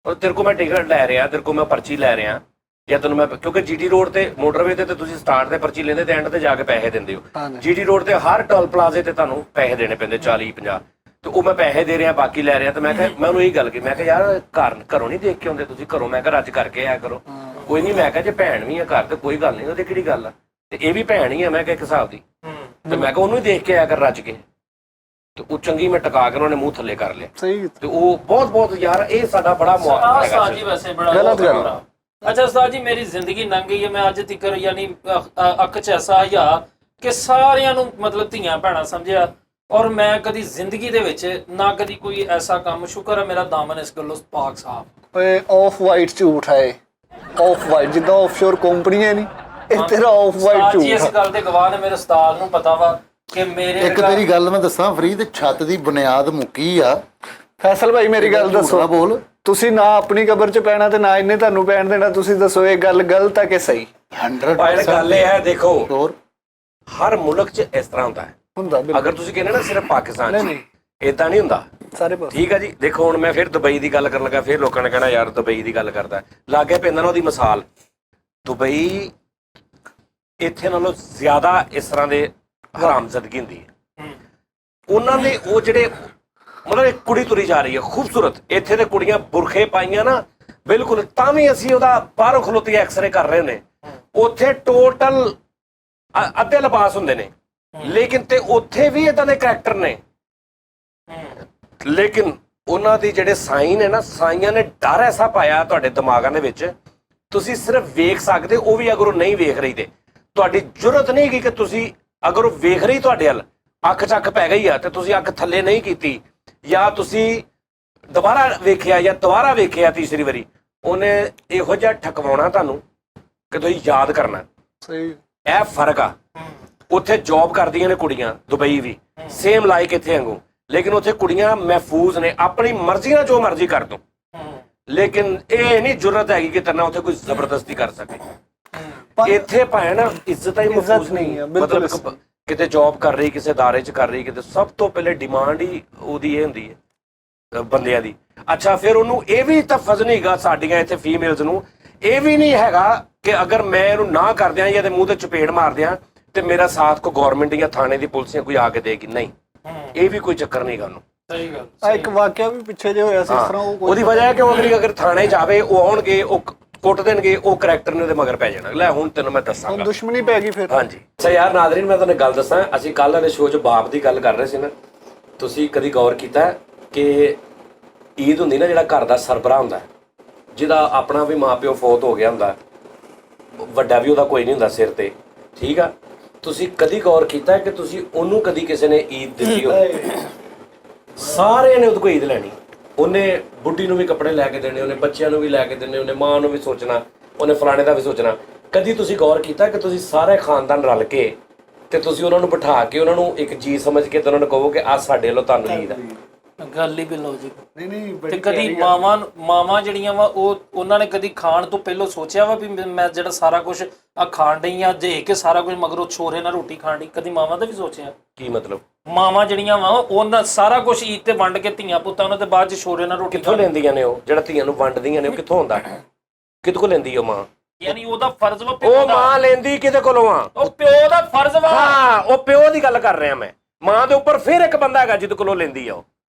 ਔਰ ਤੇਰੇ ਕੋਲ ਮੈਂ ਟਿਕਟ ਲੈ ਰਿਹਾ, ਤੇਰੇ ਕੋਲ ਮੈਂ ਪਰਚੀ ਲੈ ਰਿਹਾ, ਜਾਂ ਤੈਨੂੰ ਮੈਂ ਕਿਉਂਕਿ ਜੀਟੀ ਰੋਡ ਤੇ ਮੋਟਰਵੇ ਤੇ ਤੁਸੀਂ ਸਟਾਰਟ ਤੇ ਪਰਚੀ ਲੈਂਦੇ ਤੇ ਐਂਡ ਤੇ ਜਾ ਕੇ ਪੈਸੇ ਦਿੰਦੇ ਹੋ। ਜੀਟੀ ਰੋਡ ਤੇ ਹਰ ਟੋਲ ਪਲਾਜ਼ੇ ਤੇ ਤੁਹਾਨੂੰ ਪੈਸੇ ਦੇਣੇ ਪੈਂਦੇ 40-50, ਤੇ ਉਹ ਮੈਂ ਪੈਸੇ ਦੇ ਰਿਹਾ ਬਾਕੀ ਲੈ ਰਿਹਾ। ਤੇ ਮੈਂ ਕਿਹਾ ਮੈਂ ਉਹਨੂੰ ਇਹੀ ਗੱਲ ਕੀ, ਮੈਂ ਕਿਹਾ ਯਾਰ ਘਰੋਂ ਨਹੀਂ ਦੇਖ ਕੇ ਆਉਂਦੇ ਤੁਸੀਂ, ਘਰੋਂ ਮੈਂ ਕਿਹਾ ਰੱਜ ਕਰਕੇ ਆਇਆ ਕਰੋ। ਕੋਈ ਨਹੀਂ, ਮੈਂ ਕਿਹਾ ਜੇ ਭੈਣ ਵੀ ਆ ਘਰ ਤੇ ਕੋਈ ਗੱਲ ਨਹੀਂ, ਉਹਦੇ ਕਿਹੜੀ ਗੱਲ ਆ, ਤੇ ਇਹ ਵੀ ਭੈਣ ਹੀ ਆ ਮੈਂ ਕਿਹਾ ਇੱਕ ਹਿਸਾਬ ਦੀ, ਤੇ ਮੈਂ ਕਿਹਾ ਉਹਨੂੰ ਹੀ ਦੇਖ ਕੇ ਆਇਆ ਕਰ ਰੱਜ ਕੇ। ਤੇ ਉਹ ਚੰਗੀ ਮੈਂ ਟਕਾ ਕੇ ਉਹਨਾਂ ਨੇ ਮੂੰਹ ਥੱਲੇ ਕਰ ਲਿਆ। ਸਹੀ। ਤੇ ਉਹ ਬਹੁਤ ਯਾਰ ਇਹ ਸਾਡਾ ਬੜਾ ਮੁਆਵਜ਼ਾ ਹੈਗਾ ਉਸਤਾਦ ਜੀ ਵੈਸੇ ਬੜਾ ਗਲਤ ਗੱਲ ਆ। ਅੱਛਾ ਉਸਤਾਦ ਜੀ ਮੇਰੀ ਜ਼ਿੰਦਗੀ ਲੰਘ ਗਈ ਹੈ, ਮੈਂ ਅੱਜ ਤੱਕ ਯਾਨੀ ਅੱਖ 'ਚ ਐਸਾ ਹਯਾ ਕਿ ਸਾਰਿਆਂ ਨੂੰ ਮਤਲਬ ਧੀਆਂ ਭੈਣਾਂ ਸਮਝਿਆ, ਔਰ ਮੈਂ ਕਦੀ ਜ਼ਿੰਦਗੀ ਦੇ ਵਿੱਚ ਨਾ ਕਦੀ ਕੋਈ ਐਸਾ ਕੰਮ, ਸ਼ੁਕਰ ਹੈ ਮੇਰਾ ਦਾਮਨ ਇਸ ਗੱਲੋਂ ਪਾਕ ਸਾਫ। ਓਏ ਆਫ ਵਾਈਟ ਝੂਠ ਹੈ, ਆਫ ਵਾਈਟ ਜਿੱਦਾਂ ਆਫਸ਼ੋਰ ਕੰਪਨੀ ਹੈ ਨਹੀਂ, ਇਹ ਤੇਰਾ ਆਫ ਵਾਈਟ ਉਸਤਾਦ ਜੀ ਝੂਠ ਇਸ ਗੱਲ ਦੇ ਗਵਾਹ ਨੇ, ਮੇਰੇ ਉਸਤਾਦ ਨੂੰ ਪਤਾ ਵਾ ਕਿ ਮੇਰੇ ਇੱਕ ਤੇਰੀ ਗੱਲ ਮੈਂ ਦੱਸਾਂ ਫਰੀਦ, ਛੱਤ ਦੀ ਬੁਨਿਆਦ ਮੁੱਕੀ ਆ। ਫੈਸਲ ਭਾਈ ਮੇਰੀ ਗੱਲ ਝੂਠ ਨਾ ਦੱਸੋ, ਬੋਲ। ਤੁਸੀਂ ਨਾ ਆਪਣੀ ਕਬਰ 'ਚ ਪੈਣਾ ਤੇ ਨਾ ਇਹਨੇ ਤੁਹਾਨੂੰ ਪੈਣ ਦੇਣਾ, ਤੁਸੀਂ ਦੱਸੋ ਇਹ ਗੱਲ ਗਲਤ ਹੈ ਕਿ ਸਹੀ? 100% ਗੱਲ ਇਹ ਹੈ, ਦੇਖੋ ਹੋਰ ਹਰ ਮੁਲਕ 'ਚ ਇਸ ਤਰ੍ਹਾਂ ਹੁੰਦਾ ਹੈ। ਹੁੰਦਾ ਬਿਲਕੁਲ। ਅਗਰ ਤੁਸੀਂ ਕਹਿੰਦੇ ਨਾ ਸਿਰਫ ਪਾਕਿਸਤਾਨ 'ਚ, ਨਹੀਂ। ਇਦਾਂ ਨਹੀਂ ਹੁੰਦਾ। ਸਾਰੇ ਪਾਸੇ ਠੀਕ ਹੈ ਜੀ। ਦੇਖੋ ਹੁਣ ਮੈਂ ਫਿਰ ਦੁਬਈ ਦੀ ਗੱਲ ਕਰਨ ਲੱਗਾ, ਫਿਰ ਲੋਕਾਂ ਨੇ ਕਹਿਣਾ ਯਾਰ ਦੁਬਈ ਦੀ ਗੱਲ ਕਰਦਾ, ਲਾਗੇ ਪੈਂਦਾ ਨਾ ਉਹਦੀ ਮਿਸਾਲ। ਦੁਬਈ ਇੱਥੇ ਨਾਲੋਂ ਜ਼ਿਆਦਾ ਇਸ ਤਰ੍ਹਾਂ ਦੇ ਹਰਾਮਜ਼ਦਗੀ ਹੁੰਦੀ ਹੈ। ਉਹਨਾਂ ਦੇ ਉਹ ਜਿਹੜੇ ਮਤਲਬ ਇੱਕ ਕੁੜੀ ਤੁਰੀ ਜਾ ਰਹੀ ਹੈ ਖੂਬਸੂਰਤ, ਇੱਥੇ ਦੇ ਕੁੜੀਆਂ ਬੁਰਖੇ ਪਾਈਆਂ ਨਾ ਬਿਲਕੁਲ, ਤਾਂ ਵੀ ਅਸੀਂ ਉਹਦਾ ਬਾਹਰੋਂ ਖਲੋਤੀ ਐਕਸਰੇ ਕਰ ਰਹੇ ਨੇ। ਉੱਥੇ ਟੋਟਲ ਅੱਧੇ ਲਿਬਾਸ ਹੁੰਦੇ ਨੇ, ਲੇਕਿਨ ਤੇ ਉੱਥੇ ਵੀ ਇਦਾਂ ਦੇ ਕਰੈਕਟਰ ਨੇ। ਲੇਕਿਨ ਉਹਨਾਂ ਦੀ ਜਿਹੜੇ ਸਾਈਨ ਹੈ ਨਾ, ਸਾਈਆਂ ਨੇ ਡਰ ਐਸਾ ਪਾਇਆ ਤੁਹਾਡੇ ਦਿਮਾਗਾਂ ਦੇ ਵਿੱਚ, ਤੁਸੀਂ ਸਿਰਫ ਵੇਖ ਸਕਦੇ, ਉਹ ਵੀ ਅਗਰ ਉਹ ਨਹੀਂ ਵੇਖ ਰਹੀ ਤੇ ਤੁਹਾਡੀ ਜ਼ਰੂਰਤ ਨਹੀਂ ਹੈਗੀ ਕਿ ਤੁਸੀਂ, ਅਗਰ ਉਹ ਵੇਖ ਰਹੀ ਤੁਹਾਡੇ ਵੱਲ, ਅੱਖ ਚੱਕ ਪੈ ਗਈ ਆ ਤੇ ਤੁਸੀਂ ਅੱਖ ਥੱਲੇ ਨਹੀਂ ਕੀਤੀ, ਜਾਂ ਤੁਸੀਂ ਦੁਬਾਰਾ ਵੇਖਿਆ ਜਾਂ ਦੁਬਾਰਾ ਵੇਖਿਆ ਤੀਸਰੀ ਵਾਰੀ, ਉਹਨੇ ਇਹੋ ਜਿਹਾ ਠਕਵਾਉਣਾ ਤੁਹਾਨੂੰ ਕਿ ਤੁਸੀਂ ਯਾਦ ਕਰਨਾ। ਸਹੀ। ਇਹ ਫਰਕ ਆ। ਉੱਥੇ ਜੌਬ ਕਰਦੀਆਂ ਨੇ ਕੁੜੀਆਂ, ਦੁਬਈ ਵੀ ਸੇਮ ਲਾਈਕ ਇੱਥੇ ਵਾਂਗੂ, ਲੇਕਿਨ ਉੱਥੇ ਕੁੜੀਆਂ ਮਹਿਫੂਜ਼ ਨੇ, ਆਪਣੀ ਮਰਜ਼ੀ ਨਾਲ ਜੋ ਮਰਜ਼ੀ ਕਰ ਦੋ, ਲੇਕਿਨ ਇਹ ਨਹੀਂ ਜ਼ਰੂਰਤ ਹੈਗੀ ਕਿ ਤੈਨੂੰ ਉੱਥੇ ਕੋਈ ਜ਼ਬਰਦਸਤੀ ਕਰ ਸਕੇ। ਇੱਥੇ ਭਾਵੇਂ ਨਾ ਇੱਜ਼ਤ ਹੀ ਮਹਿਫੂਜ਼ ਨਹੀਂ ਹੈ। ਮਤਲਬ ਕਿਤੇ ਜੌਬ ਕਰ ਰਹੀ, ਕਿਸੇ ਅਦਾਰੇ 'ਚ ਕਰ ਰਹੀ, ਕਿਤੇ ਸਭ ਤੋਂ ਪਹਿਲੇ ਡਿਮਾਂਡ ਹੀ ਉਹਦੀ ਇਹ ਹੁੰਦੀ ਹੈ ਬੰਦਿਆਂ ਦੀ। ਅੱਛਾ ਫਿਰ ਉਹਨੂੰ ਇਹ ਵੀ ਤਫਜ਼ ਨਹੀਂ ਹੈਗਾ, ਸਾਡੀਆਂ ਇੱਥੇ ਫੀਮੇਲਸ ਨੂੰ ਇਹ ਵੀ ਨਹੀਂ ਹੈਗਾ ਕਿ ਅਗਰ ਮੈਂ ਇਹਨੂੰ ਨਾ ਕਰ ਦਿਆਂ ਜਾਂ ਇਹਦੇ ਮੂੰਹ ਤੇ ਚਪੇੜ ਮਾਰ ਦਿਆਂ ਤੇ ਮੇਰਾ ਸਾਥ ਕੋ ਗਵਰਨਮੈਂਟ ਜਾਂ ਥਾਣੇ ਦੀ ਪੁਲਿਸ ਕੋਈ ਆ ਕੇ ਦੇਗੀ, ਨਹੀਂ, ਇਹ ਵੀ ਕੋਈ ਚੱਕਰ ਨਹੀਂ ਗਾ ਉਹਨੂੰ। ਸਹੀ ਗੱਲ। ਆ ਇੱਕ ਵਾਕਿਆ ਵੀ ਪਿੱਛੇ ਜੇ ਹੋਇਆ ਸੀ ਇਸ ਤਰ੍ਹਾਂ, ਉਹ ਉਹਦੀ ਵਜ੍ਹਾ ਹੈ ਕਿ ਉਹ ਅਗਰ ਥਾਣੇ ਜਾਵੇ, ਉਹ ਆਉਣਗੇ, ਉਹ ਕੁੱਟ ਦੇਣਗੇ, ਉਹ ਕਰੈਕਟਰ ਨੇ ਉਹਦੇ ਮਗਰ ਪੈ ਜਾਣਾ। ਲੈ ਹੁਣ ਤੈਨੂੰ ਮੈਂ ਦੱਸਾਂਗਾ, ਦੁਸ਼ਮਣੀ ਪੈ ਗਈ ਫਿਰ। ਹਾਂਜੀ। ਅੱਛਾ ਯਾਰ ਨਾਜ਼ਰੀਨ, ਮੈਂ ਤੁਹਾਨੂੰ ਗੱਲ ਦੱਸਾਂ, ਅਸੀਂ ਕੱਲ੍ਹ ਵਾਲੇ ਸ਼ੋਅ 'ਚ ਬਾਪ ਦੀ ਗੱਲ ਕਰ ਰਹੇ ਸੀ ਨਾ, ਤੁਸੀਂ ਕਦੀ ਗੌਰ ਕੀਤਾ ਕਿ ਈਦ ਹੁੰਦੀ ਨਾ, ਜਿਹੜਾ ਘਰ ਦਾ ਸਰਬਰਾਹ ਹੁੰਦਾ, ਜਿਹਦਾ ਆਪਣਾ ਵੀ ਮਾਂ ਪਿਓ ਫੌਤ ਹੋ ਗਿਆ ਹੁੰਦਾ, ਵੱਡਾ ਵੀ ਉਹਦਾ ਕੋਈ ਨਹੀਂ ਹੁੰਦਾ ਸਿਰ ਤੇ, ਠੀਕ ਆ, ਤੁਸੀਂ ਕਦੀ ਗੌਰ ਕੀਤਾ ਕਿ ਤੁਸੀਂ ਉਹਨੂੰ ਕਦੀ ਕਿਸੇ ਨੇ ਈਦ ਦਿੱਤੀ ਹੋਵੇ? ਸਾਰਿਆਂ ਨੇ ਉਹਦੇ ਕੋਲ ਈਦ ਲੈਣੀ। ਉਹਨੇ ਬੁੱਢੀ ਨੂੰ ਵੀ ਕੱਪੜੇ ਲੈ ਕੇ ਦੇਣੇ, ਉਹਨੇ ਬੱਚਿਆਂ ਨੂੰ ਵੀ ਲੈ ਕੇ ਦੇਣੇ, ਉਹਨੇ ਮਾਂ ਨੂੰ ਵੀ ਸੋਚਣਾ, ਉਹਨੇ ਫਲਾਣੇ ਦਾ ਵੀ ਸੋਚਣਾ। ਕਦੀ ਤੁਸੀਂ ਗੌਰ ਕੀਤਾ ਕਿ ਤੁਸੀਂ ਸਾਰੇ ਖਾਨਦਾਨ ਰਲ ਕੇ ਤੇ ਤੁਸੀਂ ਉਹਨਾਂ ਨੂੰ ਬਿਠਾ ਕੇ ਉਹਨਾਂ ਨੂੰ ਇੱਕ ਚੀਜ਼ ਸਮਝ ਕੇ ਤੇ ਉਹਨਾਂ ਨੂੰ ਕਹੋ ਕਿ ਆ ਸਾਡੇ ਵੱਲੋਂ ਤੁਹਾਨੂੰ ਈਦ ਆ? ਗੱਲ ਹੀ ਬਿਲੋਜਿਕ। ਨਹੀਂ ਤੇ ਕਦੀ ਮਾਵਾਂ ਜਿਹੜੀਆਂ ਵਾ ਉਹਨਾਂ ਨੇ ਕਦੀ ਖਾਣ ਤੋਂ ਪਹਿਲਾਂ ਸੋਚਿਆ ਵਾ ਵੀ ਮੈਂ ਜਿਹੜਾ ਸਾਰਾ ਕੁਝ ਆ ਖਾਣ ਡਈ ਆ ਦੇ ਕੇ ਸਾਰਾ ਕੁਝ ਮਗਰੋਂ ਛੋਰੇ ਨਾਲ ਰੋਟੀ ਖਾਣ ਡਈ? ਕਦੀ ਮਾਵਾਂ ਦਾ ਵੀ ਸੋਚਿਆ? ਕੀ ਮਤਲਬ? ਮਾਵਾਂ ਜਿਹੜੀਆਂ ਵਾ ਉਹਨਾਂ ਸਾਰਾ ਕੁਝ ਈਦ ਤੇ ਵੰਡ ਕੇ ਧੀਆਂ ਪੁੱਤਾਂ ਨੂੰ ਤੇ ਬਾਅਦ ਚ ਛੋਰੇ ਨਾਲ ਰੋਟੀ ਕਿੱਥੋਂ ਲੈਂਦੀਆਂ ਨੇ? ਉਹ ਜਿਹੜਾ ਧੀਆਂ ਨੂੰ ਵੰਡਦੀਆਂ ਨੇ ਉਹ ਕਿੱਥੋਂ ਹੁੰਦਾ? ਕਿਹਦੇ ਕੋਲ ਲੈਂਦੀ ਉਹ ਮਾਂ? ਯਾਨੀ ਉਹਦਾ ਫਰਜ਼ ਵਾ ਉਹ ਮਾਂ ਲੈਂਦੀ ਕਿਹਦੇ ਕੋਲੋਂ ਆ? ਉਹ ਪਿਓ ਦਾ ਫਰਜ਼ ਵਾ। ਹਾਂ, ਉਹ ਪਿਓ ਦੀ ਗੱਲ ਕਰ ਰਿਹਾ ਮੈਂ। ਮਾਂ ਦੇ ਉੱਪਰ ਫਿਰ ਇੱਕ ਬੰਦਾ ਹੈਗਾ ਜਿਹਦੇ ਕੋਲੋਂ ਲੈਂਦੀ ਆ ਉਹ।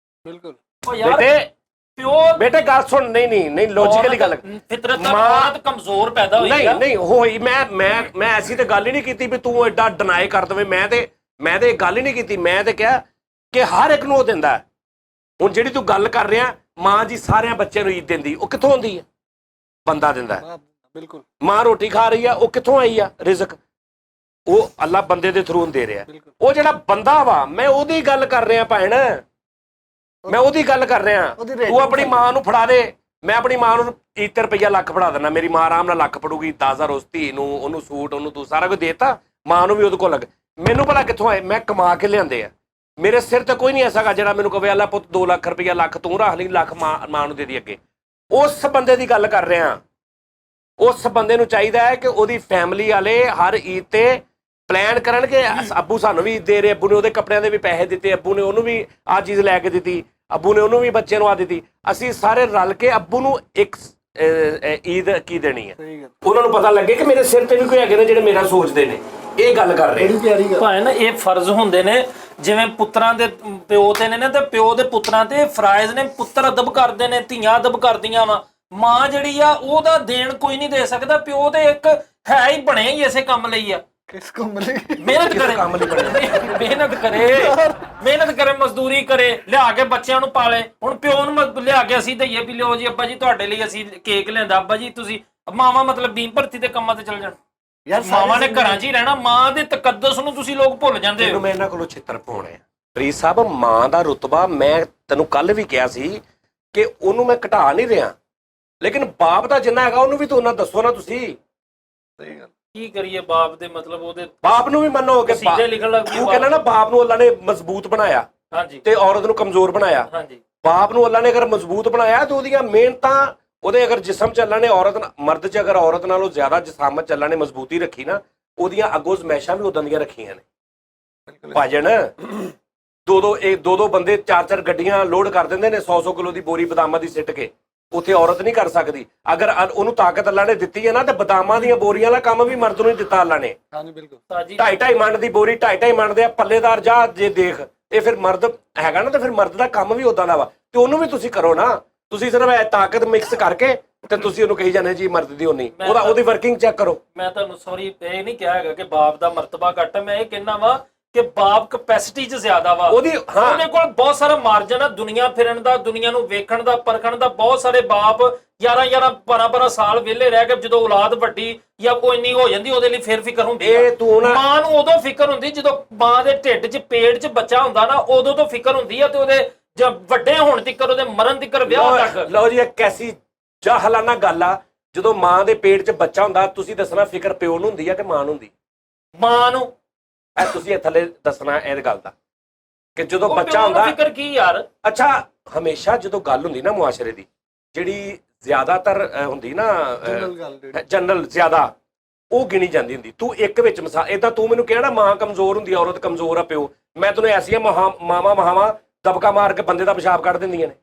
ਬਿਲਕੁਲ। ਉਹ ਯਾਰ ਪਿਓ ਬੇਟੇ ਗੱਲ ਸੁਣ। ਨਹੀਂ ਲੌਜੀਕਲੀ ਗੱਲ। ਫਿਤਰਤ ਦਾ ਔਰਤ ਕਮਜ਼ੋਰ ਪੈਦਾ ਹੋਈ ਆ। ਨਹੀਂ ਹੋਈ। ਮੈਂ ਐਸੀ ਤੇ ਗੱਲ ਹੀ ਨਹੀਂ ਕੀਤੀ ਵੀ ਤੂੰ ਐਡਾ ਡਿਨਾਈ ਕਰ ਦਵੇਂ। ਮੈਂ ਤੇ ਇਹ ਗੱਲ ਹੀ ਨਹੀਂ ਕੀਤੀ। ਮੈਂ ਤੇ ਕਿਹਾ ਕਿ ਹਰ ਇੱਕ ਨੂੰ ਉਹ ਦਿੰਦਾ। ਹੁਣ ਜਿਹੜੀ ਤੂੰ ਗੱਲ ਕਰ ਰਿਹਾ ਮਾਂ ਜੀ ਸਾਰਿਆਂ ਬੱਚਿਆਂ ਨੂੰ ਈਦ ਦਿੰਦੀ, ਉਹ ਕਿੱਥੋਂ ਆਉਂਦੀ ਹੈ? ਬੰਦਾ ਦਿੰਦਾ। ਬਿਲਕੁਲ। ਮਾਂ ਰੋਟੀ ਖਾ ਰਹੀ ਆ, ਉਹ ਕਿੱਥੋਂ ਆਈ ਆ ਰਿਜ਼ਕ? ਉਹ ਅੱਲਾ ਬੰਦੇ ਦੇ ਥਰੂ ਦੇ ਰਿਹਾ। ਉਹ ਜਿਹੜਾ ਬੰਦਾ ਵਾ ਮੈਂ ਉਹਦੀ ਗੱਲ ਕਰ ਰਿਹਾ ਭੈਣ, ਮੈਂ ਉਹਦੀ ਗੱਲ ਕਰ ਰਿਹਾ। ਤੂੰ ਆਪਣੀ ਮਾਂ ਨੂੰ ਫੜਾ ਦੇ। ਮੈਂ ਆਪਣੀ ਮਾਂ ਨੂੰ ਈਦ ਤੇ ਰੁਪਈਆ ਲੱਖ ਫੜਾ ਦੇਣਾ, ਮੇਰੀ ਮਾਂ ਆਰਾਮ ਨਾਲ ਲੱਖ ਫੜੂਗੀ। 10,000 ਉਸ ਧੀ ਨੂੰ, ਉਹਨੂੰ ਸੂਟ, ਉਹਨੂੰ ਤੂੰ ਸਾਰਾ ਕੁਝ ਦੇਤਾ, ਮਾਂ ਨੂੰ ਵੀ ਉਹਦੇ ਕੋਲ ਲੱਗ। ਮੈਨੂੰ ਭਲਾ ਕਿੱਥੋਂ ਆਏ? ਮੈਂ ਕਮਾ ਕੇ ਲਿਆਂਦੇ ਆ। ਮੇਰੇ ਸਿਰ ਤੇ ਕੋਈ ਨਹੀਂ ਐਸਾਗਾ ਜਿਹੜਾ ਮੈਨੂੰ ਕਹੇ ਅੱਲਾ ਪੁੱਤ 2 ਲੱਖ ਰੁਪਈਆ ਲੱਖ ਤੂੰ ਰੱਖ ਲਈ, ਲੱਖ ਮਾਂ ਨੂੰ ਦੇ ਦੀ ਅੱਗੇ। ਉਸ ਬੰਦੇ ਦੀ ਗੱਲ ਕਰ ਰਿਹਾ। ਉਸ ਬੰਦੇ ਨੂੰ ਚਾਹੀਦਾ ਹੈ ਕਿ ਉਹਦੀ ਫੈਮਿਲੀ ਵਾਲੇ ਹਰ ਈਦ ਤੇ ਪਲਾਨ ਕਰਨ ਕਿ ਅੱਬੂ ਸਾਨੂੰ ਵੀ ਦੇ ਰਹੇ, ਅੱਬੂ ਨੇ ਉਹਦੇ ਕੱਪੜਿਆਂ ਦੇ ਵੀ ਪੈਸੇ ਦਿੱਤੇ, ਅੱਬੂ ਨੇ ਉਹਨੂੰ ਵੀ ਆਹ ਚੀਜ਼ ਲੈ ਕੇ ਦਿੱਤੀ, ਅੱਬੂ ਨੇ ਉਹਨੂੰ ਵੀ ਬੱਚੇ ਨੂੰ ਆ ਦਿੱਤੀ। ਅਸੀਂ ਸਾਰੇ ਰਲ ਕੇ ਅੱਬੂ ਨੂੰ ਇੱਕ ਈਦ ਕੀ ਦੇਣੀ ਹੈ। ਉਹਨਾਂ ਨੂੰ ਪਤਾ ਲੱਗੇ ਕਿ ਮੇਰੇ ਸਿਰ ਤੇ ਵੀ ਕੋਈ ਹੈਗੇ ਨੇ ਜਿਹੜੇ ਮੇਰਾ ਸੋਚਦੇ ਨੇ। ਇਹ ਗੱਲ ਕਰ ਰਹੇ ਭਾਵੇਂ ਨਾ ਇਹ ਫਰਜ਼ ਹੁੰਦੇ ਨੇ ਜਿਵੇਂ ਪੁੱਤਰਾਂ ਦੇ ਪਿਓ ਤੇ ਨੇ ਤੇ ਪਿਓ ਦੇ ਪੁੱਤਰਾਂ ਤੇ ਫਰਾਇਜ਼ ਨੇ। ਪੁੱਤਰ ਅਦਬ ਕਰਦੇ ਨੇ, ਧੀਆਂ ਅਦਬ ਕਰਦੀਆਂ ਵਾ। ਮਾਂ ਜਿਹੜੀ ਆ ਉਹਦਾ ਦੇਣ ਕੋਈ ਨਹੀਂ ਦੇ ਸਕਦਾ। ਪਿਓ ਤੇ ਇੱਕ ਹੈ ਹੀ ਬਣਿਆ ਹੀ ਇਸੇ ਕੰਮ ਲਈ ਆ। ਕਿਸ ਕੰਮ ਲਈ? ਮਿਹਨਤ ਕਰੇ, ਕੰਮ ਲਈ ਬਣਿਆ। ਮਿਹਨਤ ਕਰੇ, ਮਜ਼ਦੂਰੀ ਕਰੇ, ਲਿਆ ਕੇ ਬੱਚਿਆਂ ਨੂੰ ਪਾਲੇ। ਹੁਣ ਪਿਓ ਨੂੰ ਲਿਆ ਕੇ ਅਸੀਂ ਦਈਏ ਵੀ ਲਿਓ ਜੀ ਅੱਬਾ ਜੀ ਤੁਹਾਡੇ ਲਈ ਅਸੀਂ ਕੇਕ ਲਿਆਂਦਾ, ਅੱਬਾ ਜੀ ਤੁਸੀਂ। ਮਾਵਾਂ ਮਤਲਬ ਬੀਮ ਭਰਤੀ ਦੇ ਕੰਮਾਂ ਤੇ ਚਲ ਜਾਣ। ਯਾਰ ਮਾਵਾਂ ਨੇ ਘਰਾਂ 'ਚ ਹੀ ਰਹਿਣਾ। ਮਾਂ ਦੇ ਤਕੱਦਸ ਨੂੰ ਤੁਸੀਂ ਲੋਕ ਭੁੱਲ ਜਾਂਦੇ ਹੋ। ਮੈਂ ਇਹਨਾਂ ਕੋਲੋਂ ਛਿੱਤਰ ਪਾਉਣੇ ਆ। ਰੀਸ ਸਾਹਿਬ, ਮਾਂ ਦਾ ਰੁਤਬਾ ਮੈਂ ਤੈਨੂੰ ਕੱਲ ਵੀ ਕਿਹਾ ਸੀ ਕਿ ਉਹਨੂੰ ਮੈਂ ਘਟਾ ਨਹੀਂ ਰਿਹਾ, ਲੇਕਿਨ ਬਾਪ ਦਾ ਜਿੰਨਾ ਹੈਗਾ ਉਹਨੂੰ ਵੀ ਤਾਂ ਉਹਨਾਂ ਦੱਸੋ ਨਾ ਤੁਸੀਂ। ਸਹੀ ਗੱਲ। ਕੀ ਕਰੀਏ ਬਾਪ ਦੇ ਮਤਲਬ ਉਹਦੇ ਬਾਪ ਨੂੰ ਵੀ ਮੰਨੋ ਕਿ ਸੀਧੇ ਲਿਖਣ ਲੱਗ ਪਈ। ਤੂੰ ਕਹਿੰਦਾ ਨਾ ਬਾਪ ਨੂੰ ਅੱਲਾ ਨੇ ਮਜ਼ਬੂਤ ਬਣਾਇਆ ਹਾਂਜੀ ਤੇ ਔਰਤ ਨੂੰ ਕਮਜ਼ੋਰ ਬਣਾਇਆ। ਹਾਂਜੀ। ਬਾਪ ਨੂੰ ਅੱਲਾ ਨੇ ਅਗਰ ਮਜ਼ਬੂਤ ਬਣਾਇਆ ਤੇ ਉਹਦੀਆਂ ਮਿਹਨਤਾਂ, ਉਹਦੇ ਅਗਰ ਜਿਸਮ ਚ ਅੱਲਾ ਨੇ ਮਰਦ ਚ ਅਗਰ ਔਰਤ ਨਾਲੋਂ ਜ਼ਿਆਦਾ ਜਿਸਾਮਤ ਚ ਅੱਲਾ ਨੇ ਮਜ਼ਬੂਤੀ ਰੱਖੀ ਨਾ, ਉਹਦੀਆਂ ਅੱਗੋਂ ਜ਼ਮੈਸ਼ਾਂ ਵੀ ਉਦਾਂ ਦੀਆਂ ਰੱਖੀਆਂ ਨੇ। ਭਾਜਣ ਦੋ ਬੰਦੇ 4 ਗੱਡੀਆਂ ਲੋਡ ਕਰ ਦਿੰਦੇ ਨੇ 100 ਕਿਲੋ ਦੀ ਬੋਰੀ ਬਦਾਮਾਂ ਦੀ ਸਿੱਟ ਕੇ। ਉੱਥੇ ਔਰਤ ਨਹੀਂ ਕਰ ਸਕਦੀ। ਅਗਰ ਉਹਨੂੰ ਤਾਕਤ ਅੱਲਾ ਨੇ ਦਿੱਤੀ ਹੈ ਨਾ ਤੇ ਬਦਾਮਾਂ ਦੀਆਂ ਬੋਰੀਆਂ ਦਾ ਕੰਮ ਵੀ ਮਰਦ ਨੂੰ ਹੀ ਦਿੱਤਾ ਅੱਲਾ ਨੇ। ਹਾਂਜੀ ਬਿਲਕੁਲ। 2.5 ਮਣ ਦੀ ਬੋਰੀ 2.5 ਮਣ ਦੇ ਪੱਲੇਦਾਰ ਜਾ ਜੇ ਦੇਖ, ਇਹ ਫਿਰ ਮਰਦ ਹੈਗਾ ਨਾ, ਤੇ ਫਿਰ ਮਰਦ ਦਾ ਕੰਮ ਵੀ ਉਦਾਂ ਦਾ ਵਾ। ਤੇ ਉਹਨੂੰ ਵੀ ਤੁਸੀਂ ਕਰੋ ਨਾ। ਤੁਸੀਂ ਸਿਰਫ ਤਾਕਤ ਮਿਕਸ ਕਰਕੇ ਤੇ ਤੁਸੀਂ ਉਹਨੂੰ ਕਹੀ ਜਾਂਦੇ ਜੀ ਮਰਦ ਦੀ ਹੋਣੀ। ਉਹਦੀ ਵਰਕਿੰਗ ਚੈੱਕ ਕਰੋ। ਮੈਂ ਤੁਹਾਨੂੰ ਸੌਰੀ ਇਹ ਨਹੀਂ ਕਿਹਾ ਹੈਗਾ ਕਿ ਬਾਪ ਦਾ ਮਰਤਬਾ ਘੱਟ ਹੈ। ਮੈਂ ਇਹ ਕਹਿਣਾ ਵਾ ਕਿ ਬਾਪ ਕੈਪੈਸਿਟੀ 'ਚ ਜ਼ਿਆਦਾ ਵਾ। ਉਹਦੇ ਕੋਲ ਬਹੁਤ ਸਾਰਾ ਮਾਰਜਨ ਆ ਦੁਨੀਆ ਫਿਰਨ ਦਾ, ਦੁਨੀਆ ਨੂੰ ਵੇਖਣ ਦਾ, ਪਰਖਣ ਦਾ। ਬਹੁਤ ਸਾਰੇ ਬਾਪ 11 12 ਸਾਲ ਵਿਹਲੇ ਰਹਿ ਕੇ ਜਦੋਂ ਔਲਾਦ ਵੱਡੀ ਜਾਂ ਕੋਈ ਇੰਨੀ ਹੋ ਜਾਂਦੀ ਉਹਦੇ ਲਈ ਫਿਰ ਫਿਕਰ ਹੁੰਦੀ ਹੈ। ਮਾਂ ਨੂੰ ਉਦੋਂ ਫਿਕਰ ਹੁੰਦੀ ਜਦੋਂ ਮਾਂ ਦੇ ਢਿੱਡ 'ਚ ਪੇਟ 'ਚ ਬੱਚਾ ਹੁੰਦਾ ਨਾ, ਉਦੋਂ ਤੋਂ ਫਿਕਰ ਹੁੰਦੀ ਆ। ਤੇ ਉਹਦੇ ਜਦ ਵੱਡੇ ਹੋਣ ਤੱਕ, ਉਹਦੇ ਮਰਨ ਤੱਕ, ਵਿਆਹ ਤੱਕ। ਲਓ ਜੀ, ਇਹ ਕੈਸੀ ਜਾਹਲਾਨਾ ਗੱਲ ਆ। ਜਦੋਂ ਮਾਂ ਦੇ ਪੇਟ 'ਚ ਬੱਚਾ ਹੁੰਦਾ ਤੁਸੀਂ ਦੱਸਣਾ ਫਿਕਰ ਪਿਓ ਨੂੰ ਹੁੰਦੀ ਆ ਕਿ ਮਾਂ ਨੂੰ ਹੁੰਦੀ? ਮਾਂ ਨੂੰ। ਇਹ ਤੁਸੀਂ ਥੱਲੇ ਦੱਸਣਾ ਇਹ ਗੱਲ ਦਾ ਕਿ ਜਦੋਂ ਬੱਚਾ ਹੁੰਦਾ ਫਿਕਰ ਕੀ ਯਾਰ। ਅੱਛਾ, ਹਮੇਸ਼ਾ ਜਦੋਂ ਗੱਲ ਹੁੰਦੀ ਨਾ ਮੁਆਸ਼ਰੇ ਦੀ, ਜਿਹੜੀ ਜ਼ਿਆਦਾਤਰ ਹੁੰਦੀ ਨਾ ਜਨਰਲ ਜ਼ਿਆਦਾ, ਉਹ ਗਿਣੀ ਜਾਂਦੀ ਹੁੰਦੀ। ਤੂੰ ਇੱਕ ਵਿੱਚ ਮਿਸਾਲ ਏਦਾਂ ਤੂੰ ਮੈਨੂੰ ਕਿਹਾ ਨਾ ਮਾਂ ਕਮਜ਼ੋਰ ਹੁੰਦੀ, ਔਰਤ ਕਮਜ਼ੋਰ ਆ, ਪਿਓ। ਮੈਂ ਤੈਨੂੰ ਐਸੀਆਂ ਮਾਵਾਂ ਮਹਾਵਾਂ ਦਬਕਾ ਮਾਰ ਕੇ ਬੰਦੇ ਦਾ ਪਿਸ਼ਾਬ ਕੱਢ ਦਿੰਦੀਆਂ ਨੇ।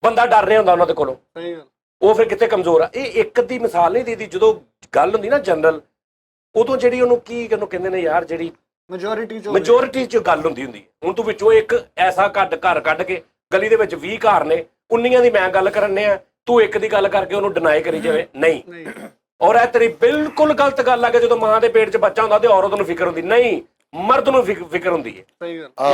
ਬੰਦਾ ਡਰ ਰਿਹਾ ਹੁੰਦਾ ਉਹਨਾਂ ਦੇ ਕੋਲੋਂ। ਸਹੀ ਗੱਲ। ਉਹ ਫਿਰ ਕਿਤੇ ਕਮਜ਼ੋਰ ਆ। ਇਹ ਇੱਕ ਦੀ ਮਿਸਾਲ ਨਹੀਂ ਦਿੱਤੀ। ਜਦੋਂ ਗੱਲ ਹੁੰਦੀ ਨਾ ਜਨਰਲ, ਉਦੋਂ ਜਿਹੜੀ ਉਹਨੂੰ ਕਹਿੰਦੇ ਨੇ ਯਾਰ, ਜਿਹੜੀ ਮੈਜੋਰਿਟੀ ਚ ਗੱਲ ਹੁੰਦੀ ਹੈ। ਹੁਣ ਤੂੰ ਵਿੱਚੋਂ ਇੱਕ ਐਸਾ ਘਰ ਕੱਢ ਕੇ, ਗਲੀ ਦੇ ਵਿੱਚ 20 ਘਰ ਨੇ, 19 ਦੀ ਮੈਂ ਗੱਲ ਕਰਨੇ ਆ, ਤੂੰ ਇੱਕ ਦੀ ਗੱਲ ਕਰਕੇ ਉਹਨੂੰ ਡਿਨਾਈ ਕਰੀ ਜਾਵੇ। ਨਹੀਂ। ਔਰ ਇਹ ਤੇਰੀ ਬਿਲਕੁਲ ਗਲਤ ਗੱਲ ਆ ਕਿ ਜਦੋਂ ਮਾਂ ਦੇ ਪੇਟ 'ਚ ਬੱਚਾ ਹੁੰਦਾ ਤੇ ਔਰਤ ਨੂੰ ਫਿਕਰ ਹੁੰਦੀ। ਨਹੀਂ, ਮਰਦ ਨੂੰ ਫਿਕਰ ਹੁੰਦੀ ਹੈ।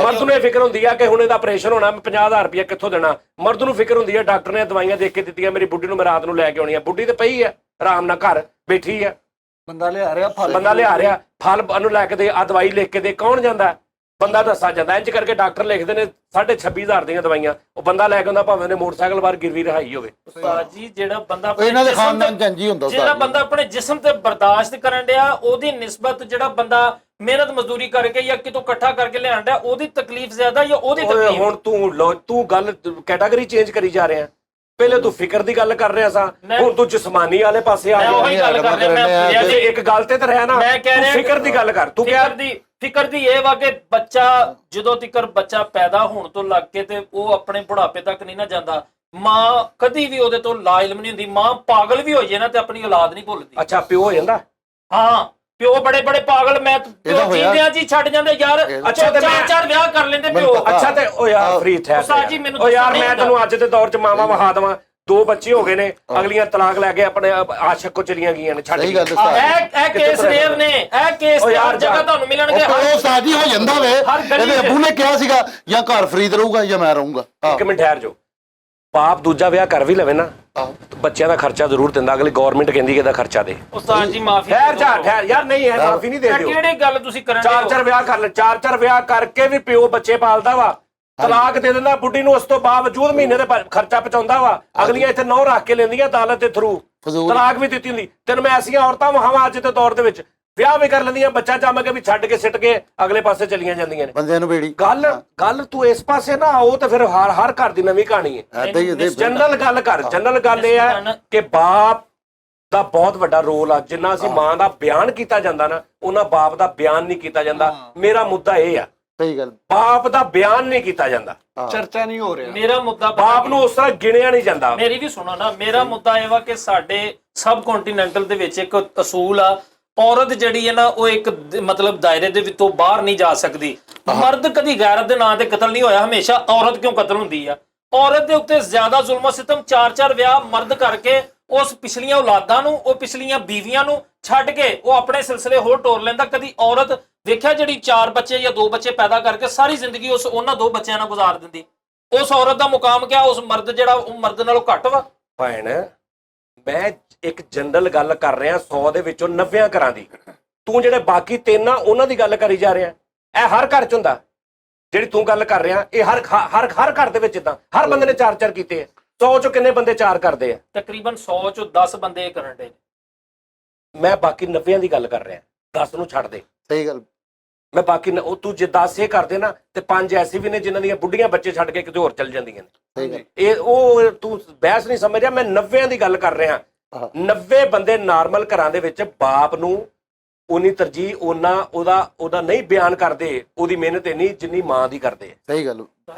ਮਰਦ ਨੂੰ ਇਹ ਫਿਕਰ ਹੁੰਦੀ ਆ ਕਿ ਹੁਣ ਇਹਦਾ ਆਪਰੇਸ਼ਨ ਹੋਣਾ, ਮੈਂ 50,000 ਰੁਪਇਆ ਕਿੱਥੋਂ ਦੇਣਾ। ਮਰਦ ਨੂੰ ਫਿਕਰ ਹੁੰਦੀ ਹੈ ਡਾਕਟਰ ਨੇ ਦਵਾਈਆਂ ਦੇਖ ਕੇ ਦਿੱਤੀਆਂ, ਮੇਰੀ ਬੁੱਢੀ ਨੂੰ ਮੈਂ ਰਾਤ ਨੂੰ ਲੈ ਕੇ ਆਉਣੀ ਆ। ਬੁੱਢੀ ਤੇ ਪਈ ਆ ਆਰਾਮ ਨਾਲ ਘਰ ਬੈਠੀ ਆ, ਬੰਦਾ ਲਿਆ ਰਿਹਾ ਫਲ ਬੰਦਾ ਲਿਆ ਰਿਹਾ ਫਲ ਉਹਨੂੰ ਲੈ ਕੇ ਦੇ, ਆ ਦਵਾਈ ਲਿਖ ਕੇ ਦੇ, ਕੌਣ ਜਾਂਦਾ? ਬੰਦਾ ਦੱਸਾ ਜਾਂਦਾ। ਇੰਜ ਕਰਕੇ ਡਾਕਟਰ ਲਿਖਦੇ ਨੇ 26,500 ਦੀਆਂ ਦਵਾਈਆਂ, ਉਹ ਬੰਦਾ ਲੈ ਕੇ ਆਉਂਦਾ ਭਾਵੇਂ ਉਹਨੇ ਮੋਟਰਸਾਈਕਲ ਬਾਹਰ ਗਿਰਵੀ ਰਹਾਈ ਹੋਵੇ। ਉਸਤਾਦ ਜੀ ਜਿਹੜਾ ਬੰਦਾ ਇਹਨਾਂ ਦੇ ਜਿਸਮ ਖਾਨਦਾਨ ਚ ਇੰਝ ਹੀ ਹੁੰਦਾ ਜਿਹੜਾ ਉਸਤਾਦ ਬੰਦਾ ਆਪਣੇ ਜਿਸਮ ਤੇ ਬਰਦਾਸ਼ਤ ਕਰਨ ਡਿਆ, ਉਹਦੀ ਨਿਸਬਤ ਜਿਹੜਾ ਬੰਦਾ ਮਿਹਨਤ ਮਜ਼ਦੂਰੀ ਕਰਕੇ ਜਾਂ ਕਿਤੋਂ ਇਕੱਠਾ ਕਰਕੇ ਲਿਆਣ ਡਿਆ, ਉਹਦੀ ਤਕਲੀਫ ਜ਼ਿਆਦਾ ਜਾਂ ਉਹਦੀ ਓਏ ਤਕਲੀਫ? ਹੁਣ ਤੂੰ ਗੱਲ ਕੈਟਾਗਰੀ ਚੇਂਜ ਕਰੀ ਜਾ ਰਿਹਾ। ਪਹਿਲੇ ਤੂੰ ਫਿਕਰ ਦੀ ਗੱਲ ਕਰ ਰਿਹਾ ਸਾਂ, ਹੁਣ ਤੂੰ ਜਿਸਮਾਨੀ ਵਾਲੇ ਪਾਸੇ ਆ ਮੈਂ ਗਿਆ। ਉਹੀ ਗੱਲ ਕਰ ਰਿਹਾ, ਮੈਂ ਜੇ ਇੱਕ ਗੱਲ ਤੇ ਰਹਿ ਨਾ, ਮੈਂ ਕਹਿ ਤੂੰ ਰਿਹਾ ਫਿਕਰ ਦੀ ਗੱਲ ਕਰ। ਤੂੰ ਕਹਿ ਫਿਕਰ ਦੀ ਇਹ ਵਾ ਕਿ ਬੱਚਾ ਜਦੋਂ ਤੱਕ ਬੱਚਾ ਪੈਦਾ ਹੋਣ ਤੋਂ ਲੱਗ ਕੇ ਤੇ ਉਹ ਆਪਣੇ ਬੁਢਾਪੇ ਤੱਕ ਨਹੀਂ ਨਾ ਜਾਂਦਾ, ਮਾਂ ਕਦੀ ਵੀ ਉਹਦੇ ਤੋਂ ਲਾ ਇਲਮ ਨਹੀਂ ਹੁੰਦੀ। ਮਾਂ ਪਾਗਲ ਵੀ ਹੋ ਜੇ ਨਾ ਤੇ ਆਪਣੀ ਔਲਾਦ ਨਹੀਂ ਭੁੱਲਦੀ। ਅੱਛਾ ਪਿਓ ਹੋ ਜਾਂਦਾ। ਹਾਂ ਪਿਓ ਬੜੇ ਪਾਗਲ, ਮੈਂ ਜੀਂਦਿਆਂ ਜੀ ਛੱਡ ਜਾਂਦੇ ਯਾਰ। ਅੱਛਾ ਤੇ ਚਾਰ ਵਿਆਹ ਕਰ ਲੈਂਦੇ ਪਿਓ। ਅੱਛਾ ਤੇ ਉਹ ਯਾਰ ਫਰੀਦ ਹੈ ਉਸਤਾਦ ਜੀ ਮੈਨੂੰ ਉਹ ਯਾਰ ਦੱਸਣਾ ਮੈਂ ਨਹੀਂ ਤੈਨੂੰ ਅੱਜ ਦੇ ਦੌਰ 'ਚ ਮਾਵਾ ਵਹਾ ਦੇਵਾਂ, 2 ਬੱਚੇ ਹੋ ਗਏ ਨੇ, ਅਗਲੀਆਂ ਤਲਾਕ ਲੈ ਕੇ ਆਪਣੇ ਆਸ਼ਕ ਕੋ ਚਲੀਆਂ ਗਈਆਂ ਨੇ, ਛੱਡ ਸਹੀ ਗਈਆਂ। ਗੱਲ ਉਸਤਾਦ ਇਹ ਕੇਸ ਰੇਅਰ ਨੇ, ਇਹ ਕੇਸ ਹਰ ਜਗ੍ਹਾ ਤੁਹਾਨੂੰ ਮਿਲਣਗੇ। ਉਹ ਸਾਜੀ ਹੋ ਜਾਂਦਾ ਵੇ। ਇਹਦੇ ਅੱਬੂ ਨੇ ਕਿਹਾ ਸੀਗਾ ਜਾਂ ਘਰ ਫਰੀਦ ਰਹੂਗਾ ਜਾਂ ਮੈਂ ਰਹੂੰਗਾ। ਇੱਕ ਮਿੰਟ ਠਹਿਰ ਜਾਓ। ਬਾਪ ਦੂਜਾ ਵਿਆਹ ਕਰ ਵੀ ਲਵੇ ਨਾ, ਬੱਚਿਆਂ ਦਾ ਖਰਚਾ ਜ਼ਰੂਰ ਦਿੰਦਾ। ਅਗਲੀ ਗਵਰਨਮੈਂਟ ਕਹਿੰਦੀ ਕਿ ਇਹਦਾ ਖਰਚਾ ਦੇ। ਉਸਤਾਦ ਜੀ ਮਾਫੀ ਠਹਿਰ ਯਾਰ, ਨਹੀਂ ਹੈ ਮਾਫੀ ਨਹੀਂ ਦੇ ਦਿਓ। ਕਿਹੜੀ ਗੱਲ ਤੁਸੀਂ ਕਰਨ ਦੇ? 4 ਵਿਆਹ ਕਰ ਲੈ, 4 ਵਿਆਹ ਕਰਕੇ ਵੀ ਪਿਓ ਬੱਚੇ ਪਾਲਦਾ ਵਾ, ਤਲਾਕ ਦੇ ਦਿੰਦਾ ਬੁੱਢੀ ਨੂੰ, ਉਸ ਤੋਂ ਬਾਵਜੂਦ ਮਹੀਨੇ ਦੇ ਖਰਚਾ ਪਹੁੰਚਾਉਂਦਾ ਵਾ। ਅਗਲੀਆਂ ਇੱਥੇ ਨੌ ਰੱਖ ਕੇ ਲੈਂਦੀਆਂ ਅਦਾਲਤ ਦੇ ਥਰੂ, ਤਲਾਕ ਵੀ ਦਿੱਤੀ ਹੁੰਦੀ। ਤੈਨੂੰ ਮੈਂ ਐਸੀਆਂ ਔਰਤਾਂ ਵਹਾਵਾਂ ਅੱਜ ਦੇ ਦੌਰ ਦੇ ਵਿੱਚ, ਵਿਆਹ ਵੀ ਕਰ ਲੈਂਦੀਆਂ, ਬੱਚਾ ਜੰਮ ਕੇ ਵੀ ਛੱਡ ਕੇ ਸਿੱਟ ਕੇ ਅਗਲੇ ਪਾਸੇ ਚਲੀਆਂ ਜਾਂਦੀਆਂ ਨੇ। ਬੰਦਿਆਂ ਨੂੰ ਬੇੜੀ ਗੱਲ ਤੂੰ ਇਸ ਪਾਸੇ ਨਾ ਉਹ ਤਾਂ ਫਿਰ ਹਰ ਘਰ ਦੀ ਨਵੀਂ ਕਹਾਣੀ ਹੈ। ਐਦਾਂ ਹੀ ਜਨਰਲ ਗੱਲ ਕਰ। ਜਨਰਲ ਗੱਲ ਇਹ ਹੈ ਕਿ ਬਾਪ ਦਾ ਬਹੁਤ ਵੱਡਾ ਰੋਲ ਆ। ਜਿੰਨਾ ਅਸੀਂ ਮਾਂ ਦਾ ਬਿਆਨ ਕੀਤਾ ਜਾਂਦਾ ਨਾ, ਉਹਨਾਂ ਬਾਪ ਦਾ ਬਿਆਨ ਨਹੀਂ ਕੀਤਾ ਜਾਂਦਾ। ਮੇਰਾ ਮੁੱਦਾ ਇਹ ਆ, ਸਹੀ ਗੱਲ, ਬਾਪ ਦਾ ਬਿਆਨ ਨਹੀਂ ਕੀਤਾ ਜਾਂਦਾ, ਚਰਚਾ ਨਹੀਂ ਹੋ ਰਿਹਾ। ਮੇਰਾ ਮੁੱਦਾ ਬਾਪ ਨੂੰ ਉਸ ਤਰ੍ਹਾਂ ਗਿਣਿਆ ਨਹੀਂ ਜਾਂਦਾ। ਮੇਰੀ ਵੀ ਸੁਣੋ ਨਾ, ਮੇਰਾ ਮੁੱਦਾ ਇਹ ਵਾ ਕਿ ਸਾਡੇ ਸਬ ਕੰਟੀਨੈਂਟਲ ਦੇ ਵਿੱਚ ਇੱਕ ਅਸੂਲ ਆ, ਔਰਤ ਜਿਹੜੀ ਹੈ ਨਾ ਉਹ ਇੱਕ ਮਤਲਬ ਦਾਇਰੇ ਦੇ ਵਿੱਚੋਂ ਬਾਹਰ ਨਹੀਂ ਜਾ ਸਕਦੀ। ਮਰਦ ਕਦੀ ਗੈਰਤ ਦੇ ਨਾਂ ਤੇ ਕਤਲ ਨਹੀਂ ਹੋਇਆ, ਹਮੇਸ਼ਾ ਔਰਤ ਕਿਉਂ ਕਤਲ ਹੁੰਦੀ ਆ? ਔਰਤ ਦੇ ਉੱਤੇ ਜ਼ਿਆਦਾ ਜ਼ੁਲਮ ਸਿਤਮ 4 ਵਿਆਹ ਮਰਦ ਕਰਕੇ ਉਸ ਪਿਛਲੀਆਂ ਔਲਾਦਾਂ ਨੂੰ, ਉਹ ਪਿਛਲੀਆਂ ਬੀਵੀਆਂ ਨੂੰ ਛੱਡ ਕੇ ਉਹ ਆਪਣੇ ਸਿਲਸਿਲੇ ਹੋਰ ਟੋਰ ਲੈਂਦਾ। ਕਦੀ ਔਰਤ ਵੇਖਿਆ ਜਿਹੜੀ 4 ਬੱਚੇ ਜਾਂ 2 ਬੱਚੇ ਪੈਦਾ ਕਰਕੇ ਸਾਰੀ ਜ਼ਿੰਦਗੀ ਉਹਨਾਂ 2 ਬੱਚਿਆਂ ਨਾਲ ਗੁਜ਼ਾਰ ਦਿੰਦੀ? ਉਸ ਔਰਤ ਦਾ ਮੁਕਾਮ ਕਿਆ ਉਸ ਮਰਦ ਜਿਹੜਾ ਉਹ ਮਰਦ ਨਾਲੋਂ ਘੱਟ ਵਾ? ਭੈਣ ਮੈਂ ਇੱਕ ਜਨਰਲ ਗੱਲ ਕਰ ਰਿਹਾ 100 ਦੇ ਵਿੱਚੋਂ 90 ਘਰਾਂ ਦੀ। ਤੂੰ ਜਿਹੜੇ ਬਾਕੀ 3 ਆ ਉਹਨਾਂ ਦੀ ਗੱਲ ਕਰੀ ਜਾ ਰਿਹਾ। ਇਹ ਹਰ ਘਰ 'ਚ ਹੁੰਦਾ ਜਿਹੜੀ ਤੂੰ ਗੱਲ ਕਰ ਰਿਹਾ। ਇਹ ਹਰ ਘਰ ਦੇ ਵਿੱਚ ਇਦਾਂ ਹਰ ਬੰਦੇ ਨੇ 4 ਕੀਤੇ ਆ। 100 'ਚੋਂ ਕਿੰਨੇ ਬੰਦੇ 4 ਕਰਦੇ ਆ? ਤਕਰੀਬਨ 100 ਚੋਂ 10 ਬੰਦੇ ਇਹ ਕਰਨ ਦੇ। ਮੈਂ ਬਾਕੀ 90 ਦੀ ਗੱਲ ਕਰ ਰਿਹਾ। 10 ਨੂੰ ਛੱਡ ਦੇ। ਸਹੀ ਗੱਲ। ਮੈਂ ਬਾਕੀ ਉਹ ਤੂੰ ਜੇ 10 ਇਹ ਕਰਦੇ ਨਾ ਤੇ 5 ਐਸੇ ਵੀ ਨੇ ਜਿਨ੍ਹਾਂ ਦੀਆਂ ਬੁੱਢੀਆਂ ਬੱਚੇ ਛੱਡ ਕੇ ਕਿਤੇ ਹੋਰ ਚੱਲ ਜਾਂਦੀਆਂ ਨੇ। ਸਹੀ ਗੱਲ। ਇਹ ਉਹ ਤੂੰ ਬਹਿਸ ਨਹੀਂ ਸਮਝ ਰਿਹਾ। ਮੈਂ 90 ਦੀ ਗੱਲ ਕਰ ਰਿਹਾ। 90 ਬੰਦੇ ਨਾਰਮਲ ਘਰਾਂ ਦੇ ਵਿੱਚ ਬਾਪ ਨੂੰ ਉਨੀ ਤਰਜੀਹ ਉਹਦਾ ਨਹੀਂ ਬਿਆਨ ਕਰਦੇ, ਉਹਦੀ ਮਿਹਨਤ ਇੰਨੀ ਜਿੰਨੀ ਮਾਂ ਦੀ ਕਰਦੇ। ਸਹੀ ਗੱਲ।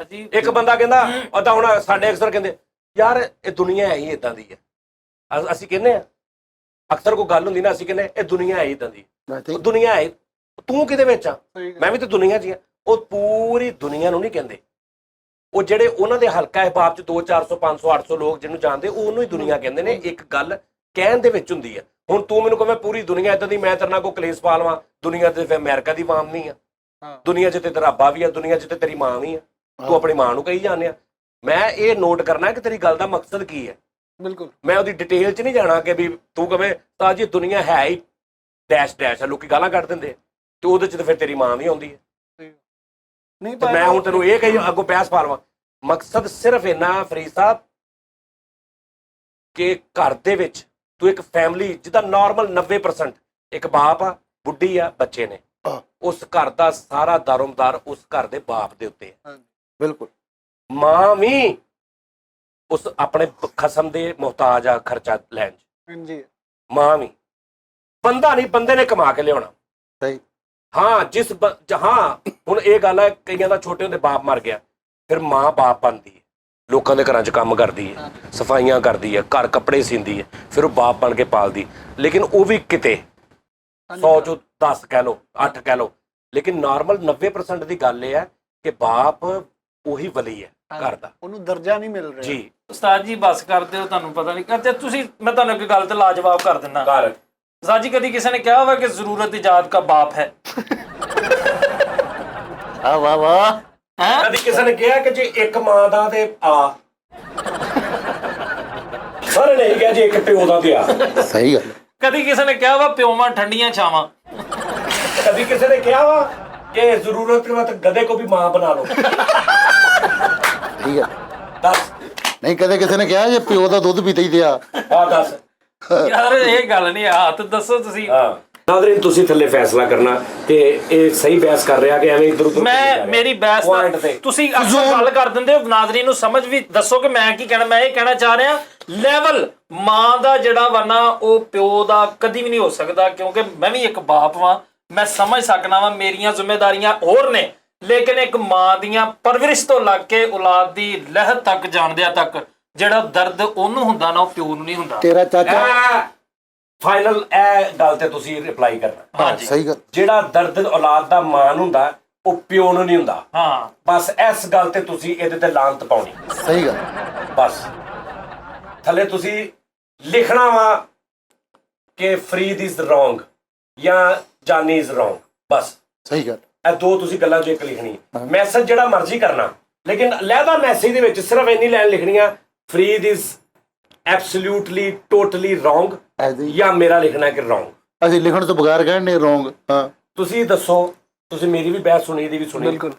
ਇੱਕ ਬੰਦਾ ਕਹਿੰਦਾ ਤਾਂ ਹੁਣ ਸਾਡੇ ਅਕਸਰ ਕਹਿੰਦੇ ਯਾਰ ਇਹ ਦੁਨੀਆ ਹੈ ਹੀ ਇਦਾਂ ਦੀ ਹੈ। ਅਸੀਂ ਕਹਿੰਦੇ ਆ ਅਕਸਰ ਕੋਈ ਗੱਲ ਹੁੰਦੀ ਨਾ, ਅਸੀਂ ਕਹਿੰਦੇ ਇਹ ਦੁਨੀਆ ਹੈ ਇਦਾਂ ਦੀ। ਦੁਨੀਆ ਹੈ, ਤੂੰ ਕਿਹਦੇ ਵਿੱਚ ਆ? ਮੈਂ ਵੀ ਤਾਂ ਦੁਨੀਆ 'ਚ ਹੀ ਆ। ਉਹ ਪੂਰੀ ਦੁਨੀਆ ਨੂੰ ਨਹੀਂ ਕਹਿੰਦੇ। ਉਹ ਜਿਹੜੇ ਉਹਨਾਂ ਦੇ ਹਲਕਾ ਹੈ ਬਾਪ 'ਚ 200 400 500 800 ਲੋਕ ਜਿਹਨੂੰ ਜਾਣਦੇ ਉਹਨੂੰ ਹੀ ਦੁਨੀਆ ਕਹਿੰਦੇ ਨੇ। ਇੱਕ ਗੱਲ ਕਹਿਣ ਦੇ ਵਿੱਚ ਹੁੰਦੀ ਹੈ। ਹੁਣ ਤੂੰ ਮੈਨੂੰ ਕਹਵੇਂ ਪੂਰੀ ਦੁਨੀਆ ਇਦਾਂ ਦੀ, ਮੈਂ ਤੇਰੇ ਨਾਲ ਕੋਈ ਕਲੇਸ਼ ਪਾ ਲਵਾਂ। ਦੁਨੀਆ ਤੇ ਫਿਰ ਅਮਰੀਕਾ ਦੀ ਮਾਂ ਨਹੀਂ ਆ, ਦੁਨੀਆ 'ਚ ਤੇ ਤੇਰਾ ਰੱਬਾ ਵੀ ਆ, ਦੁਨੀਆ 'ਚ ਤੇ ਤੇਰੀ ਮਾਂ ਵੀ ਆ। ਤੂੰ ਆਪਣੀ ਮਾਂ ਨੂੰ ਕਹੀ ਜਾਂਦੇ ਆ। ਮੈਂ ਇਹ ਨੋਟ ਕਰਨਾ ਕਿ ਤੇਰੀ ਗੱਲ ਦਾ ਮਕਸਦ ਕੀ ਹੈ। ਬਿਲਕੁਲ ਮੈਂ ਉਹਦੀ ਡਿਟੇਲ 'ਚ ਨਹੀਂ ਜਾਣਾ ਕਿ ਵੀ ਤੂੰ ਕਹਵੇਂ ਤਾਂ ਜੀ ਦੁਨੀਆ ਹੈ ਹੀ ਡੈਸ਼ ਹੈ, ਲੋਕੀ ਗਾਲਾਂ ਕੱਢ ਦਿੰਦੇ ਤੇ ਉਹਦੇ 'ਚ ਤੇ ਫਿਰ ਤੇਰੀ ਮਾਂ ਵੀ ਆਉਂਦੀ ਹੈ। ਨਹੀਂ ਤੇ ਮੈਂ ਹੁਣ ਤੈਨੂੰ ਇਹ ਕਹੀ ਅੱਗੋਂ ਬਹਿਸ ਪਾ ਲਵਾਂ। ਮਕਸਦ ਸਿਰਫ ਇੰਨਾ ਫਰੀਦ ਸਾਹਿਬ ਕਿ ਘਰ ਦੇ ਵਿੱਚ ਤੂੰ ਇੱਕ ਫੈਮਿਲੀ ਜਿਹਦਾ ਨਾਰਮਲ 90% ਇੱਕ ਬਾਪ ਆ, ਬੁੱਢੀ ਆ, ਬੱਚੇ ਨੇ, ਉਸ ਘਰ ਦਾ ਸਾਰਾ ਦਾਰੋਮਦਾਰ ਉਸ ਘਰ ਦੇ ਬਾਪ ਦੇ ਉੱਤੇ ਹੈ। ਬਿਲਕੁਲ। ਮਾਂ ਵੀ ਉਸ ਆਪਣੇ ਖਸਮ ਦੇ ਮੁਹਤਾਜ ਆ ਖਰਚਾ ਲੈਣ 'ਚ। ਹਾਂਜੀ। ਮਾਂ ਵੀ ਬੰਦਾ ਨਹੀਂ, ਬੰਦੇ ਨੇ ਕਮਾ ਕੇ ਲਿਆਉਣਾ। ਸਹੀ। ਹਾਂ ਹੁਣ ਇਹ ਗੱਲ ਹੈ ਕਈਆਂ ਦਾ ਛੋਟੇ ਹੁੰਦੇ ਬਾਪ ਮਰ ਗਿਆ, ਫਿਰ ਮਾਂ ਬਾਪ ਬਣਦੀ ਹੈ, ਲੋਕਾਂ ਦੇ ਘਰਾਂ 'ਚ ਕੰਮ ਕਰਦੀ ਹੈ, ਸਫਾਈਆਂ ਕਰਦੀ ਹੈ, ਘਰ ਕੱਪੜੇ ਸੀਂਦੀ ਹੈ, ਫਿਰ ਉਹ ਬਾਪ ਬਣ ਕੇ ਪਾਲਦੀ। ਲੇਕਿਨ ਉਹ ਵੀ ਕਿਤੇ 100 ਚੋਂ 10 ਕਹਿ ਲਓ, 8 ਕਹਿ ਲਓ, ਲੇਕਿਨ ਨਾਰਮਲ 90% ਦੀ ਗੱਲ ਇਹ ਹੈ ਕਿ ਬਾਪ ਉਹੀ ਵਲੀ ਹੈ ਘਰ ਦਾ, ਉਹਨੂੰ ਦਰਜਾ ਨਹੀਂ ਮਿਲ ਰਿਹਾ ਜੀ। ਉਸਤਾਦ ਜੀ ਬਸ ਕਰ ਦਿਓ, ਤੁਹਾਨੂੰ ਪਤਾ ਨਹੀਂ ਕਰਦੇ ਤੁਸੀਂ। ਮੈਂ ਤੁਹਾਨੂੰ ਇੱਕ ਗੱਲ ਤੇ ਲਾਜਵਾਬ ਕਰ ਦਿੰਦਾ। ਉਸਤਾਦ ਜੀ ਕਦੀ ਕਿਸੇ ਨੇ ਕਿਹਾ ਹੋਵੇ ਕਿ ਜ਼ਰੂਰਤ ਇਜਾਦ का बाप है? ਵਾਹ ਵਾਹ। ਕਦੀ ਕਿਸੇ ਨੇ ਕਿਹਾ ਕਿ ਜੇ ਇੱਕ ਮਾਂ ਦਾ ਤੇ ਆ ਸਾਰੇ ਨੇ ਕਿਹਾ ਜੀ ਇੱਕ ਪਿਓ ਦਾ ਤੇ ਆ। ਸਹੀ ਗੱਲ। ਕਦੀ ਕਿਸੇ ਨੇ ਕਿਹਾ ਵਾ ਪਿਓਵਾਂ ਠੰਡੀਆਂ ਛਾਵਾਂ? ਕभी किसी ने क्या हुआ कि जरूरत के वक्त गधे को भी मां बना लो? ਠੀਕ ਹੈ दस ਨਹੀਂ ਕਦੇ ਕਿਸੇ ਨੇ ਕਿਹਾ ਜੇ ਪਿਓ ਦਾ ਦੁੱਧ ਪੀਤਾ ਹੀ ਤੇ ਆ हाँ दस ਯਾਰ ਇਹ ਗੱਲ ਨਹੀਂ ਹੱਥ ਦੱਸੋ ਤੁਸੀਂ। हाँ ਨਾਜ਼ਰੀਨ ਤੁਸੀਂ ਥੱਲੇ ਫੈਸਲਾ ਕਰਨਾ ਕਿ ਇਹ ਸਹੀ ਬਹਿਸ ਕਰ ਰਿਹਾ ਕਿ ਐਵੇਂ ਇੱਧਰ ਉੱਧਰ ਮੈਂ ਮੇਰੀ ਬਹਿਸ ਪੁਆਇੰਟ ਦਾ ਤੇ ਤੁਸੀਂ ਅਕਸਰ ਗੱਲ ਕਰ ਦਿੰਦੇ ਹੋ, ਨਾਜ਼ਰੀਨ ਨੂੰ ਸਮਝ ਵੀ ਦੱਸੋ ਕਿ ਮੈਂ ਕੀ ਕਹਿਣਾ। ਮੈਂ ਇਹ ਕਹਿਣਾ ਚਾਹ ਰਿਹਾ ਲੈਵਲ ਮਾਂ ਦਾ ਜਿਹੜਾ ਵਾ ਨਾ ਉਹ ਪਿਓ ਦਾ ਕਦੀ ਵੀ ਨਹੀਂ ਹੋ ਸਕਦਾ, ਕਿਉਂਕਿ ਮੈਂ ਵੀ ਇੱਕ ਬਾਪ ਵਾਂ, ਮੈਂ ਸਮਝ ਸਕਣਾ ਵਾਂ ਮੇਰੀਆਂ ਜ਼ਿੰਮੇਵਾਰੀਆਂ ਹੋਰ ਨੇ, ਲੇਕਿਨ ਇੱਕ ਮਾਂ ਦੀਆਂ ਪਰਵਰਿਸ਼ ਤੋਂ ਲੱਗ ਕੇ ਔਲਾਦ ਦੀ ਲਹਿਰ ਤੱਕ ਜਾਣਦਿਆਂ ਤੱਕ ਜਿਹੜਾ ਦਰਦ ਉਹਨੂੰ ਹੁੰਦਾ ਨਾ ਉਹ ਪਿਓ ਨੂੰ ਨਹੀਂ ਹੁੰਦਾ। ਤੇਰਾ ਚਾਚਾ ਫਾਈਨਲ ਇਹ ਗੱਲ ਤੇ ਤੁਸੀਂ ਰਿਪਲਾਈ ਕਰਨਾ। ਹਾਂਜੀ ਸਹੀ ਗੱਲ ਜਿਹੜਾ ਦਰਦ ਔਲਾਦ ਦਾ ਮਾਂ ਨੂੰ ਹੁੰਦਾ ਉਹ ਪਿਓ ਨੂੰ ਨਹੀਂ ਹੁੰਦਾ। ਹਾਂ ਬਸ ਇਸ ਗੱਲ ਤੇ ਤੁਸੀਂ ਇਹਦੇ ਤੇ ਲਾਂਤ ਪਾਉਣੀ। ਸਹੀ ਗੱਲ ਬਸ ਥੱਲੇ ਤੁਸੀਂ ਲਿਖਣਾ ਵਾ ਕਿ ਫਰੀਦ ਇਜ਼ ਰੋਂਗ ਜਾਂ ਜਾਨੀ ਇਜ਼ ਰੋਂਗ। ਬਸ ਸਹੀ ਗੱਲ ਇਹ ਦੋ ਤੁਸੀਂ ਗੱਲਾਂ ਜੋ ਇੱਕ ਲਿਖਣੀ। ਮੈਸੇਜ ਜਿਹੜਾ ਮਰਜ਼ੀ ਕਰਨਾ, ਲੇਕਿਨ ਲਹਿਦਾ ਮੈਸੇਜ ਦੇ ਵਿੱਚ ਸਿਰਫ ਇੰਨੀ ਲਾਈਨ ਲਿਖਣੀਆਂ Farid is absolutely totally wrong ਐਸੀ ਜਾਂ ਮੇਰਾ ਲਿਖਣਾ ਕਿ ਰੋਂਗ। ਅਸੀਂ ਲਿਖਣ ਤੋਂ ਬਗੈਰ ਕਹਿੰਦੇ ਰੋਂਗ ਹਾਂ ਤੁਸੀਂ ਦੱਸੋ, ਤੁਸੀਂ ਮੇਰੀ ਵੀ ਬਹਿਸ ਸੁਣੀ, ਇਹਦੀ ਵੀ ਸੁਣੀ। ਬਿਲਕੁਲ।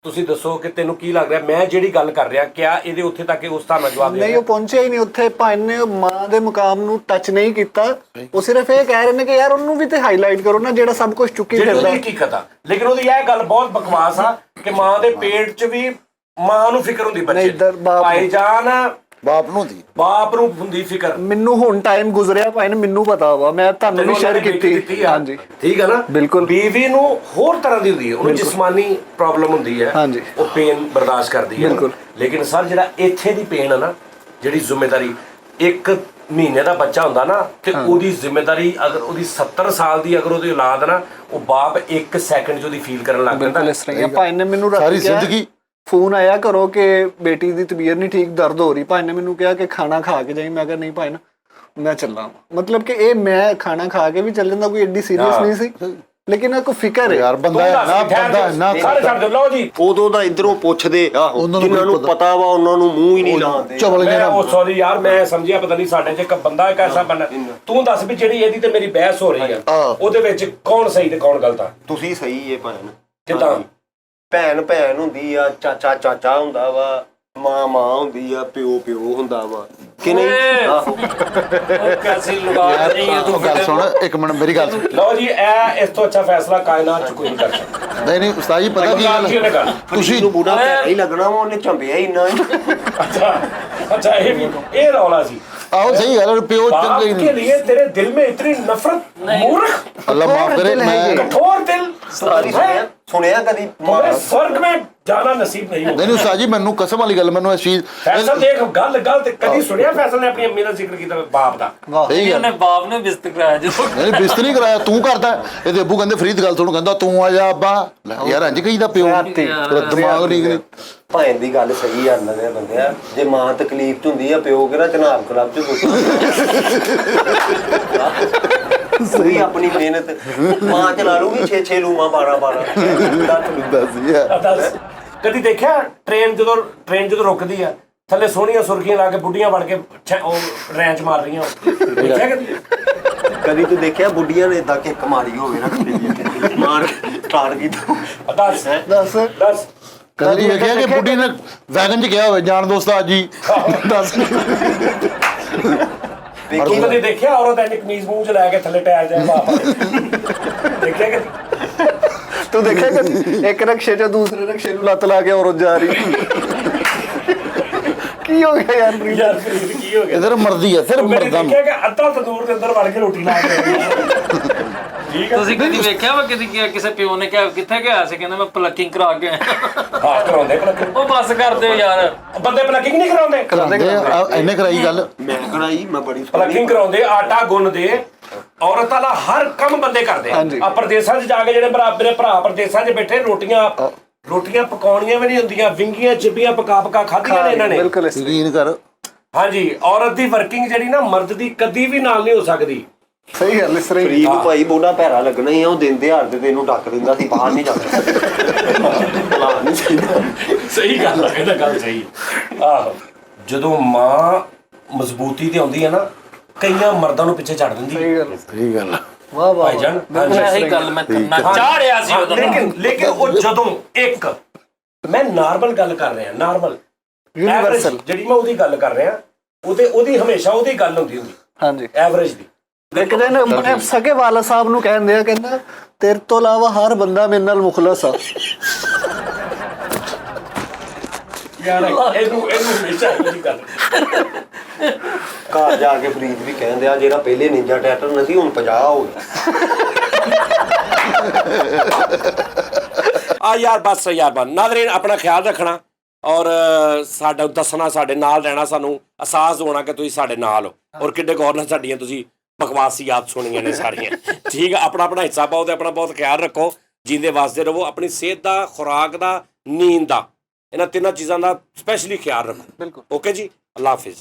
ਤੁਸੀਂ ਦੱਸੋ ਕਿ ਤੈਨੂੰ ਕੀ ਲੱਗ ਰਿਹਾ ਮੈਂ ਜਿਹੜੀ ਗੱਲ ਕਰ ਰਿਹਾ ਕਿਆ ਇਹਦੇ ਉੱਥੇ ਤੱਕ ਉਸ ਹਿਸਾਬ ਨਾਲ ਜਵਾਬ ਨਹੀਂ ਦੇ ਉਹ ਪਹੁੰਚਿਆ ਹੀ ਨਹੀਂ ਉੱਥੇ। ਭਾਈ ਨੇ ਮਾਂ ਦੇ ਮੁਕਾਮ ਨੂੰ ਟੱਚ ਨਹੀਂ ਕੀਤਾ। ਉਹ ਸਿਰਫ ਇਹ ਕਹਿ ਰਹੇ ਨੇ ਕਿ ਯਾਰ ਉਹਨੂੰ ਵੀ ਤੇ ਹਾਈਲਾਈਟ ਕਰੋ ਨਾ ਜਿਹੜਾ ਸਭ ਕੁਝ ਚੁੱਕੀ ਜਿਹੜੀ ਫਿਰਦਾ। ਉਹਦੀ ਹਕੀਕਤ ਆ। ਲੇਕਿਨ ਉਹਦੀ ਇਹ ਗੱਲ ਬਹੁਤ ਬਕਵਾਸ ਆ ਕਿ ਮਾਂ ਦੇ ਪੇਟ 'ਚ ਵੀ ਮਾਂ ਨੂੰ ਫਿਕਰ ਹੁੰਦੀ ਬੱਚੇ ਨਹੀਂ, ਇੱਧਰ ਬਾਪ ਨੂੰ। ਭਾਈਜਾਨ ਬਾਪ ਨੂੰ ਦੀ ਬਾਪ ਨੂੰ ਹੁੰਦੀ ਫਿਕਰ। ਮੈਨੂੰ ਹੁਣ ਟਾਈਮ ਗੁਜ਼ਰਿਆ ਭਾਈ ਨੇ, ਮੈਨੂੰ ਪਤਾ ਵਾ, ਮੈਂ ਤੁਹਾਨੂੰ ਵੀ ਸ਼ੇਅਰ ਕੀਤੀ। ਹਾਂਜੀ ਠੀਕ ਹੈ ਨਾ। ਬਿਲਕੁਲ। ਬੀਵੀ ਨੂੰ ਹੋਰ ਤਰ੍ਹਾਂ ਦੀ ਹੁੰਦੀ ਹੈ, ਉਹਨੂੰ ਜਿਸਮਾਨੀ ਪ੍ਰੋਬਲਮ ਹੁੰਦੀ ਹੈ, ਹਾਂਜੀ। ਉਹ ਪੇਨ ਬਰਦਾਸ਼ਤ ਕਰਦੀ ਹੈ। ਬਿਲਕੁਲ। ਲੇਕਿਨ ਸਰ ਜਿਹੜਾ ਇੱਥੇ ਦੀ ਪੇਨ ਹੈ ਨਾ, ਜਿਹੜੀ ਜ਼ਿੰਮੇਵਾਰੀ ਇੱਕ ਮਹੀਨੇ ਦਾ ਬੱਚਾ ਹੁੰਦਾ ਨਾ ਤੇ ਉਹਦੀ ਜ਼ਿੰਮੇਵਾਰੀ ਅਗਰ ਉਹਦੀ 70 ਸਾਲ ਦੀ ਅਗਰ ਉਹਦੀ ਔਲਾਦ ਨਾ, ਉਹ ਬਾਪ 1 ਸੈਕਿੰਡ 'ਚ ਉਹਦੀ ਫੀਲ ਕਰਨ ਲੱਗ ਬਿਲਕੁਲ ਪੈਂਦਾ। ਇਸ ਤਰ੍ਹਾਂ ਹੀ ਆ। ਭਾਈ ਨੇ ਮੈਨੂੰ ਸਾਰੀ ਰਾਤੀ ਕਿਹਾ, ਜ਼ਿੰਦਗੀ ਫੋਨ ਆਇਆ ਕਰੋ ਕਿ ਬੇਟੀ ਦੀ ਤਬੀਅਤ ਨਹੀਂ ਠੀਕ, ਦਰਦ ਹੋ ਰਹੀ। ਭਾਈ ਨੇ ਮੈਨੂੰ ਕਿਹਾ ਕਿ ਖਾਣਾ ਖਾ ਕੇ ਜਾਈਂ। ਮੈਂ ਕਿਹਾ ਨਹੀਂ ਭਾਈ ਨਾ ਮੈਂ ਚੱਲਾਂ। ਮਤਲਬ ਕਿ ਇਹ ਮੈਂ ਖਾਣਾ ਖਾ ਕੇ ਵੀ ਚੱਲ ਜਾਂਦਾ, ਕੋਈ ਐਡੀ ਸੀਰੀਅਸ ਨਹੀਂ ਸੀ, ਲੇਕਿਨ ਕੋਈ ਫਿਕਰ ਹੈ ਯਾਰ ਬੰਦਾ ਨਾ ਬੰਦਾ ਨਾ ਸਾਰੇ ਛੱਡ ਦਿਓ। ਲਓ ਜੀ ਉਦੋਂ ਦਾ ਇਧਰੋਂ ਪੁੱਛਦੇ ਆਹੋ ਉਹਨਾਂ ਨੂੰ ਜਿਨ੍ਹਾਂ ਨੂੰ ਪਤਾ। ਪਤਾ ਵਾ ਉਹਨਾਂ ਨੂੰ ਮੂੰਹ ਹੀ ਨਹੀਂ ਲਾਉਂਦੇ। ਚਵਲ ਮੈਂ ਜਿਹੜਾ ਉਹ ਸੌਰੀ ਯਾਰ ਮੈਂ ਸਮਝਿਆ ਪਤਾ ਨਹੀਂ ਸਾਡੇ 'ਚ ਇੱਕ ਬੰਦਾ ਇੱਕ ਐਸਾ ਬੰਦਾ। ਤੂੰ ਦੱਸ ਵੀ ਜਿਹੜੀ ਇਹਦੀ ਤੇ ਮੇਰੀ ਬਹਿਸ ਹੋ ਰਹੀ ਆ ਉਹਦੇ ਵਿੱਚ ਕੌਣ ਸਹੀ ਤੇ ਕੌਣ ਗਲਤ ਆ? ਤੁਸੀਂ ਸਹੀ ਏ ਭੈਣ। ਕਿੱਦਾਂ? ਭੈਣ ਭੈਣ ਹੁੰਦੀ ਆ, ਚਾਚਾ ਚਾਚਾ ਹੁੰਦਾ ਵਾ, ਮਾਂ ਮਾਂ ਹੁੰਦੀ ਆ, ਪਿਓ ਪਿਓ ਹੁੰਦਾ ਵਾ ਕਿ ਨਹੀਂ? ਓਏ। ਆਹੋ ਉਹ ਕੈਸੀ ਲਗਾ ਰਹੀ ਹੈ ਉਹ ਤੂੰ? ਗੱਲ ਸੁਣ ਇੱਕ ਮਿੰਟ ਮੇਰੀ ਗੱਲ ਸੁਣ ਲਓ ਜੀ ਇਹ ਇਸ ਤੋਂ ਅੱਛਾ ਫੈਸਲਾ ਕਾਇਨਾਤ 'ਚ ਕੋਈ ਨਹੀਂ ਕਰ ਸਕਦਾ। ਨਹੀਂ ਨਹੀਂ ਉਸਤਾਦ ਜੀ ਪਤਾ ਕੀ ਗੱਲ ਉਹਨੇ ਗੱਲ। ਤੁਸੀਂ ਨੂੰ ਬੁੜਾ ਭੈੜਾ ਹੀ ਲੱਗਣਾ ਵਾ, ਉਹਨੇ ਝੰਬਿਆ ਹੀ ਇੰਨਾ अच्छा अच्छा ये भी ये रौला सी। ਆਹੋ ਸਹੀ ਗੱਲ ਹੈ ਪਿਓ बाप ਚੰਗੇ के ਨਹੀਂ लिए तेरे दिल में इतनी नफरत मूर्ख ਅੱਲਾ ਮਾਫ ਕਰੇ ਮੈਂ कठोर दिल ਸਾਰੀ है? ਸੁਣਿਆ ਕਦੀ तुम्हें स्वर्ग में जाना नसीब नहीं ਨਹੀਂ होगा। ਨਹੀਂ ਉਸਤਾਦ ਜੀ ਮੈਨੂੰ ਕਸਮ ਵਾਲੀ ਗੱਲ ਮੈਨੂੰ ਇਸ ਚੀਜ਼ फैसल देख गल गल ते कदी सुनिया फैसल ने अपनी अम्मी का जिक्र किया बाप दा। ਸਹੀ ਗੱਲ ਉਹਨੇ ਬਾਪ ਨੇ ਬਿਸਤ ਕਰਾਇਆ ਜਦੋਂ। ਨਹੀਂ ਬਿਸਤਰੀ ਕਰਾਇਆ ਤੂੰ ਕਰਦਾ ਇਹਦੇ ਅੱਬੂ ਕਹਿੰਦੇ ਫਰੀਦ ਗੱਲ ਸੁਣ ਕਹਿੰਦਾ ਤੂੰ ਆ ਜਾ ਅੱਬਾ ਲੈ ਯਾਰ ਇੰਜ ਕਹੀਦਾ ਪਿਓ ਤੇਰਾ ਦਿਮਾਗ ਨਹੀਂ ਭੈਣ ਦੀ ਗੱਲ ਸਹੀ ਆ ਨਵੇਂ ਬੰਦਿਆ। ਜੇ ਮਾਂ ਤਕਲੀਫ ਚ ਹੁੰਦੀ ਆ ਪਿਓ ਕਿਹੜਾ ਜਨਾਬ ਕਲੱਬ ਚ ਸਹੀ ਆਪਣੀ ਮਿਹਨਤ ਮਾਂ ਚਲਾ ਲੂਗੀ 6 ਲੂਮਾ 12 ਦੱਸ ਯਾਰ दस कदी देखा ट्रेन जो रुकदी है थले सोहणियां सुर्खियां ला के बुढ़ियां बन के रैंच मार रही देखा कदी? ਕਦੀ ਤੂੰ ਦੇਖਿਆ ਬੁੱਢੀਆਂ ਨੇ ਇਦਾਂ ਕਿੱਕ ਮਾਰੀ ਹੋਵੇ ਰੱਖਦੇ ਮਾਰ ਸਟਾਰਟ ਕੀਤਾ। दस ਦੱਸ दस ਕਦੀ ਵੇਖਿਆ ਕਿ ਬੁੱਢੀ ਨੇ ਵੈਗਨ 'ਚ ਗਿਆ ਹੋਵੇ ਜਾਣ ਦੋ ਉਸਤਾਦ ਜੀ ਦੱਸ ਕੀ ਕਦੀ ਦੇਖਿਆ ਔਰਤ ਐਨੀ ਕਮੀਜ਼ ਮੂੰਹ ਚ ਲੈ ਕੇ ਥੱਲੇ ਟਾਇਰ ਜਾਏ ਬਾਪ ਦੇਖਿਆ ਕਦੀ? ਤੂੰ ਦੇਖਿਆ ਕਿ ਇੱਕ ਰਕਸ਼ੇ ਚੋਂ ਦੂਸਰੇ ਰਕਸ਼ੇ ਨੂੰ ਲੱਤ ਲਾ ਕੇ ਔਰਤ ਜਾ ਰਹੀ। ਕੀ ਹੋ ਗਿਆ ਯਾਰ ਪ੍ਰੀਤ? ਯਾਰ ਫਰੀਦ ਕੀ ਹੋ ਗਿਆ? ਇਧਰ ਮਰਦੀ ਹੈ ਸਿਰਫ ਮੈंने ਮਰਦਾਂ ਨੂੰ देखा कि ਅੱਧਾ ਤੰਦੂਰ ਦੇ ਅੰਦਰ ਵੜ ਕੇ ਰੋਟੀ ਲਾ ਕੇ ਠੀਕ ਹੈ। ਤੁਸੀਂ ਕਦੀ ਵੇਖਿਆ ਵਾ ਕਿਸੇ ਪਿਓ ਨੇ ਕਿਹਾ ਕਿੱਥੇ ਗਿਆ ਸੀ? ਕਹਿੰਦਾ ਮੈਂ ਪਲਕਿੰਗ ਕਰਾ ਕੇ ਆਇਆ। ਹਾਂ ਕਰਾਉਂਦੇ ਪਲਕਿੰਗ। ਉਹ ਬੱਸ ਕਰ ਦਿਓ ਯਾਰ। ਬੰਦੇ ਪਲਕਿੰਗ ਨਹੀਂ ਕਰਾਉਂਦੇ? ਇਹਨੇ ਕਰਾਈ ਗੱਲ ਮੈਂ ਕਰਾਈ ਮੈਂ ਬੜੀ ਪਲਕਿੰਗ ਕਰਾਉਂਦੇ, ਆਟਾ ਗੁੰਨਦੇ, ਔਰਤ ਵਾਲਾ ਹਰ ਕੰਮ ਬੰਦੇ ਕਰਦੇ ਹਾਂਜੀ। ਆ। ਪ੍ਰਦੇਸਾਂ 'ਚ ਜਾ ਕੇ ਜਿਹੜੇ ਮੇਰੇ ਭਰਾ ਪ੍ਰਦੇਸਾਂ 'ਚ ਬੈਠੇ ਰੋਟੀਆਂ ਪਕਾਉਣੀਆਂ ਵੀ ਨਹੀਂ ਹੁੰਦੀਆਂ, ਵਿੰਗੀਆਂ ਚਿੱਬੀਆਂ ਪਕਾ ਖਾਧੀਆਂ ਨੇ ਇਹਨਾਂ ਨੇ। ਬਿਲਕੁਲ ਇਸ ਯਕੀਨ ਕਰ ਹਾਂਜੀ ਔਰਤ ਦੀ ਵਰਕਿੰਗ ਜਿਹੜੀ ਨਾ ਮਰਦ ਦੀ ਕਦੀ ਵੀ ਨਾਲ ਨਹੀਂ ਹੋ ਸਕਦੀ। ਸਹੀ ਗੱਲ ਇਸ ਤਰ੍ਹਾਂ ਹੀ। ਫਰੀਦ ਨੂੰ ਭਾਈ ਬੋੜਾ ਪੈਰਾ ਲੱਗਣਾ ਹੀ ਆ। ਉਹ ਦਿਨ ਦਿਹਾੜ ਦੇ ਤੈਨੂੰ ਡੱਕ ਦਿੰਦਾ ਸੀ ਬਾਹਰ ਨਹੀਂ ਜਾਂਦਾ। ਨਹੀਂ ਚਾਹੀਦਾ। ਸਹੀ ਗੱਲ ਹੈ, ਇਹ ਤਾਂ ਗੱਲ ਸਹੀ ਹੈ। ਆਹੋ ਜਦੋਂ ਮਾਂ ਮਜ਼ਬੂਤੀ ਤੇ ਆਉਂਦੀ ਹੈ ਨਾ ਕਈਆਂ ਮਰਦਾਂ ਨੂੰ ਪਿੱਛੇ ਛੱਡ ਦਿੰਦੀ ਸਹੀ ਗੱਲ, ਸਹੀ ਗੱਲ ਆ। ਵਾਹ ਵਾਹ ਭਾਈਜਾਨ ਇਹੀ ਗੱਲ ਮੈਂ ਕਰਨਾ ਚਾਹ ਰਿਹਾ ਸੀ ਉਦੋਂ ਲੇਕਿਨ ਉਹ ਜਦੋਂ ਇੱਕ ਮੈਂ ਨਾਰਮਲ ਗੱਲ ਕਰ ਰਿਹਾ ਨਾਰਮਲ ਯੂਨੀਵਰਸਲ। ਜਿਹੜੀ ਮੈਂ ਉਹਦੀ ਗੱਲ ਕਰ ਰਿਹਾ ਉਹਦੀ ਹਮੇਸ਼ਾ ਉਹਦੀ ਗੱਲ ਹੁੰਦੀ ਹਾਂਜੀ ਐਵਰੇਜ ਦੀ। ਇੱਕ ਦਿਨ ਆਪਣੇ ਸਕੇ ਵਾਲਾ ਸਾਹਿਬ ਨੂੰ ਕਹਿੰਦੇ ਆ, ਕਹਿੰਦਾ ਤੇਰੇ ਤੋਂ ਇਲਾਵਾ ਹਰ ਬੰਦਾ ਮੇਰੇ ਨਾਲ ਮੁਖਲਸ ਆ। ਯਾਰ ਇਹਨੂੰ ਹਮੇਸ਼ਾ ਇਹਦੀ ਗੱਲ ਘਰ ਜਾ ਕੇ ਫਰੀਦ ਵੀ ਕਹਿੰਦੇ ਆ ਜਿਹੜਾ ਪਹਿਲੇ ਨਿੰਜਾ ਟਰੈਕਟਰ ਨਹੀਂ ਸੀ ਹੁਣ 50 ਹੋ ਗਿਆ। ਆ ਯਾਰ ਬਸ ਨਾਜ਼ਰੀਨ ਆਪਣਾ ਖਿਆਲ ਰੱਖਣਾ ਔਰ ਸਾਡਾ ਦੱਸਣਾ, ਸਾਡੇ ਨਾਲ ਰਹਿਣਾ, ਸਾਨੂੰ ਅਹਿਸਾਸ ਹੋਣਾ ਕਿ ਤੁਸੀਂ ਸਾਡੇ ਨਾਲ ਹੋ ਔਰ ਕਿੱਡੇ ਗੌਰ ਨਾਲ ਸਾਡੀਆਂ ਤੁਸੀਂ ਬਕਵਾਸੀਆਤ ਸੁਣੀਆਂ ਨੇ ਸਾਰੀਆਂ। ਠੀਕ ਆ, ਆਪਣਾ ਹਿੱਸਾ ਪਾਓ ਤੇ ਆਪਣਾ ਬਹੁਤ ਖਿਆਲ ਰੱਖੋ। ਜੀਂਦੇ ਵਾਸਤੇ ਰਹੋ, ਆਪਣੀ ਸਿਹਤ ਦਾ, ਖੁਰਾਕ ਦਾ, ਨੀਂਦ ਦਾ, ਇਹਨਾਂ ਤਿੰਨਾਂ ਚੀਜ਼ਾਂ ਦਾ ਸਪੈਸ਼ਲੀ ਖਿਆਲ ਰੱਖੋ। ਬਿਲਕੁਲ। ਓਕੇ ਜੀ, ਅੱਲਾ ਹਾਫਿਜ਼।